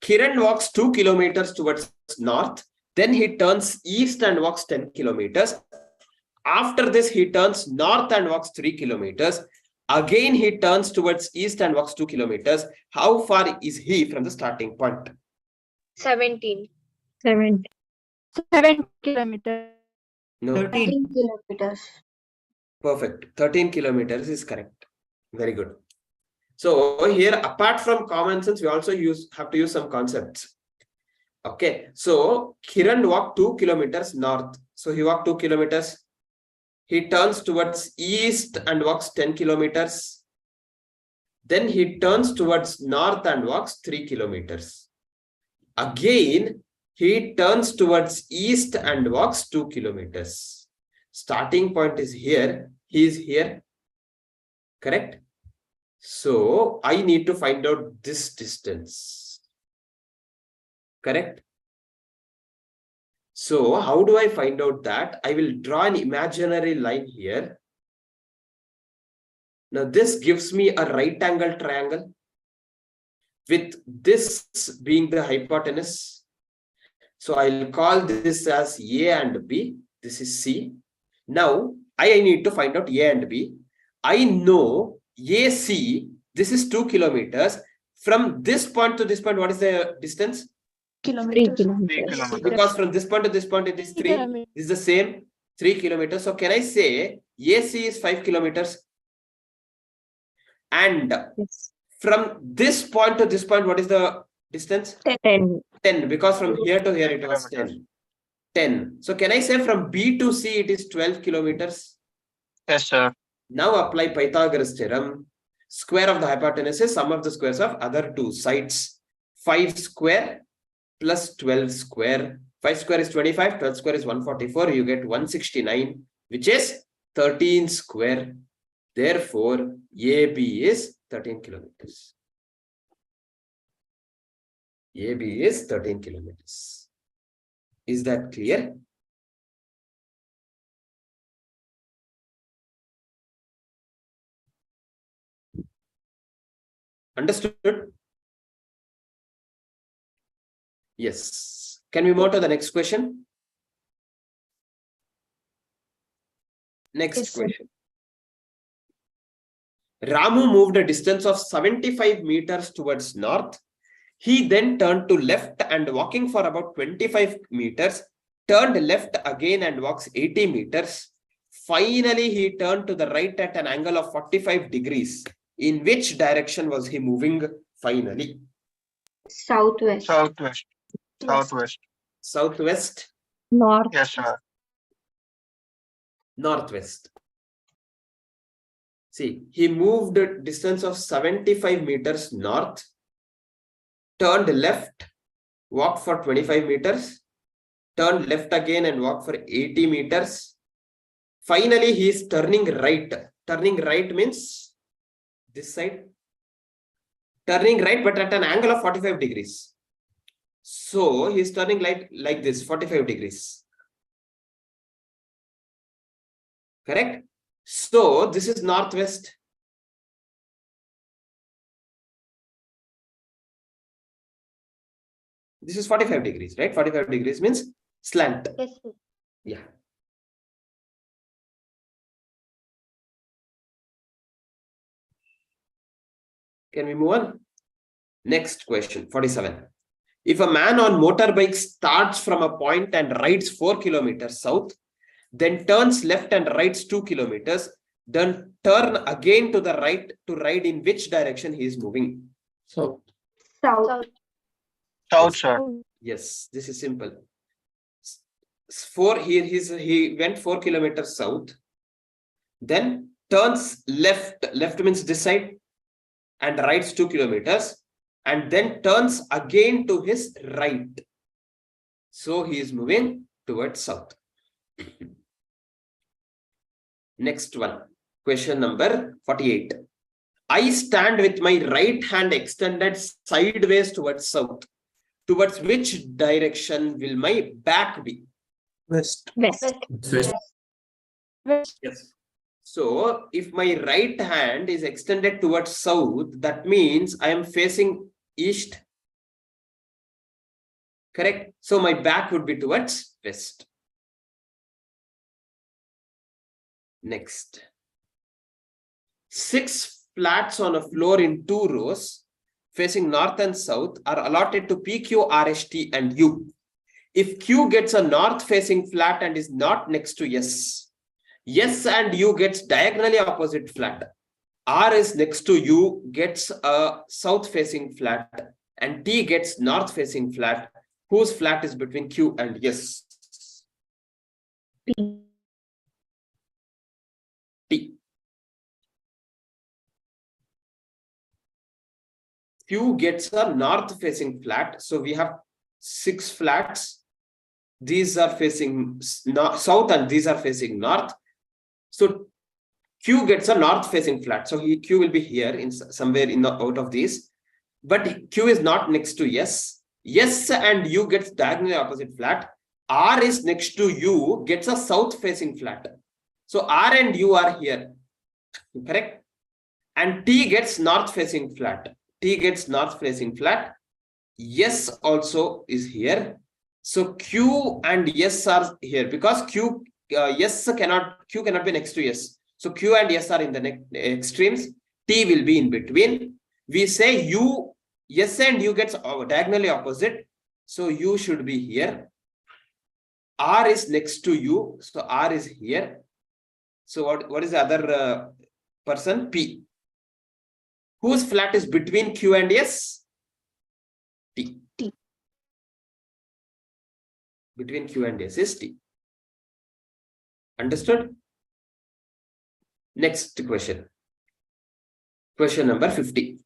Kiran walks 2 kilometers towards north. Then he turns east and walks 10 kilometers. After this, he turns north and walks 3 kilometers. Again, he turns towards east and walks 2 kilometers. How far is he from the starting point? 17. 7. 7 kilometers. No. 13. 13 kilometers. Perfect. 13 kilometers is correct. Very good. So here, apart from common sense, we also have to use some concepts. Okay. So Kiran walked 2 kilometers north. So he walked 2 kilometers. He turns towards east and walks 10 kilometers. Then he turns towards north and walks 3 kilometers. Again, he turns towards east and walks 2 kilometers. Starting point is here. He is here. Correct? So I need to find out this distance. Correct? So how do I find out that? I will draw an imaginary line here. Now this gives me a right angle triangle with this being the hypotenuse. So I'll call this as A and B. This is C. Now I need to find out A and B. I know AC, this is 2 kilometers. From this point to this point, what is the distance? 3 Kilometers. kilometers. Because from this point to this point, it is 3. Kilometers. This is the same 3 kilometers. So can I say AC is 5 kilometers? And Yes. from this point to this point, what is the distance? 10. 10, because from here to here it was 10. 10. So can I say from B to C it is 12 kilometers? Yes, sir. Now apply Pythagoras theorem. Square of the hypotenuse is sum of the squares of other two sides. 5 square plus 12 square. 5 square is 25, 12 square is 144. You get 169, which is 13 square. Therefore, AB is 13 kilometers. AB is 13 kilometers. Is that clear? Understood? Yes. Can we move to the next question? Next Yes, sir. question. Ramu moved a distance of 75 meters towards north. He then turned to left and walking for about 25 meters, turned left again and walks 80 meters. Finally, he turned to the right at an angle of 45 degrees. In which direction was he moving finally? Southwest. Southwest. Southwest. Southwest, North. Yes, sir. northwest. See, he moved a distance of 75 meters north, turned left, walked for 25 meters, turned left again and walked for 80 meters. Finally, he is turning right. Turning right means this side. Turning right, but at an angle of 45 degrees. So he is turning like this, 45 degrees. Correct? So this is northwest. This is 45 degrees, right? 45 degrees means slant. Yes, sir. Yeah. Can we move on? Next question, 47. If a man on motorbike starts from a point and rides 4 kilometers south, then turns left and rides 2 kilometers, then turn again to the right to ride in which direction he is moving? So South. South, sir. Yes, this is simple. He went 4 kilometers south, then turns left. Left means this side, and rides 2 kilometers, and then turns again to his right. So he is moving towards south. Next one, question number 48. I stand with my right hand extended sideways towards south. Towards which direction will my back be? west. West. West. Yes. So if my right hand is extended towards south, that means I am facing east. Correct? So my back would be towards west. Next. 6 flats on a floor in 2 rows facing north and south are allotted to PQ, RST and U. If Q gets a north facing flat and is not next to S, S and U gets diagonally opposite flat. R is next to U gets a south facing flat and T gets north facing flat, whose flat is between Q and S. P. T. Q gets a north facing flat. So we have 6 flats. These are facing south and these are facing north. So Q gets a north facing flat. So Q will be here in somewhere in the out of these. But Q is not next to S. S and U gets diagonally opposite flat. R is next to U, gets a south facing flat. So R and U are here. Correct? And T gets north facing flat. T gets north facing flat. S also is here. So Q and S are here because Q cannot be next to S. So Q and S are in the extremes. T will be in between. We say U, S and U gets diagonally opposite. So U should be here. R is next to U. So R is here. So what is the other person? P. Whose flat is between Q and S? T. T. Between Q and S is T. Understood? Next question. Question number 50.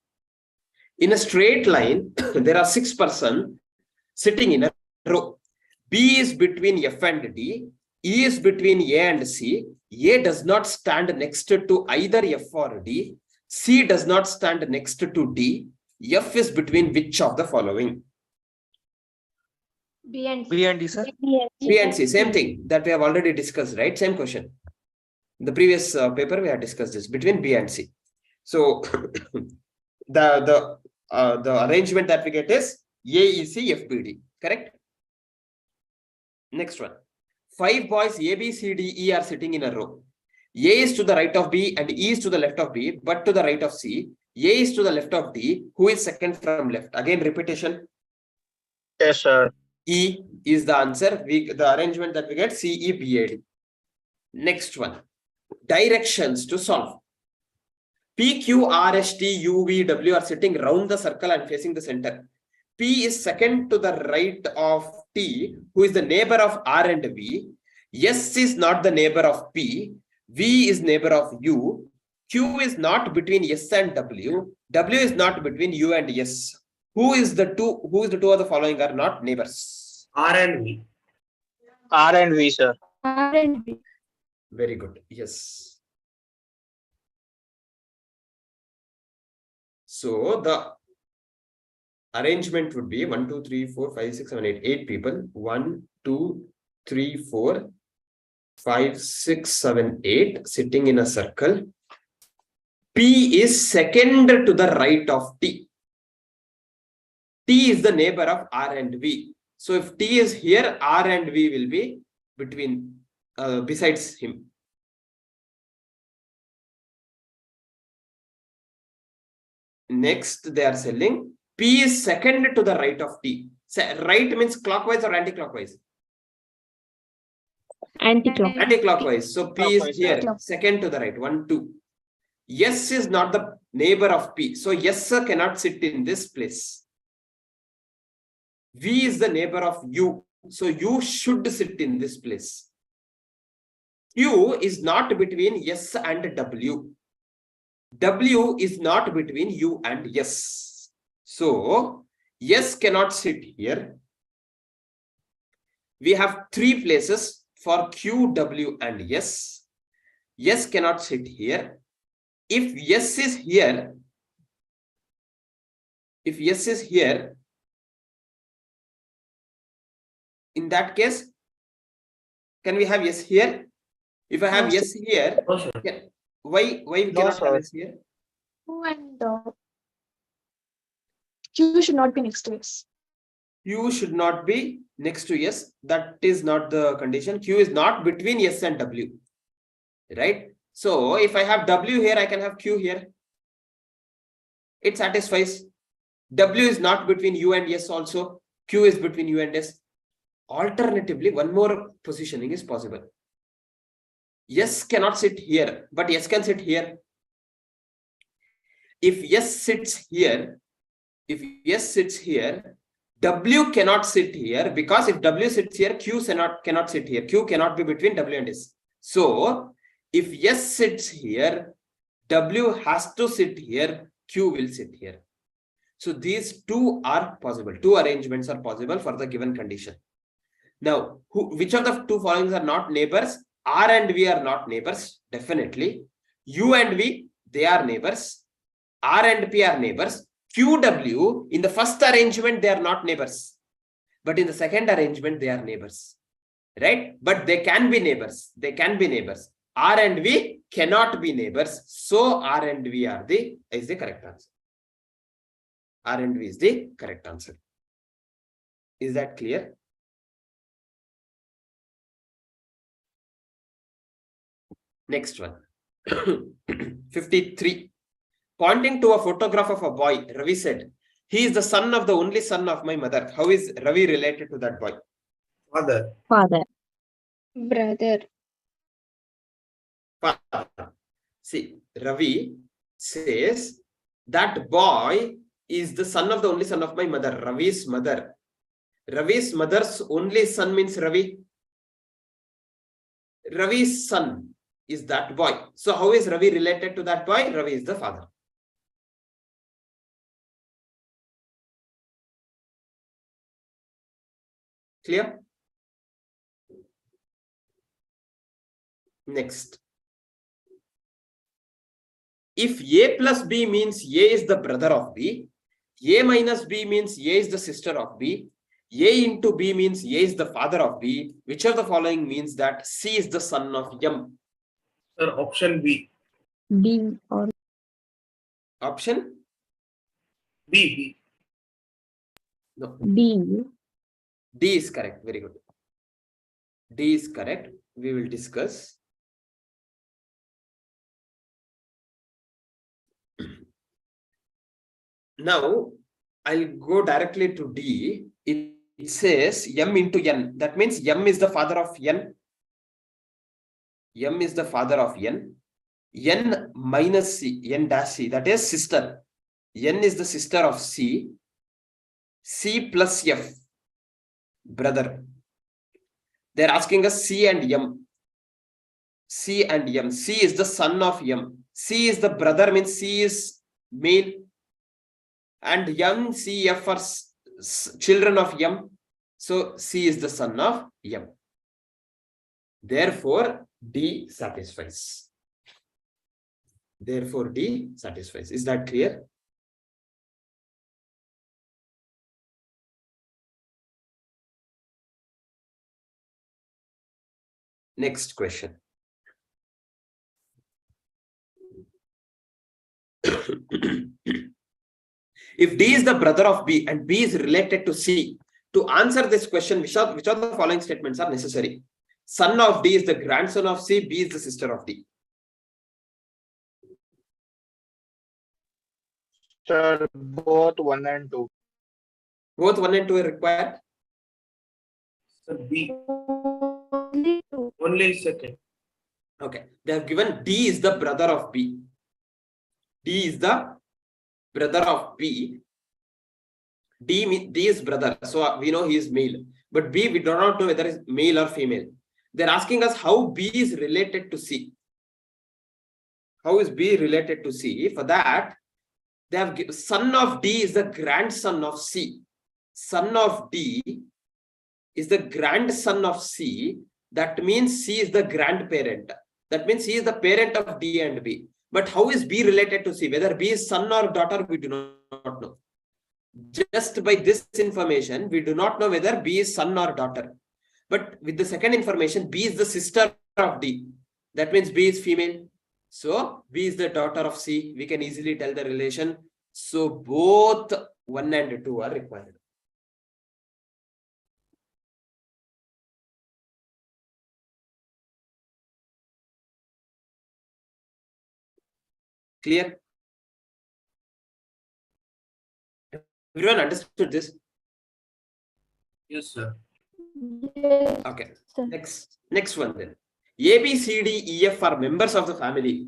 In a straight line, there are 6 persons sitting in a row. B is between F and D. E is between A and C. A does not stand next to either F or D. C does not stand next to D. F is between which of the following? B and B and D, sir. B and C, same thing that we have already discussed, right? Same question. In the previous paper, we had discussed this between B and C. So the arrangement that we get is AEC FBD, correct? Next one. 5 boys A, B, C, D, E are sitting in a row. A is to the right of B and E is to the left of B, but to the right of C. A is to the left of D. Who is second from left? Again, repetition. Yes, sir. E is the answer. The arrangement that we get CEBAD. Next one. Directions to solve. P, Q, R, S, T, U, V, W are sitting round the circle and facing the center. P is second to the right of T, who is the neighbor of R and V. S is not the neighbor of P. V is neighbor of U. Q is not between S and W. W is not between U and S. Who is the two of the following are not neighbors? R and V. R and V, sir. R and B. Very good. Yes. So the arrangement would be 1, 2, 3, 4, 5, 6, 7, 8. 8 people. 1, 2, 3, 4, 5, 6, 7, 8 sitting in a circle. P is second to the right of T. T is the neighbor of R and V. So if T is here, R and V will be between besides him. Next, they are selling. P is second to the right of T. Right means clockwise or anti-clockwise? Anti-clockwise. Anti-clockwise. So P Clockwise, is here, yeah. second to the right. 1, 2. S is not the neighbor of P. So S cannot sit in this place. V is the neighbor of U. So U should sit in this place. Q is not between S and W. W is not between U and S. So S cannot sit here. We have 3 places for Q, W, and S. S cannot sit here. If S is here, in that case, can we have S here? If I have S here, No, sir. why we No, cannot sir. have S here? And Q should not be next to S. Q should not be next to S. That is not the condition. Q is not between S and W. Right? So if I have W here, I can have Q here. It satisfies. W is not between U and S also. Q is between U and S. Alternatively, one more positioning is possible. S cannot sit here, but S can sit here. If S sits here, W cannot sit here, because if W sits here, Q cannot sit here. Q cannot be between W and S. So if S sits here, W has to sit here, Q will sit here. So these two are possible. 2 arrangements are possible for the given condition. Now, which of the two followings are not neighbors? R and V are not neighbors, definitely. U and V, they are neighbors. R and P are neighbors. QW, in the first arrangement, they are not neighbors. But in the second arrangement, they are neighbors. Right? But they can be neighbors. They can be neighbors. R and V cannot be neighbors. So R and V is the correct answer. R and V is the correct answer. Is that clear? Next one. 53. Pointing to a photograph of a boy, Ravi said, he is the son of the only son of my mother. How is Ravi related to that boy? Father. Father. Brother. Father. See, Ravi says that boy is the son of the only son of my mother, Ravi's mother. Ravi's mother's only son means Ravi. Ravi's son is that boy. So how is Ravi related to that boy? Ravi is the father. Clear? Next. If A plus B means A is the brother of B, A minus B means A is the sister of B, A into B means A is the father of B, which of the following means that C is the son of M? Sir, option B. B or Option? B. No. B. D is correct. Very good. D is correct. We will discuss. Now, I'll go directly to D. It says M into N. That means M is the father of N. M is the father of N. N minus C, N dash C, that is sister. N is the sister of C. C plus F, brother. They're asking us C and M. C and M. C is the son of M. C is the brother, means C is male. And young C, F are children of M. So C is the son of M. Therefore, D satisfies. Therefore, D satisfies. Is that clear? Next question. If D is the brother of B and B is related to C, to answer this question, which of the following statements are necessary? Son of D is the grandson of C, B is the sister of D. Sir, both 1 and 2. Both 1 and 2 are required. Sir, B. Only two. Only second. Okay. They have given D is the brother of B. D is the brother of B. D is brother. So we know he is male. But B, we do not know whether it's male or female. They're asking us how B is related to C. How is B related to C? For that, they have given son of D is the grandson of C. Son of D is the grandson of C. That means C is the grandparent. That means C is the parent of D and B. But how is B related to C? Whether B is son or daughter, we do not know. Just by this information, we do not know whether B is son or daughter. But with the second information, B is the sister of D. That means B is female. So B is the daughter of C. We can easily tell the relation. So both 1 and 2 are required. Clear? Everyone understood this? Yes, sir. Yes, Okay. sir. Next one then. A, B, C, D, E, F are members of the family.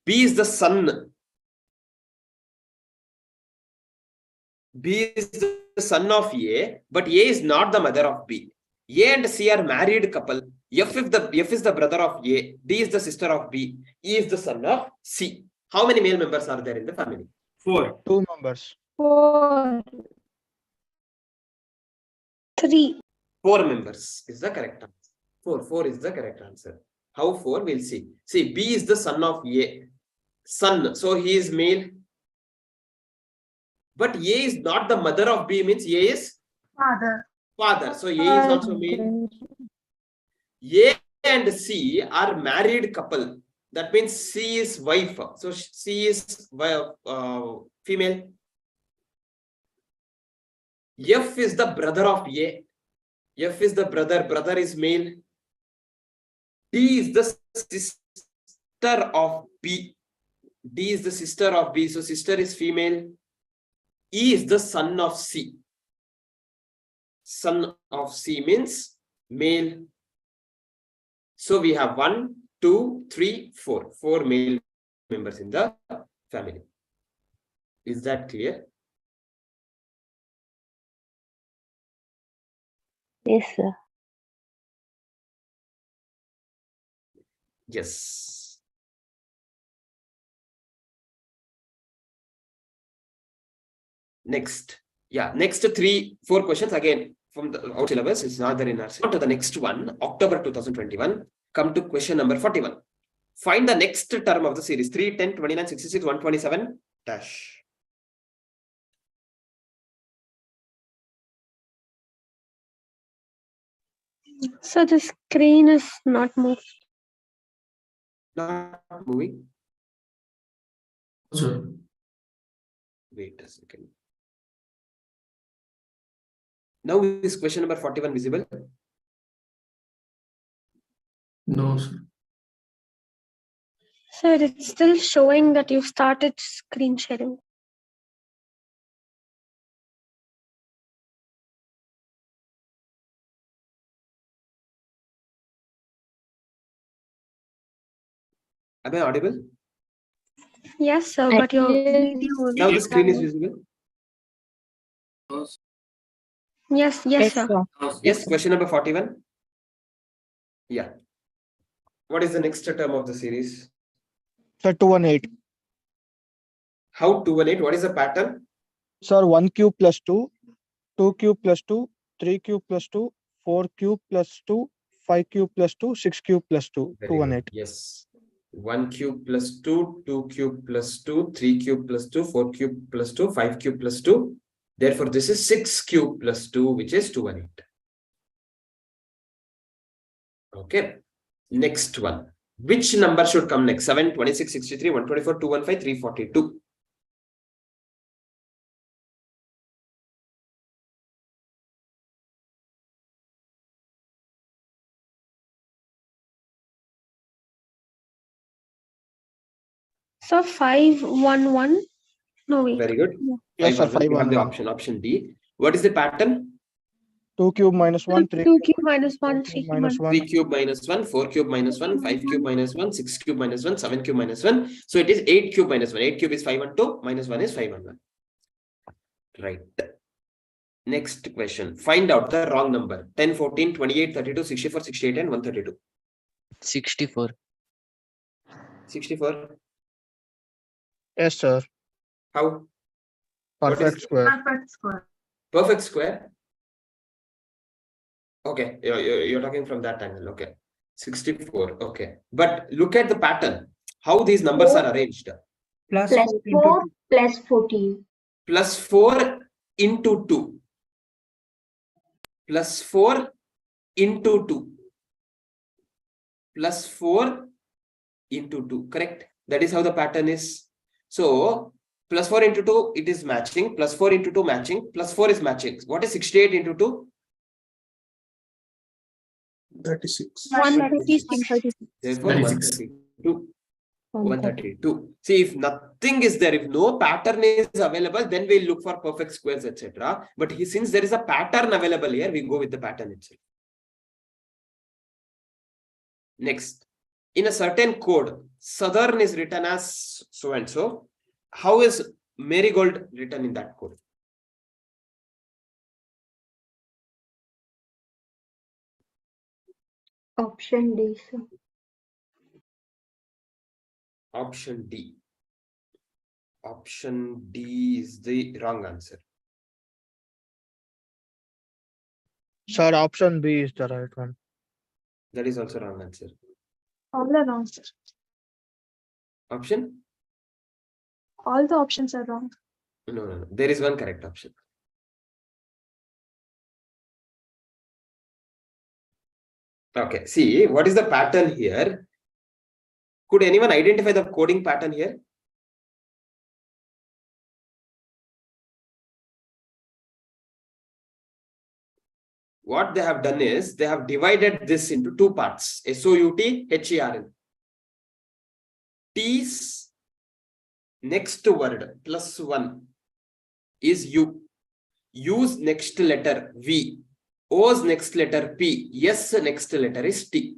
B is the son. B is the son of A, but A is not the mother of B. A and C are married couple. F is the brother of A. D is the sister of B. E is the son of C. How many male members are there in the family? 4. 2 members. 4. 3. 4 members is the correct answer. 4 is the correct answer. How 4? We'll see. See, B is the son of A. Son. So he is male. But A is not the mother of B, means A is Father. father. So A is also male. A and C are married couple. That means C is wife. So C is female. F is the brother of A. F is the brother. Brother is male. D is the sister of B. D is the sister of B. So sister is female. E is the son of C. Son of C means male. So we have 1, 2, 3, 4. 4 male members in the family. Is that clear? Yes, sir. Yes. Next. Yeah, next 3, 4 questions again from the out syllabus. It's not there in our syllabus. On to the next one, October 2021. Come to question number 41. Find the next term of the series 3, 10, 29, 66, 127 dash. So the screen is not moved. Not moving. Sir. Wait a second. Now is question number 41 visible? No, sir. So it's still showing that you started screen sharing. Am I audible? Yes, sir, but your video. Now the screen is visible. No, sir. Yes, yes, sir. Yes, question number 41. Yeah. What is the next term of the series? Sir, 218. How 218? What is the pattern? Sir, 1 cube plus 2, 2 cube plus 2, 3 cube plus 2, 4 cube plus 2, 5 cube plus 2, 6 cube plus 2, Very 218. good. Yes. 1 cube plus 2, 2 cube plus 2, 3 cube plus 2, 4 cube plus 2, 5 cube plus 2. Therefore, this is 6 cube plus 2, which is 218. Okay. Next one. Which number should come next? 7, 26, 63, 124, 215, 342. So 511. No, wait. Very good. Yes, sir, 511. We have the 511. option D. What is the pattern? 2 cube minus 1, 3 2 cube minus 1, 3 cube cube minus 1. 3 cube minus 1, 4 cube minus 1, 5 cube minus 1, 6 cube minus 1, 7 cube minus 1. So it is 8 cube minus 1. 8 cube is 512, minus 1 is 511. Right. Next question. Find out the wrong number. 10, 14, 28, 32, 64, 68, and 132. 64. 64. Yes, sir. How? What is Perfect it? square. Perfect square. Perfect square. Okay, you're talking from that angle. Okay. 64. Okay. But look at the pattern. How these numbers are arranged. Plus 4 plus 14. Plus 4 into 2. Plus 4 into 2. Plus 4 into 2. Correct? That is how the pattern is. So, plus 4 into 2, it is matching. Plus 4 into 2 matching. Plus 4 is matching. What is 68 into 2? 36. 136. Therefore, 36. 132. 132. See, if nothing is there, if no pattern is available, then we'll look for perfect squares, etc. But since there is a pattern available here, we go with the pattern itself. Next, in a certain code, Southern is written as so and so. How is Marigold written in that code? Option D, sir. Option D. Option D is the wrong answer. Sir, option B is the right one. That is also wrong answer. All are wrong, sir. Option? All the options are wrong. No. There is one correct option. Okay, see, what is the pattern here? Could anyone identify the coding pattern here? What they have done is they have divided this into two parts, SOUT, HERN. T's next word plus 1 is U. U's next letter V. O's next letter P. S next letter is T.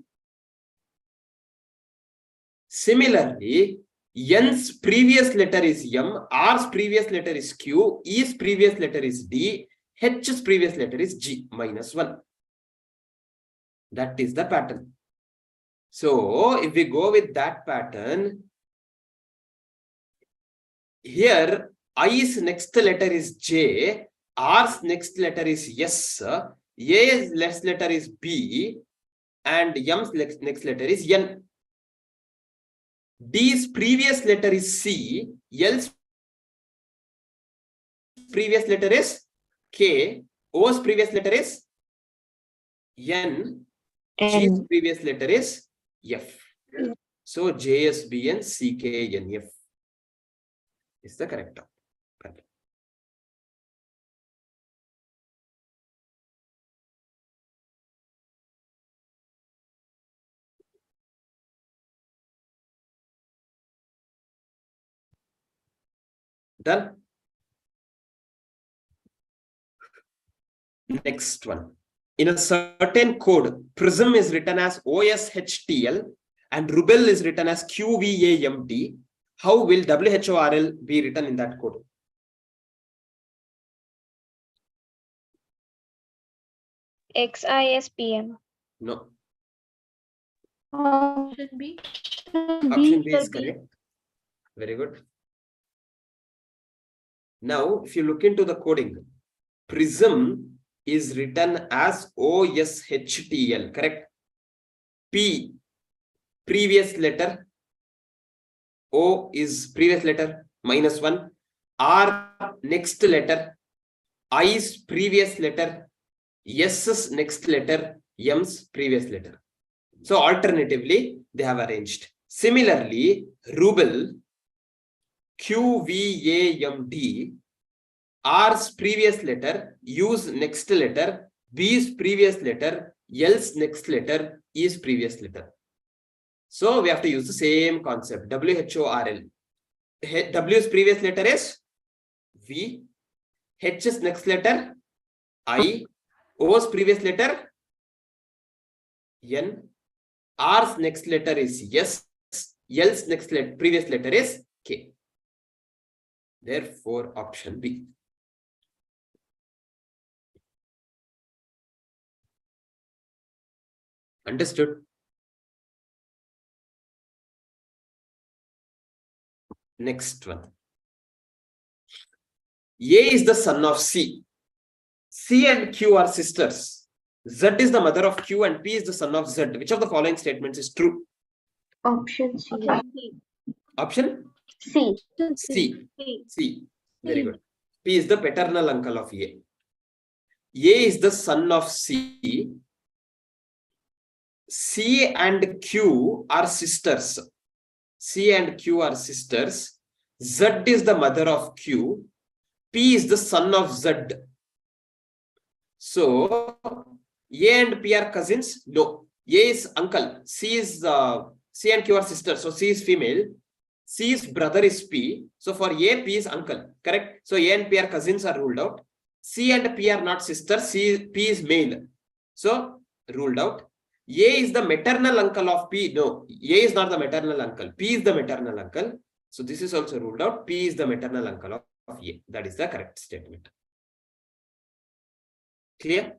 Similarly, N's previous letter is M, R's previous letter is Q, E's previous letter is D, H's previous letter is G minus 1. That is the pattern. So, if we go with that pattern, here I's next letter is J, R's next letter is S, A's next letter is B, and M's next letter is N. D's previous letter is C, L's previous letter is K, O's previous letter is N, G's previous letter is F. So JSBN CKNF is the correct pattern. Done. Next one. In a certain code, Prism is written as OSHTL and Rubel is written as QVAMD. How will WHORL be written in that code? XISPM. No. Option B. Option B is correct. Very good. Now, if you look into the coding, Prism is written as OSHTL, correct? P, previous letter. O is previous letter, minus 1. R, next letter. I's previous letter. S's next letter. M's previous letter. So, alternatively, they have arranged. Similarly, Rubel, QVAMD, R's previous letter, U's next letter, B's previous letter, L's next letter, E's previous letter. So we have to use the same concept, WHORL. W's previous letter is V, H's next letter I, O's previous letter N, R's next letter is S, L's next previous letter is K. Therefore, option B. Understood? Next one. A is the son of C. C and Q are sisters. Z is the mother of Q and P is the son of Z. Which of the following statements is true? Option C. Option? C. C. C. Very good. P is the paternal uncle of A. A is the son of C. C and Q are sisters. C and Q are sisters. Z is the mother of Q. P is the son of Z. So, A and P are cousins? No. A is uncle. C and Q are sisters. So, C is female. C's brother is P. So, for A, P is uncle. Correct? So, A and P are cousins are ruled out. C and P are not sisters. P is male. So, ruled out. A is the maternal uncle of P. No, A is not the maternal uncle. P is the maternal uncle. So this is also ruled out. P is the maternal uncle of A. That is the correct statement. Clear?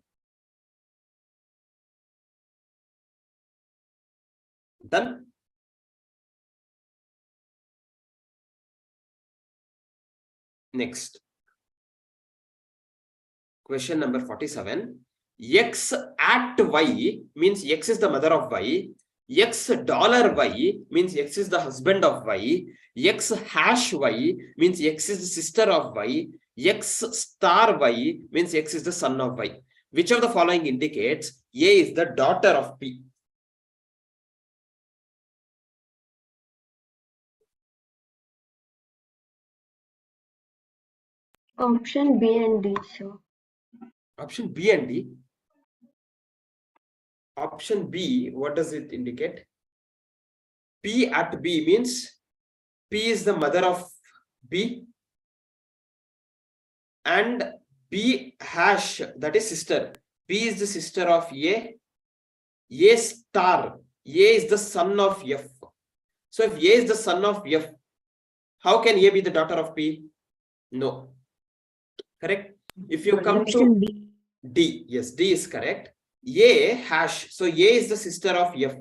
Done? Next. Question number 47. X at Y means X is the mother of Y. X dollar Y means X is the husband of Y. X hash Y means X is the sister of Y. X star Y means X is the son of Y. Which of the following indicates A is the daughter of P? Option B and D, sir. Option B and D. Option B, what does it indicate? P at B means P is the mother of B and B hash, that is sister. P is the sister of A. A star, A is the son of F. So if A is the son of F, how can A be the daughter of P? No. Correct? If you come to D, yes, D is correct. A hash, so A is the sister of F.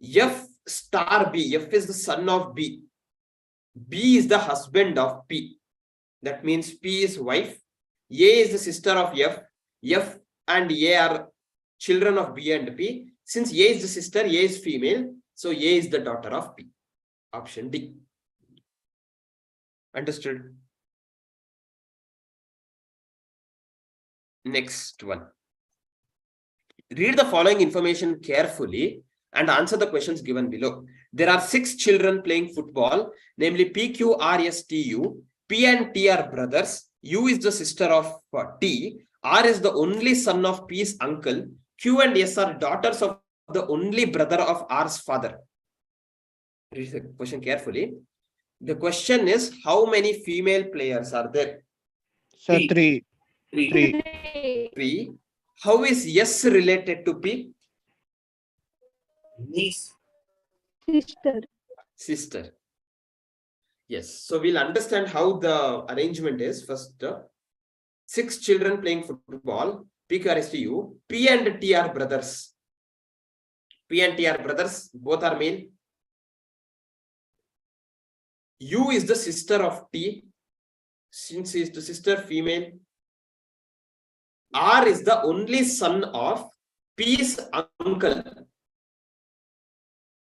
F star B, F is the son of B. B is the husband of P. That means P is wife. A is the sister of F. F and A are children of B and P. Since A is the sister, A is female. So A is the daughter of P. Option D. Understood? Next one. Read the following information carefully and answer the questions given below. There are 6 children playing football, namely P, Q, R, S, T, U. P and T are brothers. U is the sister of T. R is the only son of P's uncle. Q and S are daughters of the only brother of R's father. Read the question carefully. The question is, how many female players are there? Sir, Three. 3. 3. How is S related to P? Niece. Sister. Yes. So we'll understand how the arrangement is. First, 6 children playing football. P, Q, R, S, T, U. P and T are brothers. P and T are brothers. Both are male. U is the sister of T. Since she is the sister, female. R is the only son of P's uncle.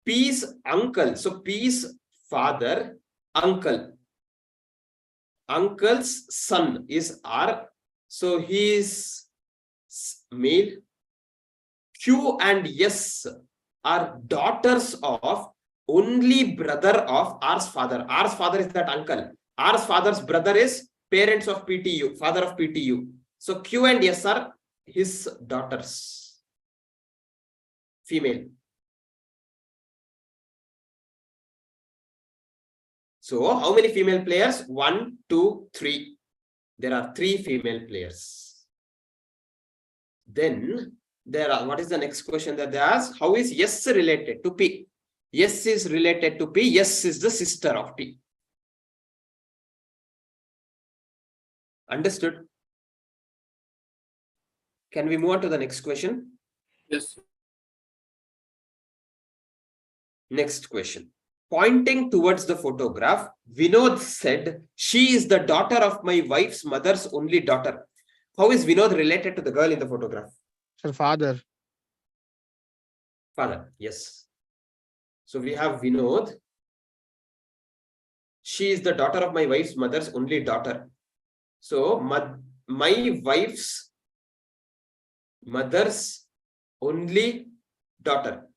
P's uncle. So P's father, uncle. Uncle's son is R. So he is male. Q and S are daughters of only brother of R's father. R's father is that uncle. R's father's brother is parents of PTU, father of PTU. So Q and S are his daughters, female. So how many female players? 1, 2, 3. There are 3 female players. Then there are, what is the next question that they ask? How is S related to P? S is related to P. S is the sister of P. Understood? Can we move on to the next question? Yes. Next question. Pointing towards the photograph, Vinod said, "She is the daughter of my wife's mother's only daughter." How is Vinod related to the girl in the photograph? Sir, father. Father, yes. So we have Vinod. She is the daughter of my wife's mother's only daughter. So my wife's mother's only daughter.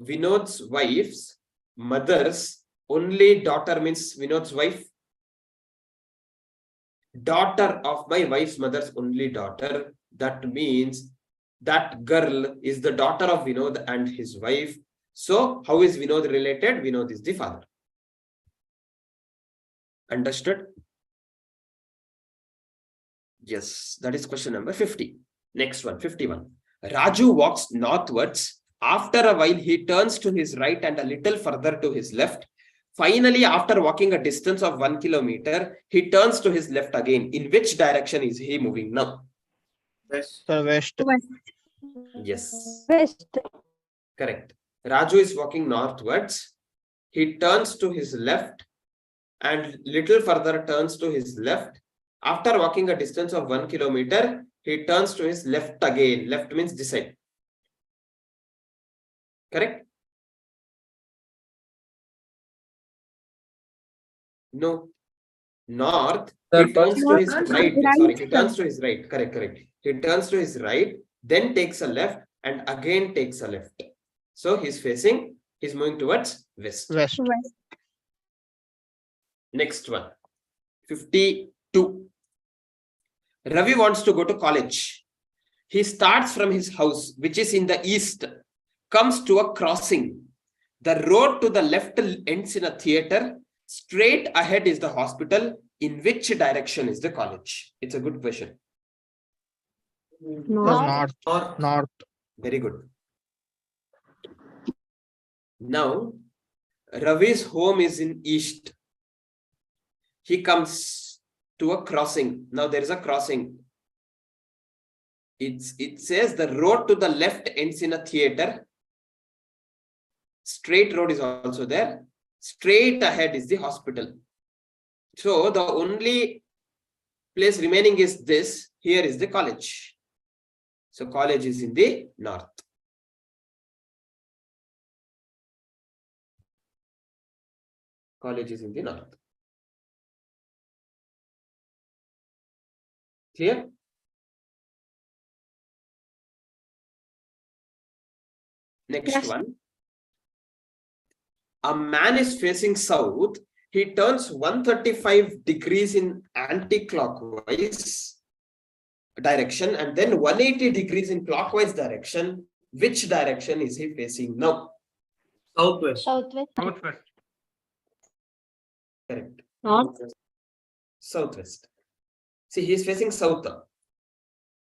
Vinod's wife's mother's only daughter means Vinod's wife. Daughter of my wife's mother's only daughter. That means that girl is the daughter of Vinod and his wife. So how is Vinod related? Vinod is the father. Understood? Yes, that is question number 50. Next one, 51. Raju walks northwards. After a while, he turns to his right and a little further to his left. Finally, after walking a distance of 1 kilometer, he turns to his left again. In which direction is he moving now? West. Sir, west. Yes, West. correct. Raju is walking northwards. He turns to his left and little further turns to his left. After walking a distance of 1 kilometer, he turns to his left again. Left means this side. Correct? No. North, Sir, he turns to his North, right. right, Sorry, he sir. turns to his right. Correct, correct. He turns to his right, then takes a left and again takes a left. So he's moving towards west. West. West. Next one. 52. Ravi wants to go to college. He starts from his house, which is in the east, comes to a crossing. The road to the left ends in a theater. Straight ahead is the hospital. In which direction is the college? It's a good question. North. North. North. Very good. Now, Ravi's home is in east. He comes to a crossing. Now there is a crossing. It says the road to the left ends in a theater. Straight road is also there. Straight ahead is the hospital. So the only place remaining is this. Here is the college. So college is in the north. College is in the north. Clear? Next Yes. one. A man is facing south. He turns 135 degrees in anti-clockwise direction and then 180 degrees in clockwise direction. Which direction is he facing now? Southwest. Southwest. Southwest. Correct. North. Southwest. See, he is facing south.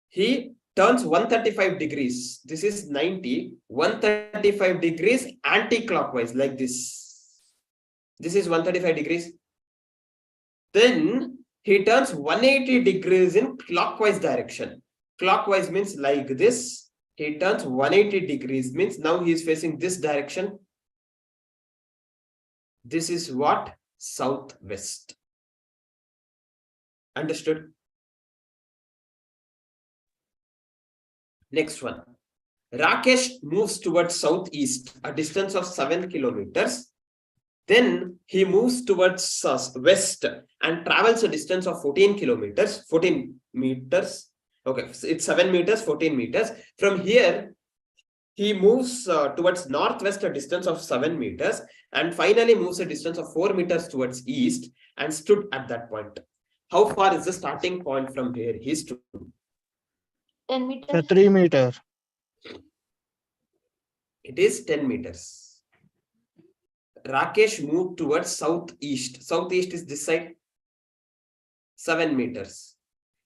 He turns 135 degrees. This is 90. 135 degrees anti-clockwise like this. This is 135 degrees. Then he turns 180 degrees in clockwise direction. Clockwise means like this. He turns 180 degrees means now he is facing this direction. This is what? Southwest. Understood? Next one. Rakesh moves towards southeast, a distance of 7 kilometers. Then he moves towards west and travels a distance of 14 kilometers, 14 meters. Okay, so it's 7 meters, 14 meters. From here, he moves towards northwest a distance of 7 meters and finally moves a distance of 4 meters towards east and stood at that point. How far is the starting point from here? He stood. 10 meters. 3 meters. It is 10 meters. Rakesh moved towards southeast. Southeast is this side. 7 meters.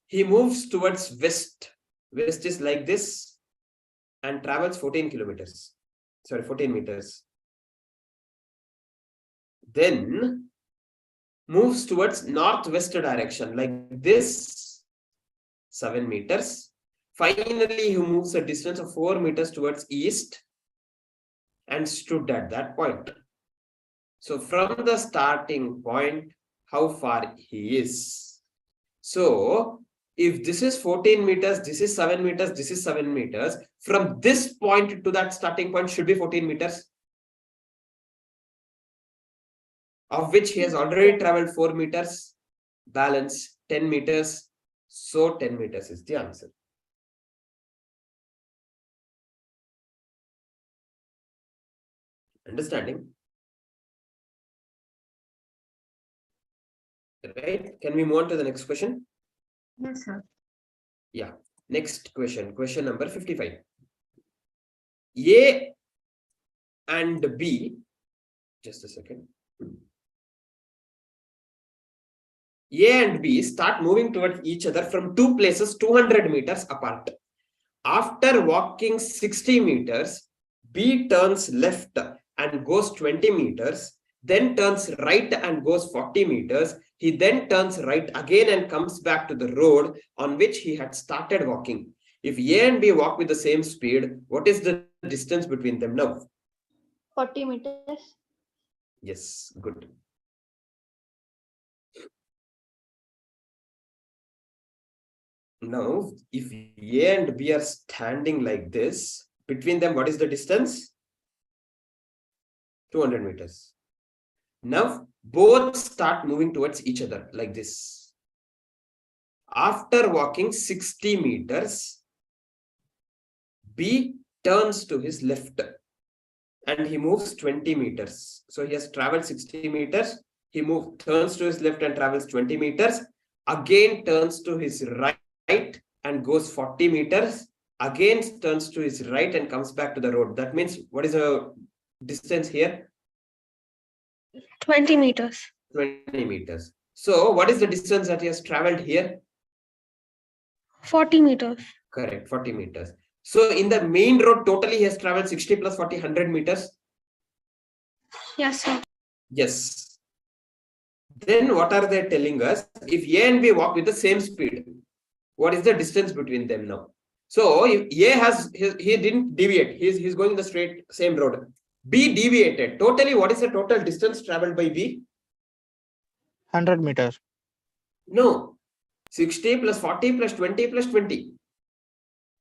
He moves towards west. West is like this and travels 14 kilometers. Sorry, 14 meters. Then moves towards northwest direction like this. 7 meters. Finally, he moves a distance of 4 meters towards east and stood at that point. So from the starting point, how far he is. So if this is 14 meters, this is 7 meters, this is 7 meters, from this point to that starting point should be 14 meters. Of which he has already traveled 4 meters, balance 10 meters. So 10 meters is the answer. Understanding? Right? Can we move on to the next question? Yes, sir. Yeah. Next question. Question number 55. A and B. Just a second. A and B start moving towards each other from two places 200 meters apart. After walking 60 meters, B turns left and goes 20 meters, then turns right and goes 40 meters. He then turns right again and comes back to the road on which he had started walking. If A and B walk with the same speed, what is the distance between them now? 40 meters. Yes, good. Now, if A and B are standing like this, between them, what is the distance? 200 meters. Now, both start moving towards each other like this. After walking 60 meters, B turns to his left and he moves 20 meters. So he has traveled 60 meters. He turns to his left and travels 20 meters. Again turns to his right and goes 40 meters. Again turns to his right and comes back to the road. That means what is the distance here? 20 meters. 20 meters. So what is the distance that he has traveled here? 40 meters. Correct, 40 meters. So in the main road, totally he has traveled 60 plus 40, 100 meters. Yes, sir. Yes. Then what are they telling us? If A and B walk with the same speed, what is the distance between them now? So if A has, he didn't deviate. He's going the straight same road. B deviated. Totally, what is the total distance traveled by B? 100 meters. No. 60 plus 40 plus 20 plus 20.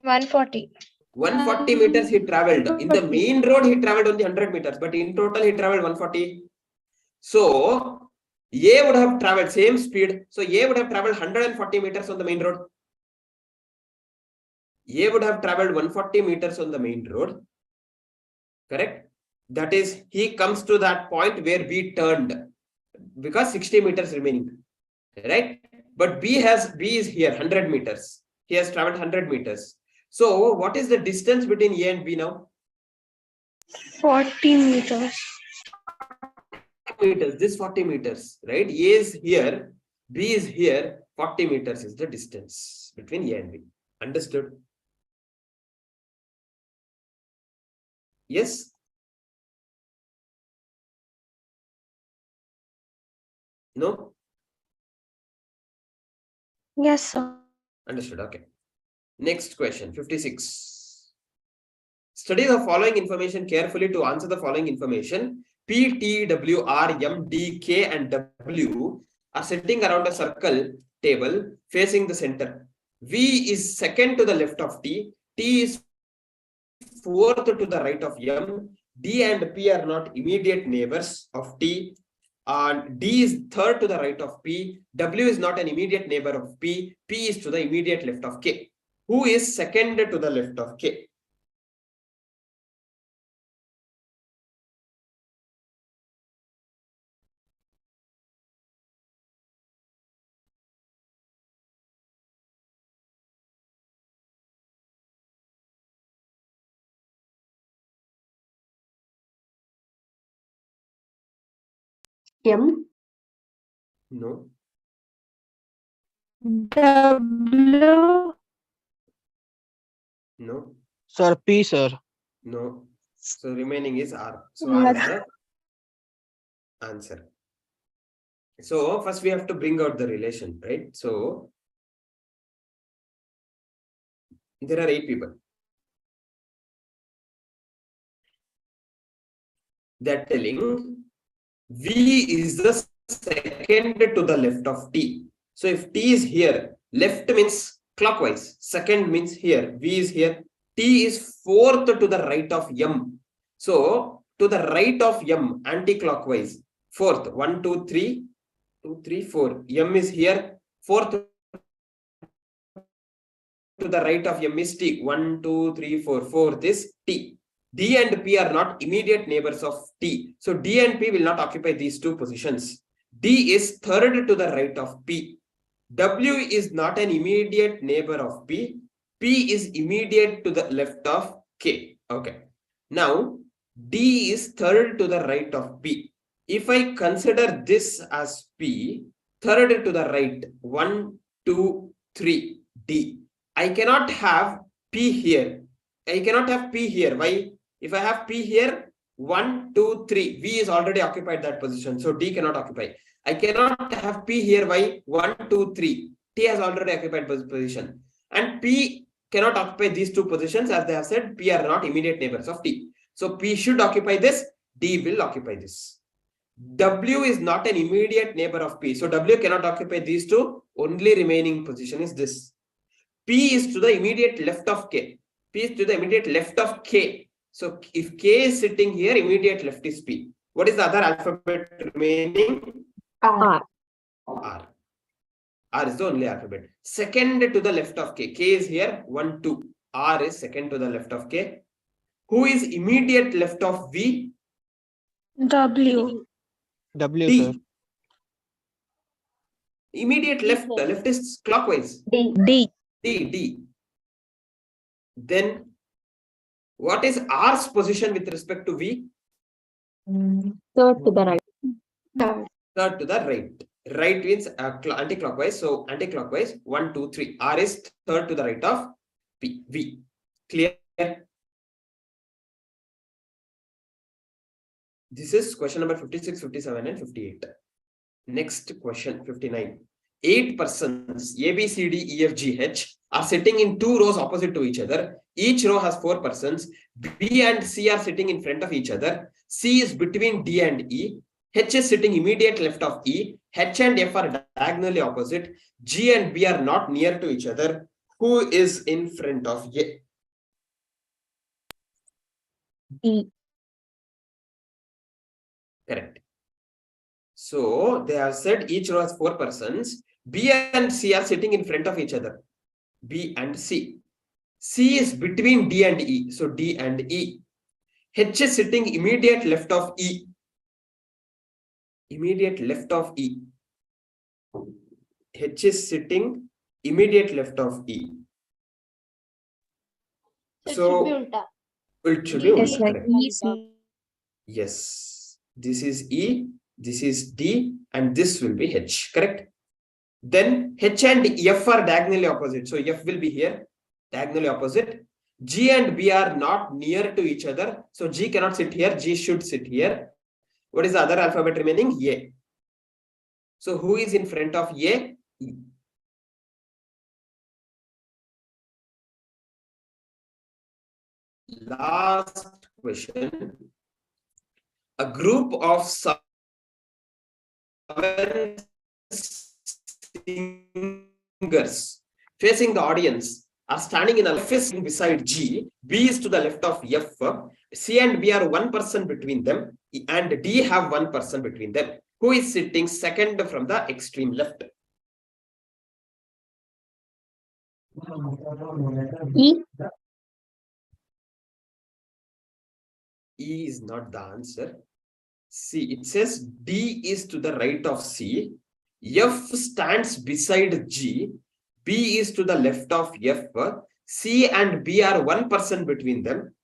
140. 140 meters he traveled. In the main road, he traveled only 100 meters, but in total, he traveled 140. So, A would have traveled same speed. So, A would have traveled 140 meters on the main road. A would have traveled 140 meters on the main road. Correct? That is, he comes to that point where B turned because 60 meters remaining. Right? But B is here, 100 meters. He has traveled 100 meters. So, what is the distance between A and B now? 40 meters. This 40 meters, right? A is here, B is here, 40 meters is the distance between A and B. Understood? Yes? No? Yes, sir. Understood. Okay. Next question, 56. Study the following information carefully to answer the following information. P, T, W, R, M, D, K, and W are sitting around a circle table facing the center. V is second to the left of T. T is fourth to the right of M. D and P are not immediate neighbors of T. And D is third to the right of P. W is not an immediate neighbor of P. P is to the immediate left of K. Who is second to the left of K? M. No. W. No. Sir, P, sir. No. So remaining is R. So R is the answer. So first we have to bring out the relation, right? So there are 8 people. They're telling V is the second to the left of T. So if T is here, left means clockwise, second means here, V is here, T is fourth to the right of M. So to the right of M, anti-clockwise, fourth, 1, 2, 3, 2, 3, 4. M is here, fourth to the right of M is T, 1, 2, 3, 4. Fourth is T. D and P are not immediate neighbors of T. So D and P will not occupy these two positions. D is third to the right of P. W is not an immediate neighbor of P. P is immediate to the left of K. Okay. Now, D is third to the right of P. If I consider this as P, third to the right, 1, 2, 3, D. I cannot have P here. I cannot have P here. Why? If I have P here, 1, 2, 3, V is already occupied that position. So D cannot occupy. I cannot have P here. Why? 1, 2, 3. T has already occupied position. And P cannot occupy these two positions. As they have said, P are not immediate neighbors of T. So P should occupy this. D will occupy this. W is not an immediate neighbor of P. So W cannot occupy these two. Only remaining position is this. P is to the immediate left of K. P is to the immediate left of K. So if K is sitting here, immediate left is P. What is the other alphabet remaining? R. R. R is the only alphabet. Second to the left of K. K is here, 1, 2. R is second to the left of K. Who is immediate left of V? W. W, D. sir. Immediate left, the left is clockwise. D. D. Then what is R's position with respect to V? Third to the right. Third to the right. Right means anti-clockwise. So anti-clockwise, 1, 2, 3. R is third to the right of P. V. Clear? This is question number 56, 57, and 58. Next question, 59. 8 persons, A, B, C, D, E, F, G, H, are sitting in 2 rows opposite to each other. Each row has 4 persons. B and C are sitting in front of each other. C is between D and E. H is sitting immediate left of E. H and F are diagonally opposite. G and B are not near to each other. Who is in front of A? E. Correct. So they have said each row has 4 persons. B and C are sitting in front of each other. B and C. C is between D and E. So D and E. H is sitting immediate left of E. Immediate left of E. H is sitting immediate left of E. So it should be It's ulta, like correct. E, C. Yes. This is E, this is D, and this will be H, correct? Then H and F are diagonally opposite. So F will be here, diagonally opposite. G and B are not near to each other. So G cannot sit here, G should sit here. What is the other alphabet remaining? A. So who is in front of A? E. Last question. A group of 7 singers facing the audience are standing in a left beside G. B is to the left of F. C and B are 1 person between them, and D have 1 person between them. Who is sitting second from the extreme left? E. E is not the answer. See, it says D is to the right of C. F stands beside G. B is to the left of F. C and B are 1 person between them.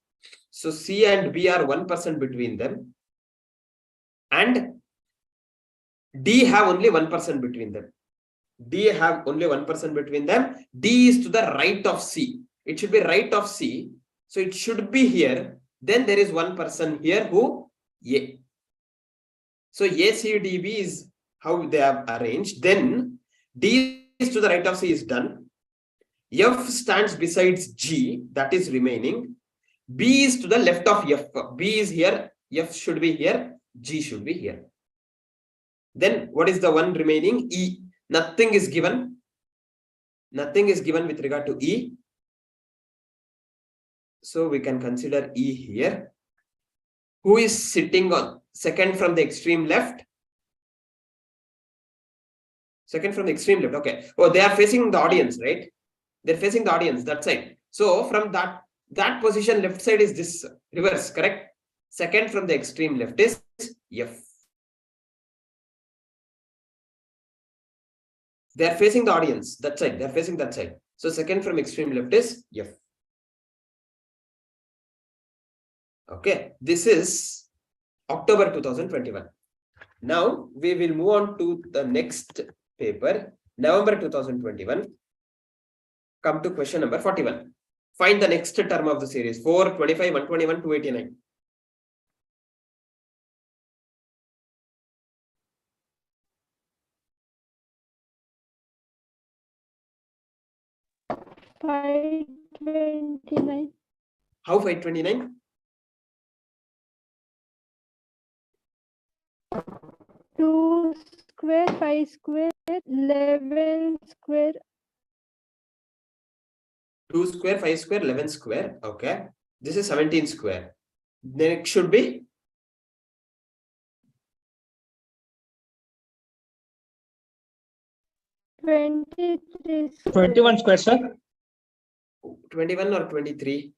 So C and B are 1 person between them. And D have only 1 person between them. D have only 1 person between them. D is to the right of C. It should be right of C. So it should be here. Then there is 1 person here who? A. So ACDB is how they have arranged. Then D is to the right of C is done. F stands besides G, that is remaining. B is to the left of F. B is here, F should be here, G should be here. Then what is the one remaining? E. Nothing is given. Nothing is given with regard to E. So we can consider E here. Who is sitting on second from the extreme left? Second from the extreme left. Okay. Oh, they are facing the audience, right? They're facing the audience, that side. So from that position, left side is this reverse, correct? Second from the extreme left is F. They're facing the audience, that side. They're facing that side. So second from extreme left is F. Okay. This is October 2021. Now we will move on to the next paper, November 2021. Come to question number 41. Find the next term of the series. 4, 25, 121, 289. Five 29. How 529? 2 square, 5 square, 11 square, 2 square, 5 square, 11 square. Okay. This is 17 square. Then it should be 23. 21 square, sir. 21 or 23.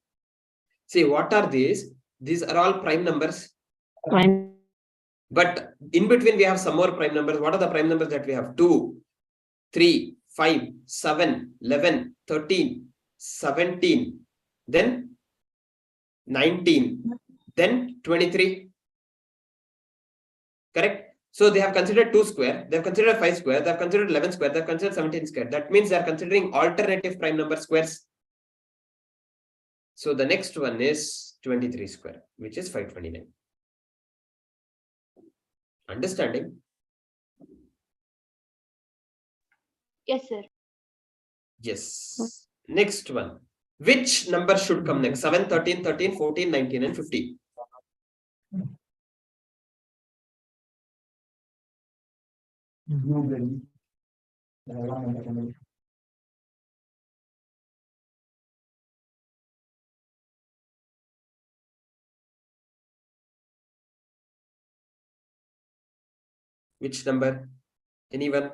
See, what are these? These are all prime numbers. Prime. But in between, we have some more prime numbers. What are the prime numbers that we have? 2, 3, 5, 7, 11, 13, 17, then 19, then 23. Correct? So they have considered 2 square, they have considered 5 square, they have considered 11 square, they have considered 17 square. That means they are considering alternative prime number squares. So the next one is 23 square, which is 529. Understanding? Yes, sir. Yes. Next one. Which number should come next? 7, 13, 13, 14, 19, and 50. Which number? Anyone?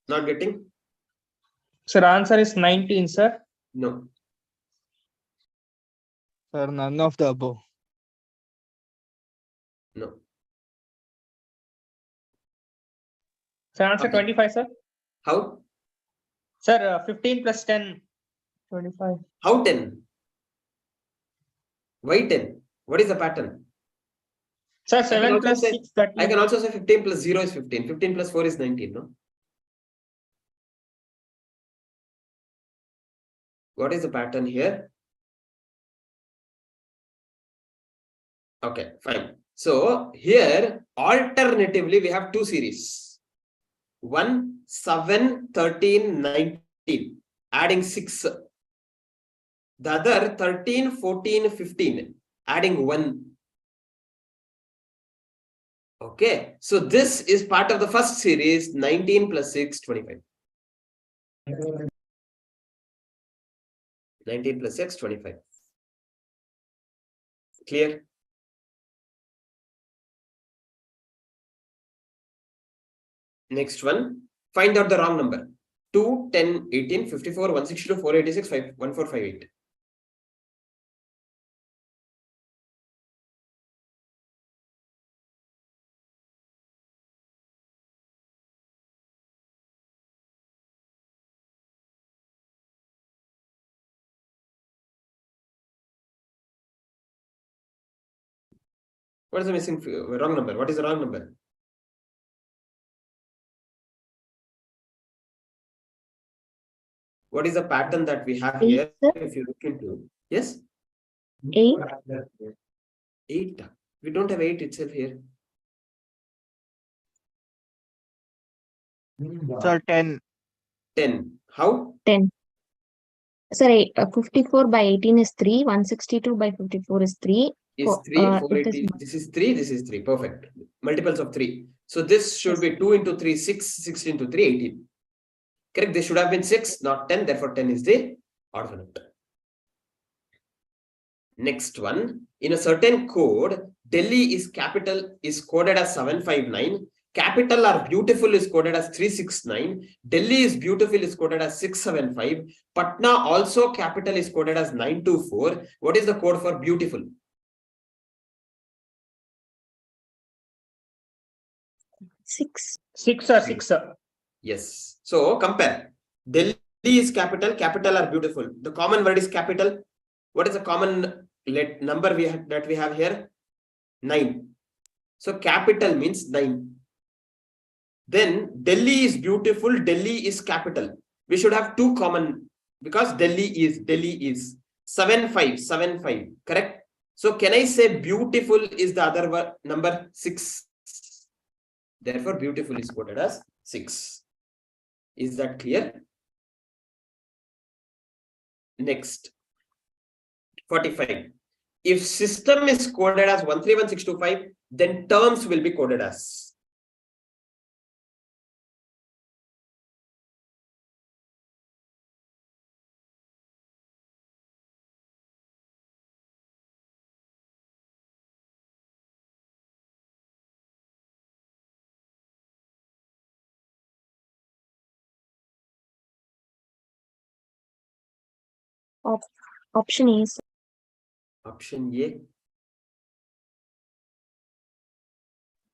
Not getting? Sir, answer is 19, sir. No. Sir, none of the above. No. Sir, answer Okay. 25, sir. How? Sir, 15 plus 10, 25. How 10? Why 10? What is the pattern? Sir, can 7 also plus say- 6, 13. I can also say 15 plus 0 is 15. 15 plus 4 is 19, no? What is the pattern here? Okay, fine. So here, alternatively, we have two series. 1, 7, 13, 19, adding 6. The other 13, 14, 15, adding 1. Okay, so this is part of the first series, 19 plus 6, 25. 19 plus 6, 25. Clear? Next one, find out the wrong number. 2, 10, 18, 54, 162, 486, 1458. What is the missing wrong number? What is the wrong number? What is the pattern that we have here? If you look into, yes, 8. 8. We don't have 8 itself here. Sir, 10. 10. How? 10. Sorry, 54 by 18 is 3. 162 by 54 is 3. Is 3, 480. This is 3, this is 3. Perfect. Multiples of 3. So this should be 2 into 3, 6, 6 into 3, 18. Correct? This should have been 6, not 10. Therefore, 10 is the alternate. Next one. In a certain code, Delhi is capital is coded as 759. Capital or beautiful is coded as 369. Delhi is beautiful is coded as 675. Patna also capital is coded as 924. What is the code for beautiful? 6. 6, sir, 6, sir. Yes. So compare. Delhi is capital, capital or beautiful. The common word is capital. What is the common number that we have here? 9. So capital means 9. Then Delhi is beautiful, Delhi is capital. We should have two common because Delhi is 75, correct? So can I say beautiful is the other word, number 6? Therefore, beautiful is quoted as 6. Is that clear? Next. 45. If system is coded as 131625, then terms will be coded as. Option A. Sir. Option A.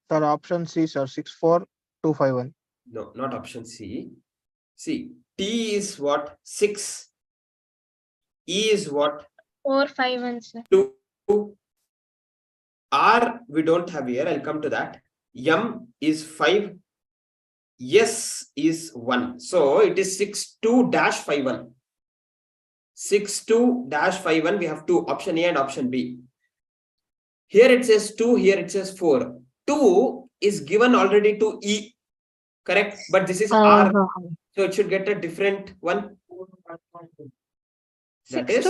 Sir, option C, sir, 64251. No, not option C. See, T is what? 6. E is what? 451, sir. 2. R we don't have here. I'll come to that. M is 5. S is 1. So it is 62-51. 62-51. We have 2. Option A and option B. Here it says 2. Here it says 4. 2 is given already to E. Correct? But this is R. So it should get a different one. That is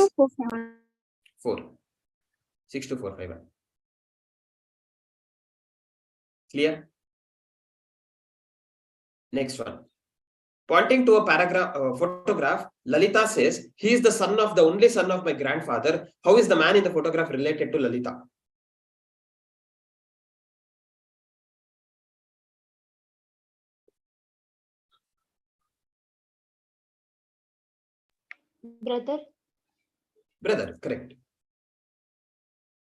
4. 62451. Clear? Next one. Pointing to a paragraph, photograph, Lalita says, he is the only son of my grandfather. How is the man in the photograph related to Lalita? Brother. Brother, correct.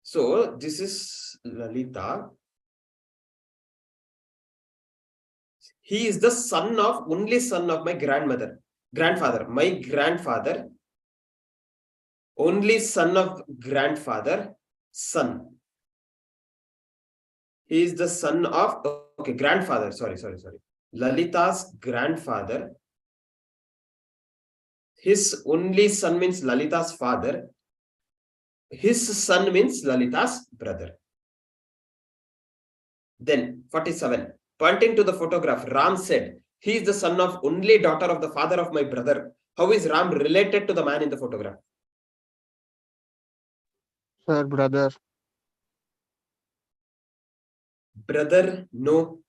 So this is Lalita. He is the only son of my grandfather. My grandfather, only son of grandfather, son. He is the son of, okay, grandfather, sorry. Lalita's grandfather. His only son means Lalita's father. His son means Lalita's brother. Then 47. Pointing to the photograph, Ram said, he is the son of only daughter of the father of my brother. How is Ram related to the man in the photograph? Sir, brother. Brother, no.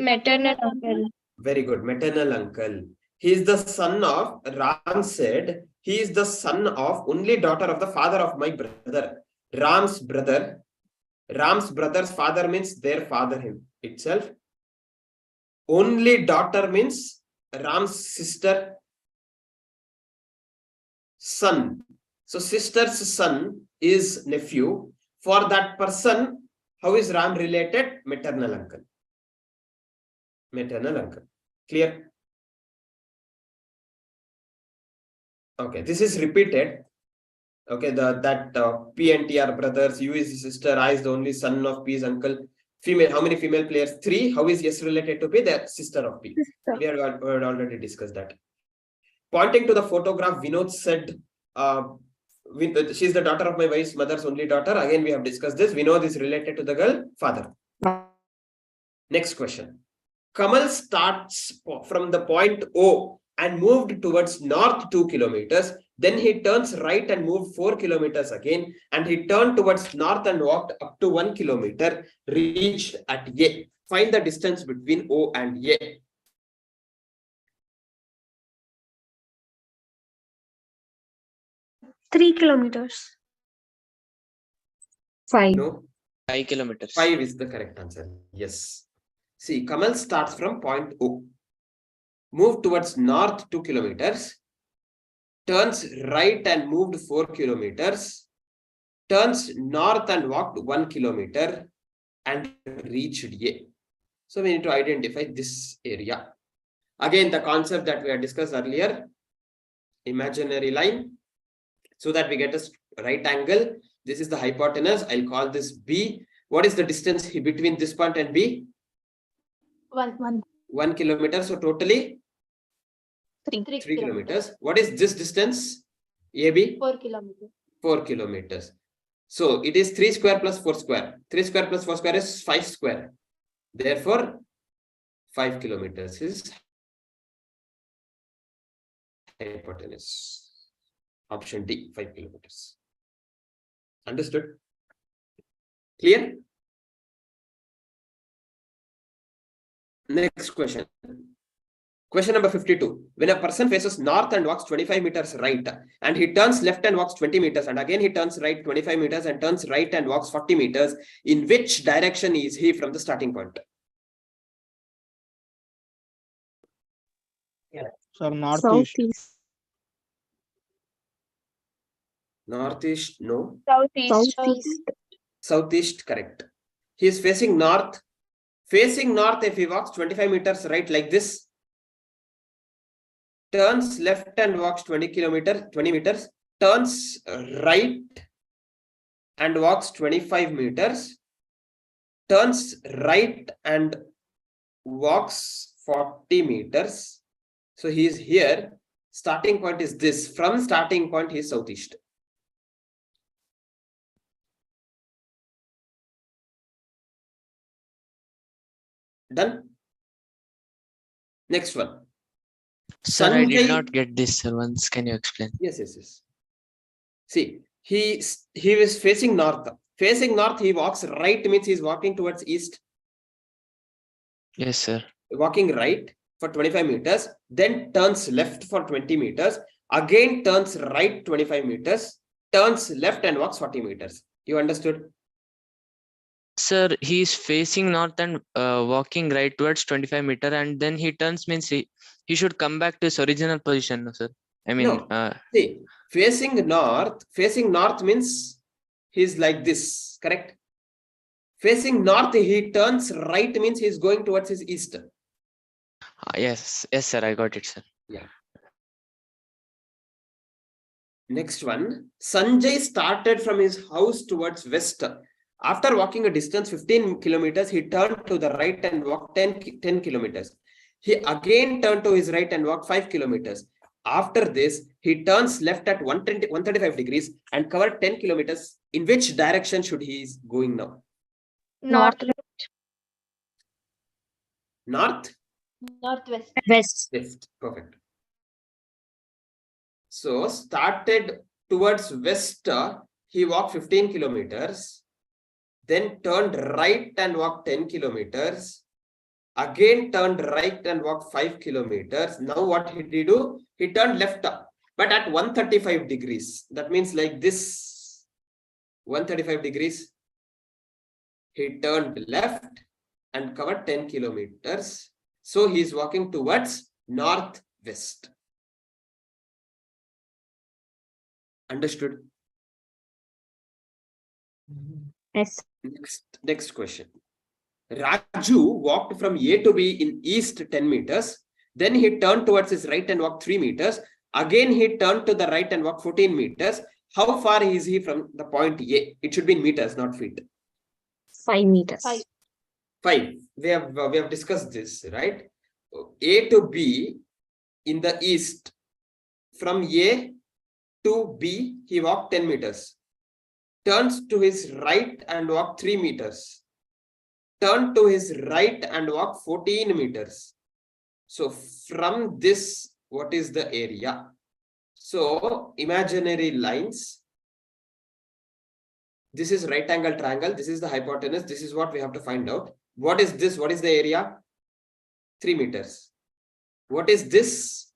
Maternal uncle. Very good. Maternal uncle. He is the son of, Ram said, he is the son of only daughter of the father of my brother. Ram's brother's father means their father itself. Only daughter means Ram's sister, son. So sister's son is nephew. For that person, how is Ram related? Maternal uncle. Maternal uncle. Clear? Okay, this is repeated. Okay, P and T are brothers, U is the sister, I is the only son of P's uncle. Female, how many female players? 3. How is S related to P? The sister of P. We had already discussed that. Pointing to the photograph, Vinod said, she's the daughter of my wife's mother's only daughter. Again, we have discussed this. Vinod is related to the girl father. Next question. Kamal starts from the point O and moved towards north 2 kilometers. Then he turns right and moved 4 kilometers again. And he turned towards north and walked up to 1 kilometer, reached at A. Find the distance between O and A. Three kilometers. 5. No. 5 kilometers. 5 is the correct answer. Yes. See, Kamal starts from point O. Moved towards north 2 kilometers. Turns right and moved 4 kilometers. Turns north and walked 1 kilometer and reached A. So we need to identify this area. Again, the concept that we had discussed earlier, imaginary line, so that we get a right angle. This is the hypotenuse. I'll call this B. What is the distance between this point and B? 1 kilometer. So totally 3 kilometers. What is this distance? AB? 4 kilometers. 4 kilometers. So it is 3 square plus 4 square. 3 square plus 4 square is 5 square. Therefore, 5 kilometers is hypotenuse. Option D, 5 kilometers. Understood? Clear? Next question. Question number 52. When a person faces north and walks 25 meters right, and he turns left and walks 20 meters, and again he turns right 25 meters and turns right and walks 40 meters, in which direction is he from the starting point? Sir, northeast. Southeast. Northeast, no. Southeast. Southeast. Southeast, correct. He is facing north. Facing north, if he walks 25 meters right like this, turns left and walks 20 meters, turns right and walks 25 meters, turns right and walks 40 meters. So he is here. Starting point is this. From starting point, he is southeast. Done. Next one. Sir, I did Sanjay- not get this, sir. Once, can you explain? Yes. See, he was facing north. Facing north, he walks right, means he's walking towards east. Yes, sir. Walking right for 25 meters, then turns left for 20 meters, again turns right 25 meters, turns left and walks 40 meters. You understood? Sir, he is facing north and walking right towards 25 meter, and then he turns, means he should come back to his original position, no, sir? I mean, No. See, facing north means he's like this, correct? Facing north, he turns right, means he's going towards his east. yes, sir, I got it, sir. Next one. Sanjay started from his house towards west. After walking a distance 15 kilometers, he turned to the right and walked 10 kilometers. He again turned to his right and walked 5 kilometers. After this, he turns left at 135 degrees and covered 10 kilometers. In which direction should he is going now? North. North? Northwest. West. West. Perfect. So, started towards west, he walked 15 kilometers, then turned right and walked 10 kilometers, again turned right and walked 5 kilometers. Now what did he do? He turned left, but at 135 degrees. That means like this, 135 degrees. He turned left and covered 10 kilometers. So he is walking towards northwest. Understood? Yes. Next question. Raju walked from A to B in east 10 meters. Then he turned towards his right and walked 3 meters. Again, he turned to the right and walked 14 meters. How far is he from the point A? It should be in meters, not feet. 5 meters. 5. We have discussed this, right? A to B in the east. From A to B, he walked 10 meters. Turns to his right and walked 3 meters. Turn to his right and walk 14 meters. So from this, what is the area? So imaginary lines. This is right angle triangle. This is the hypotenuse. This is what we have to find out. What is this? What is the area? 3 meters. What is this?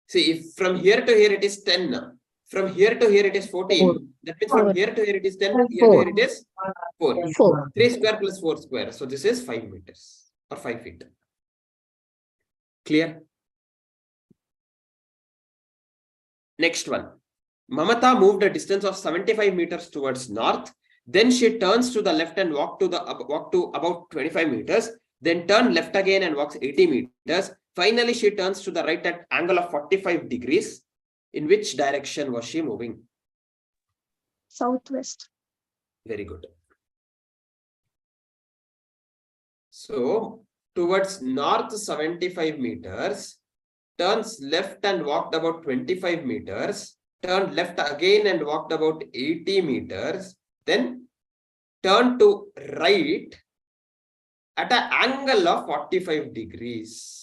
See, if from here to here it is 10. From here to here it is 14. 4. That means from here to here it is 10. Here to 4. here it is 4. 4. 3 square plus 4 square. So this is 5 meters or 5 feet. Clear? Next one. Mamata moved a distance of 75 meters towards north. Then she turns to the left and walk to about 25 meters. Then turn left again and walks 80 meters. Finally, she turns to the right at angle of 45 degrees. In which direction was she moving? Southwest. Very good. So, towards north 75 meters, turns left and walked about 25 meters, turned left again and walked about 80 meters, then turned to right at an angle of 45 degrees.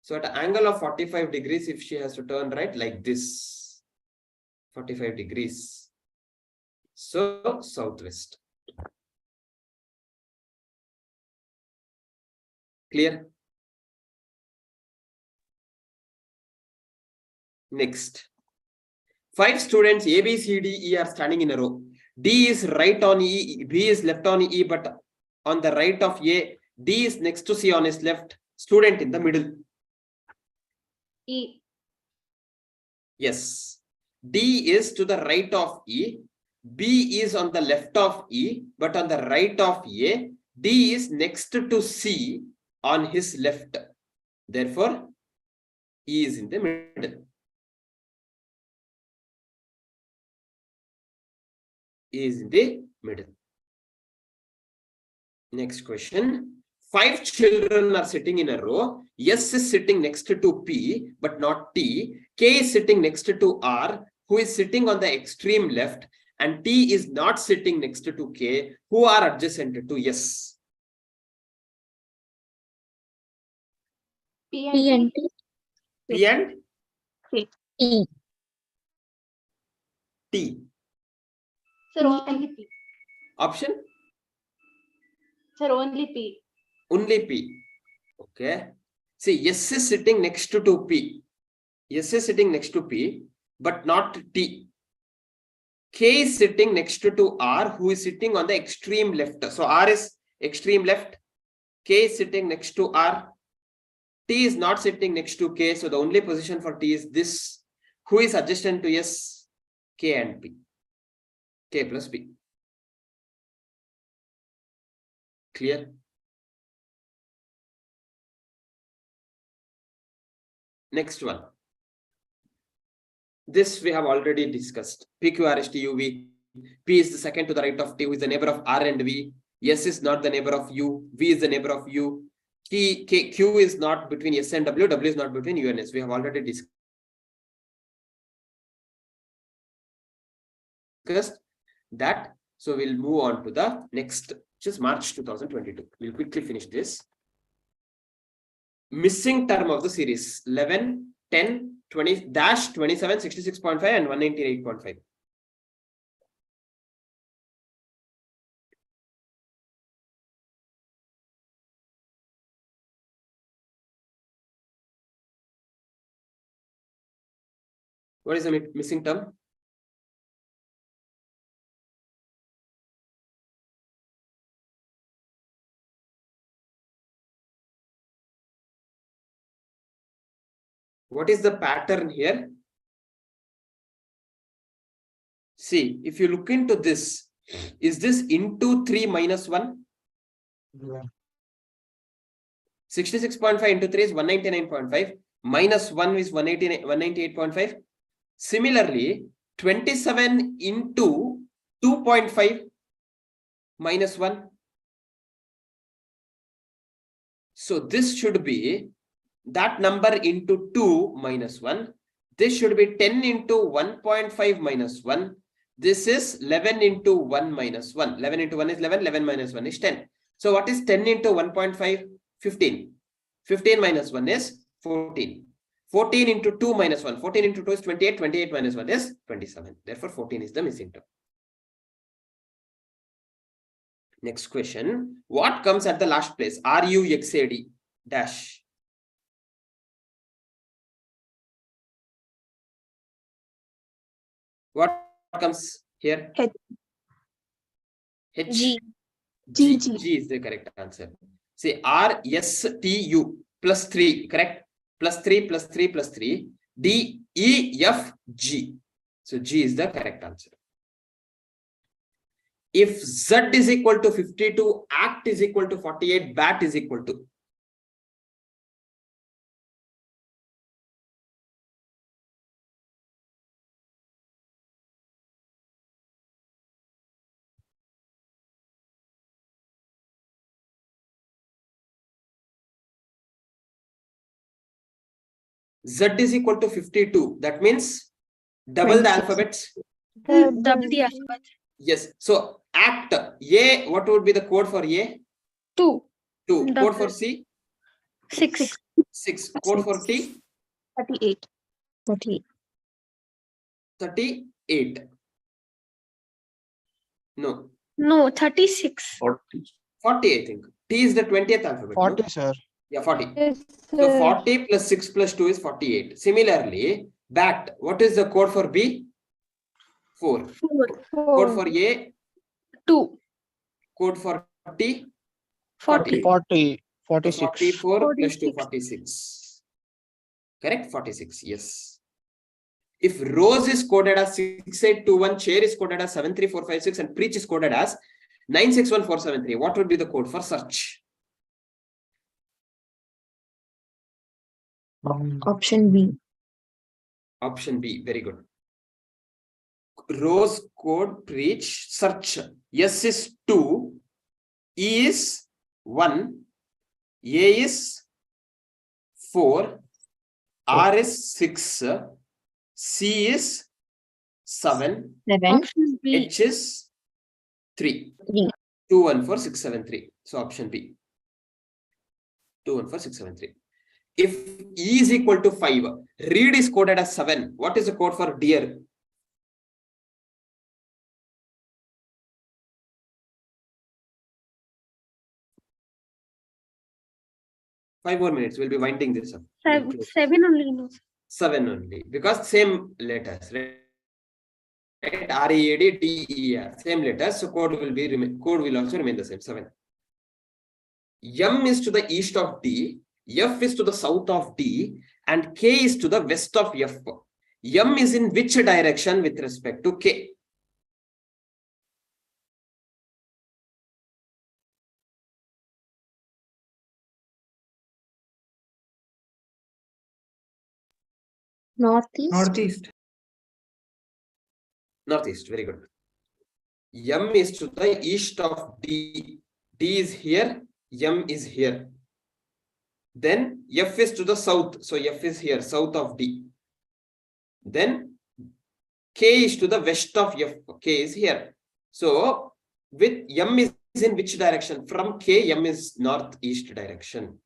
So at an angle of 45 degrees, if she has to turn right like this, 45 degrees. So southwest. Clear? Next. 5 students A, B, C, D, E are standing in a row. D is right on E, B is left on E, but on the right of A, D is next to C on his left, student in the middle. E. Yes. D is to the right of E, B is on the left of E, but on the right of A, D is next to C on his left. Therefore, E is in the middle. E is in the middle. Next question. 5 children are sitting in a row. S is sitting next to P, but not T. K is sitting next to R, who is sitting on the extreme left, and T is not sitting next to K, who are adjacent to S. P P and and T. P and T. T. Sir, only P. Option? Sir, only P. Only P. Okay. See, S is sitting next to P. S is sitting next to P, but not T. K is sitting next to R, who is sitting on the extreme left. So R is extreme left. K is sitting next to R. T is not sitting next to K. So the only position for T is this. Who is adjacent to S? K and P. K plus P. Clear? Next one. This we have already discussed. PQRST P is the second to the right of T, who is the neighbor of R and V. S is not the neighbor of U. V is the neighbor of U. Q is not between S and W. W is not between U and S. We have already discussed that. So we'll move on to the next, which is March 2022. We'll quickly finish this. Missing term of the series 11, 10, 20, dash 27, 66.5 and 198.5. What is the missing term? What is the pattern here? See, if you look into this, is this into 3 minus 1? Yeah. 66.5 into 3 is 199.5. Minus 1 is 198.5. Similarly, 27 into 2.5 minus 1. So this should be that number into 2 minus 1. This should be 10 into 1.5 minus 1. This is 11 into 1 minus 1. 11 into 1 is 11. 11 minus 1 is 10. So what is 10 into 1.5? 15. 15 minus 1 is 14. 14 into 2 minus 1. 14 into 2 is 28. 28 minus 1 is 27. Therefore, 14 is the missing term. Next question. What comes at the last place? RUXAD dash. What comes here? H. H. G. G. G. G is the correct answer. Say RSTU plus 3, correct? Plus 3, plus 3, plus 3. D, E, F, G. So G is the correct answer. If Z is equal to 52, ACT is equal to 48, BAT is equal to. Z is equal to 52. That means double the 26. alphabets. Double the alphabet. Yes. So ACT, A, what would be the code for A? 2. 2. Code Double. for C? 6. 6. Code for T? 38. 38. 30. 8. No, No, 36. 40. 40, I think. T is the 20th alphabet. 40, no? sir. Yeah, 40. Yes, So sir. 40 plus 6 plus 2 is 48. Similarly, BAT, what is the code for B? 4. 4. Code for A, 2. code for T, 40. 40, So 46. 44 plus 2, 46. 46. Correct? 46, yes. If Rose is coded as 6821, Chair is coded as 73456, and Preach is coded as 961473, what would be the code for search? Option B. Option B, very good. Rose code, Preach, search. S is 2, E is 1, A is 4, R is 6, C is 7, 7. Option B. H is 3. 3. 214673. So option B. 214673. If E is equal to 5, read is coded as 7. What is the code for dear? Five more minutes. We'll be winding this up. 7 only. No. 7 only. Because same letters, right? READ, DER, same letters. So code will also remain the same. 7. M is to the east of D, F is to the south of D, and K is to the west of F. M is in which direction with respect to K? Northeast. Northeast. Northeast, very good. M is to the east of D. D is here, M is here. Then F is to the south, so F is here, south of D. Then K is to the west of F, K is here. So with M is in which direction? From K, M is northeast direction.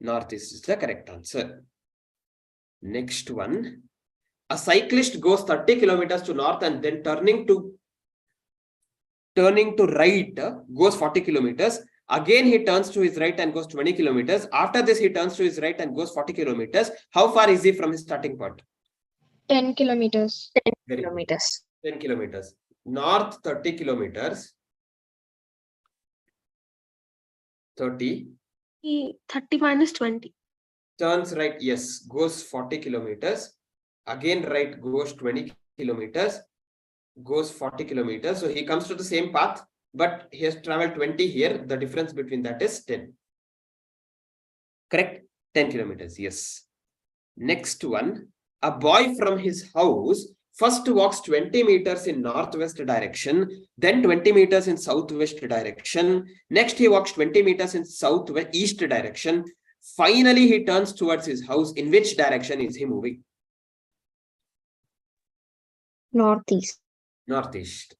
Northeast is the correct answer. Next one. A cyclist goes 30 kilometers to north and then turning to right goes 40 kilometers. Again, he turns to his right and goes 20 kilometers. After this, he turns to his right and goes 40 kilometers. How far is he from his starting point? 10 kilometers. 10 Very good. kilometers. 10 kilometers. North 30 kilometers. 30. 30 minus 20. Turns right, yes, goes 40 kilometers. Again, right goes 20 kilometers. Goes 40 kilometers. So he comes to the same path, but he has traveled 20 here. The difference between that is 10. Correct? 10 kilometers, yes. Next one. A boy from his house first walks 20 meters in northwest direction, then 20 meters in southwest direction. Next, he walks 20 meters in southeast direction. Finally, he turns towards his house. In which direction is he moving? Northeast. Northeast.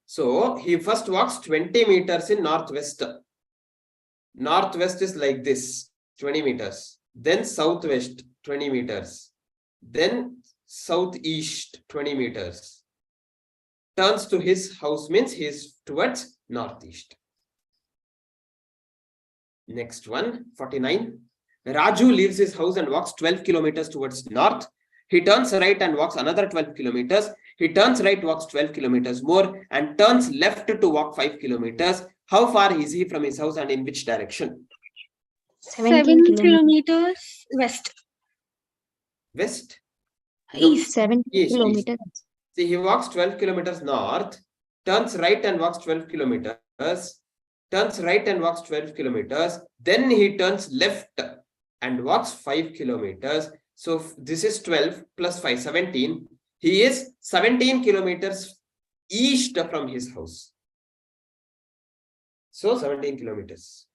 So he first walks 20 meters in northwest. Northwest is like this, 20 meters. Then southwest, 20 meters. Then southeast, 20 meters. Turns to his house means he is towards northeast. Next one, 49. Raju leaves his house and walks 12 kilometers towards north. He turns right and walks another 12 kilometers. He turns right, walks 12 kilometers more, and turns left to walk 5 kilometers. How far is he from his house and in which direction? 7 kilometers west. West? East. 7 East, kilometers. See, he walks 12 kilometers north, turns right and walks 12 kilometers, turns right and walks 12 kilometers. Then he turns left and walks 5 kilometers. So this is 12 plus 5, 17. He is 17 kilometers east from his house. So 17 kilometers.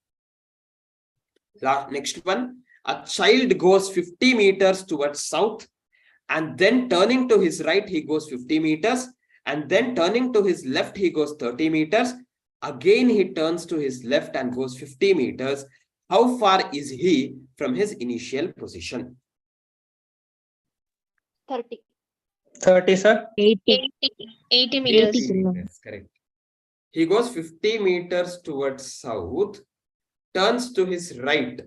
Next one. A child goes 50 meters towards south, and then turning to his right, he goes 50 meters. And then turning to his left, he goes 30 meters. Again, he turns to his left and goes 50 meters. How far is he from his initial position? 30. 30, sir. 80. 80 meters. 80 kilometers. meters, correct. He goes 50 meters towards south, turns to his right,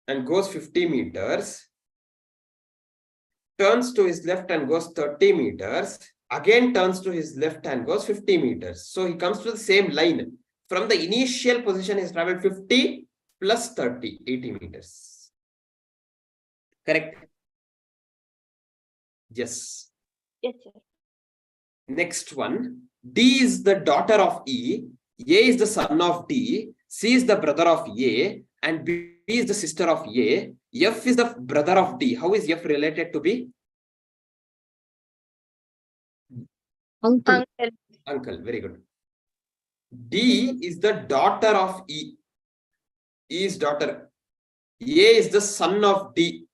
and goes 50 meters, turns to his left and goes 30 meters, again turns to his left and goes 50 meters. So he comes to the same line. From the initial position, he has traveled 50 plus 30, 80 meters. Correct? Yes. Yes, sir. Next one. D is the daughter of E, A is the son of D, C is the brother of A, and B is the sister of A. F is the brother of D. How is F related to B? Uncle. Uncle. Uncle, very good. D is the daughter of E. E is daughter. A is the son of D.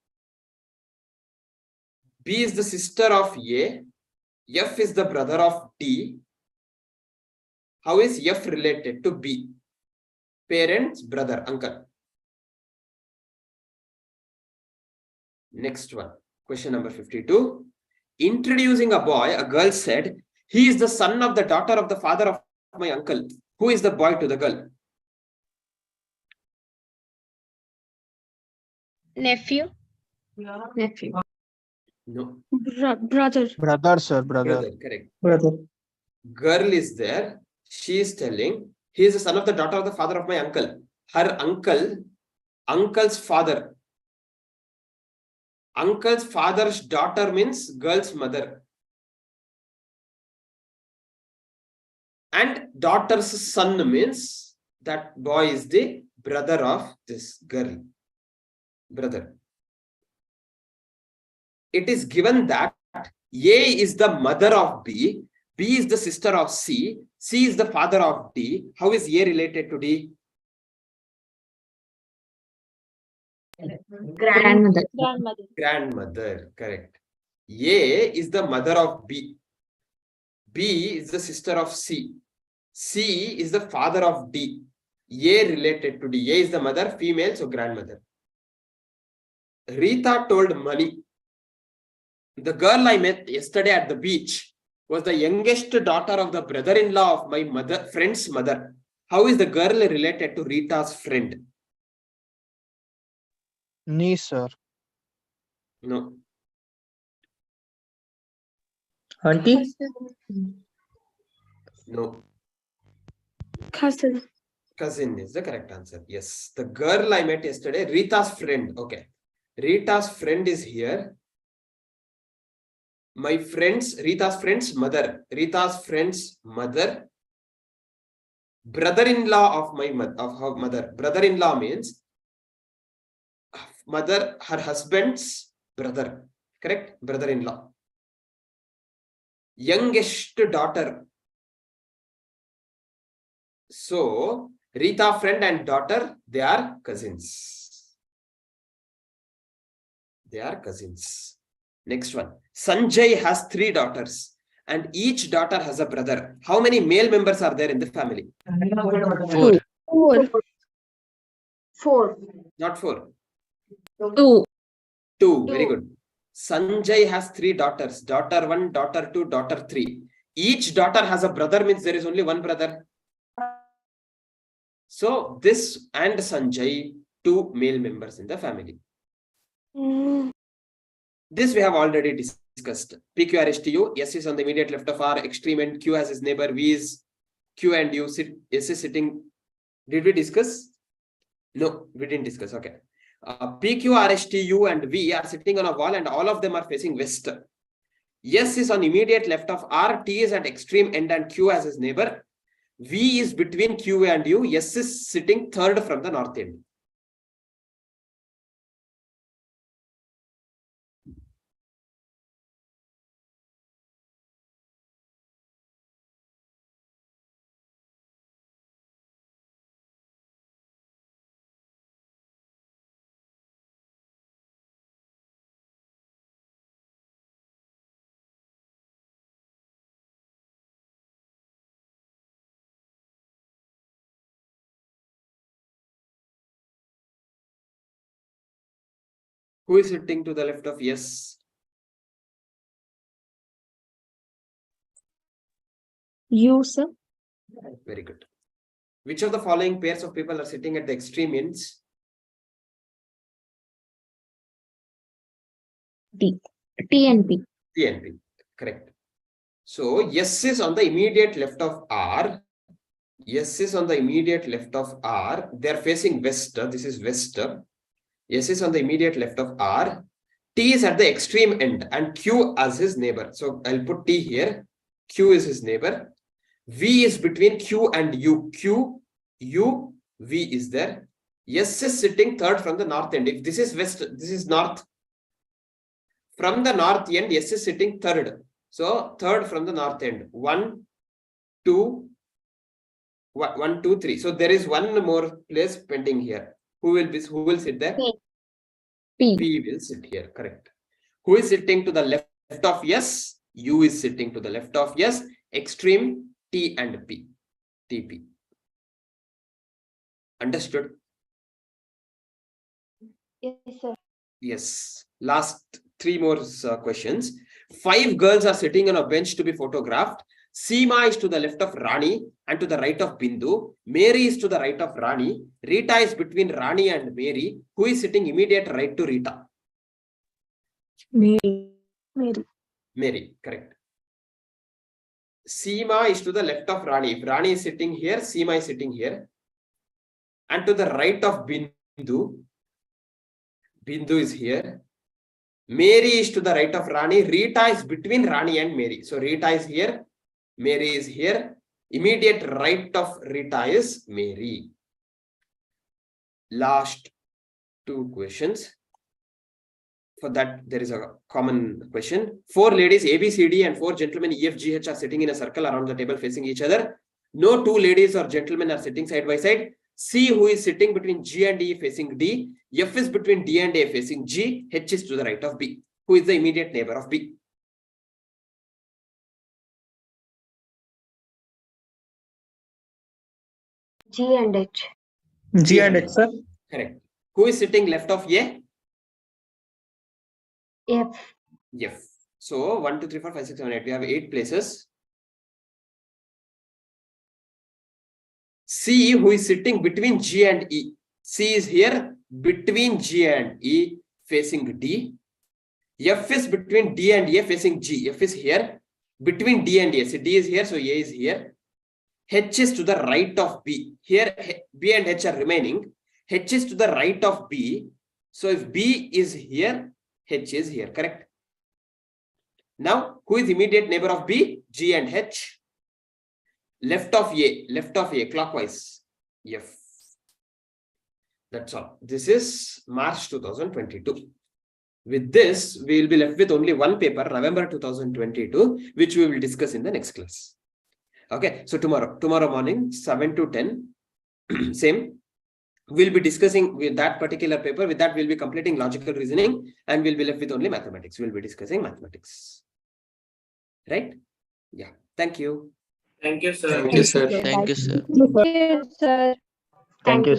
B is the sister of A. F is the brother of D. How is F related to B? Parents, brother, uncle. Next one. Question number 52. Introducing a boy, a girl said, he is the son of the daughter of the father of my uncle. Who is the boy to the girl? Nephew. Nephew. No. Brother. Brother, sir, brother. Brother, correct. Brother. Girl is there. She is telling, he is the son of the daughter of the father of my uncle. Her uncle, uncle's father. Uncle's father's daughter means girl's mother. And daughter's son means that boy is the brother of this girl. Brother. It is given that A is the mother of B, B is the sister of C, C is the father of D. How is A related to D? Grandmother. Grandmother. Grandmother, correct. A is the mother of B. B is the sister of C. C is the father of D. A related to D. A is the mother, female, so grandmother. Rita told Mani, the girl I met yesterday at the beach was the youngest daughter of the brother-in-law of my friend's mother. How is the girl related to Rita's friend? Niece, sir. No. Auntie. No. Cousin. Cousin is the correct answer. Yes. The girl I met yesterday, Rita's friend. Okay. Rita's friend is here. Rita's friend's mother. Rita's friend's mother. Brother-in-law of her mother. Brother-in-law means mother, her husband's brother. Correct? Brother-in-law. Youngest daughter. So, Rita friend and daughter, they are cousins. They are cousins. Next one. Sanjay has 3 daughters and each daughter has a brother. How many male members are there in the family? 4. 4. 4. Not 4. 2. 2. Very good. Sanjay has 3 daughters. Daughter 1, daughter 2, daughter 3. Each daughter has a brother, means there is only one brother. So this and Sanjay, 2 male members in the family. This we have already discussed. PQRSTU, S is on the immediate left of R, extreme end, Q has his neighbor, V is Q and U, S is sitting. Did we discuss? No, we didn't discuss. Okay. PQRSTU and V are sitting on a wall and all of them are facing west. S is on immediate left of R, T is at extreme end and Q as his neighbor. V is between Q and U, S is sitting third from the north end. Who is sitting to the left of S? U, sir. Very good. Which of the following pairs of people are sitting at the extreme ends? T. T and P. T and P. Correct. So S is on the immediate left of R. S is on the immediate left of R. They are facing west. This is west. S is on the immediate left of R. T is at the extreme end and Q as his neighbor. So I'll put T here. Q is his neighbor. V is between Q and U. Q, U, V is there. S is sitting third from the north end. If this is west, this is north. From the north end, S is sitting third. So third from the north end. 1, 2, 1, 2, 3. So there is one more place pending here. Who will sit there? P. P will sit here. Correct. Who is sitting to the left of S? U is sitting to the left of S. Extreme T and P. TP. Understood? Yes, sir. Yes. Last 3 more questions. 5 girls are sitting on a bench to be photographed. Seema is to the left of Rani and to the right of Bindu. Mary is to the right of Rani. Rita is between Rani and Mary. Who is sitting immediate right to Rita? Mary. Mary, correct. Seema is to the left of Rani. If Rani is sitting here, Seema is sitting here. And to the right of Bindu, Bindu is here. Mary is to the right of Rani. Rita is between Rani and Mary. So Rita is here. Mary is here. Immediate right of Rita is Mary. Last 2 questions. For that, there is a common question. 4 ladies A, B, C, D and 4 gentlemen E, F, G, H are sitting in a circle around the table facing each other. No 2 ladies or gentlemen are sitting side by side. C, who is sitting between G and E facing D. F is between D and A facing G. H is to the right of B. Who is the immediate neighbor of B? G and H. G and H, sir. Correct. Who is sitting left of A? F. F. So 1, 2, 3, 4, 5, 6, 7, 8. We have 8 places. C, who is sitting between G and E. C is here between G and E facing D. F is between D and A facing G. F is here between D and A. So D is here, so A is here. H is to the right of B. Here B and H are remaining. H is to the right of B. So if B is here, H is here, correct? Now, who is immediate neighbor of B? G and H. Left of A, clockwise. F. That's all. This is March 2022. With this, we will be left with only one paper, November 2022, which we will discuss in the next class. Okay, so tomorrow morning, 7 to 10, same. We'll be discussing with that particular paper. With that, we'll be completing logical reasoning and we'll be left with only mathematics. We'll be discussing mathematics. Right? Yeah. Thank you. Thank you, sir. Thank you, sir. Thank you, sir. Thank you, sir. Thank you.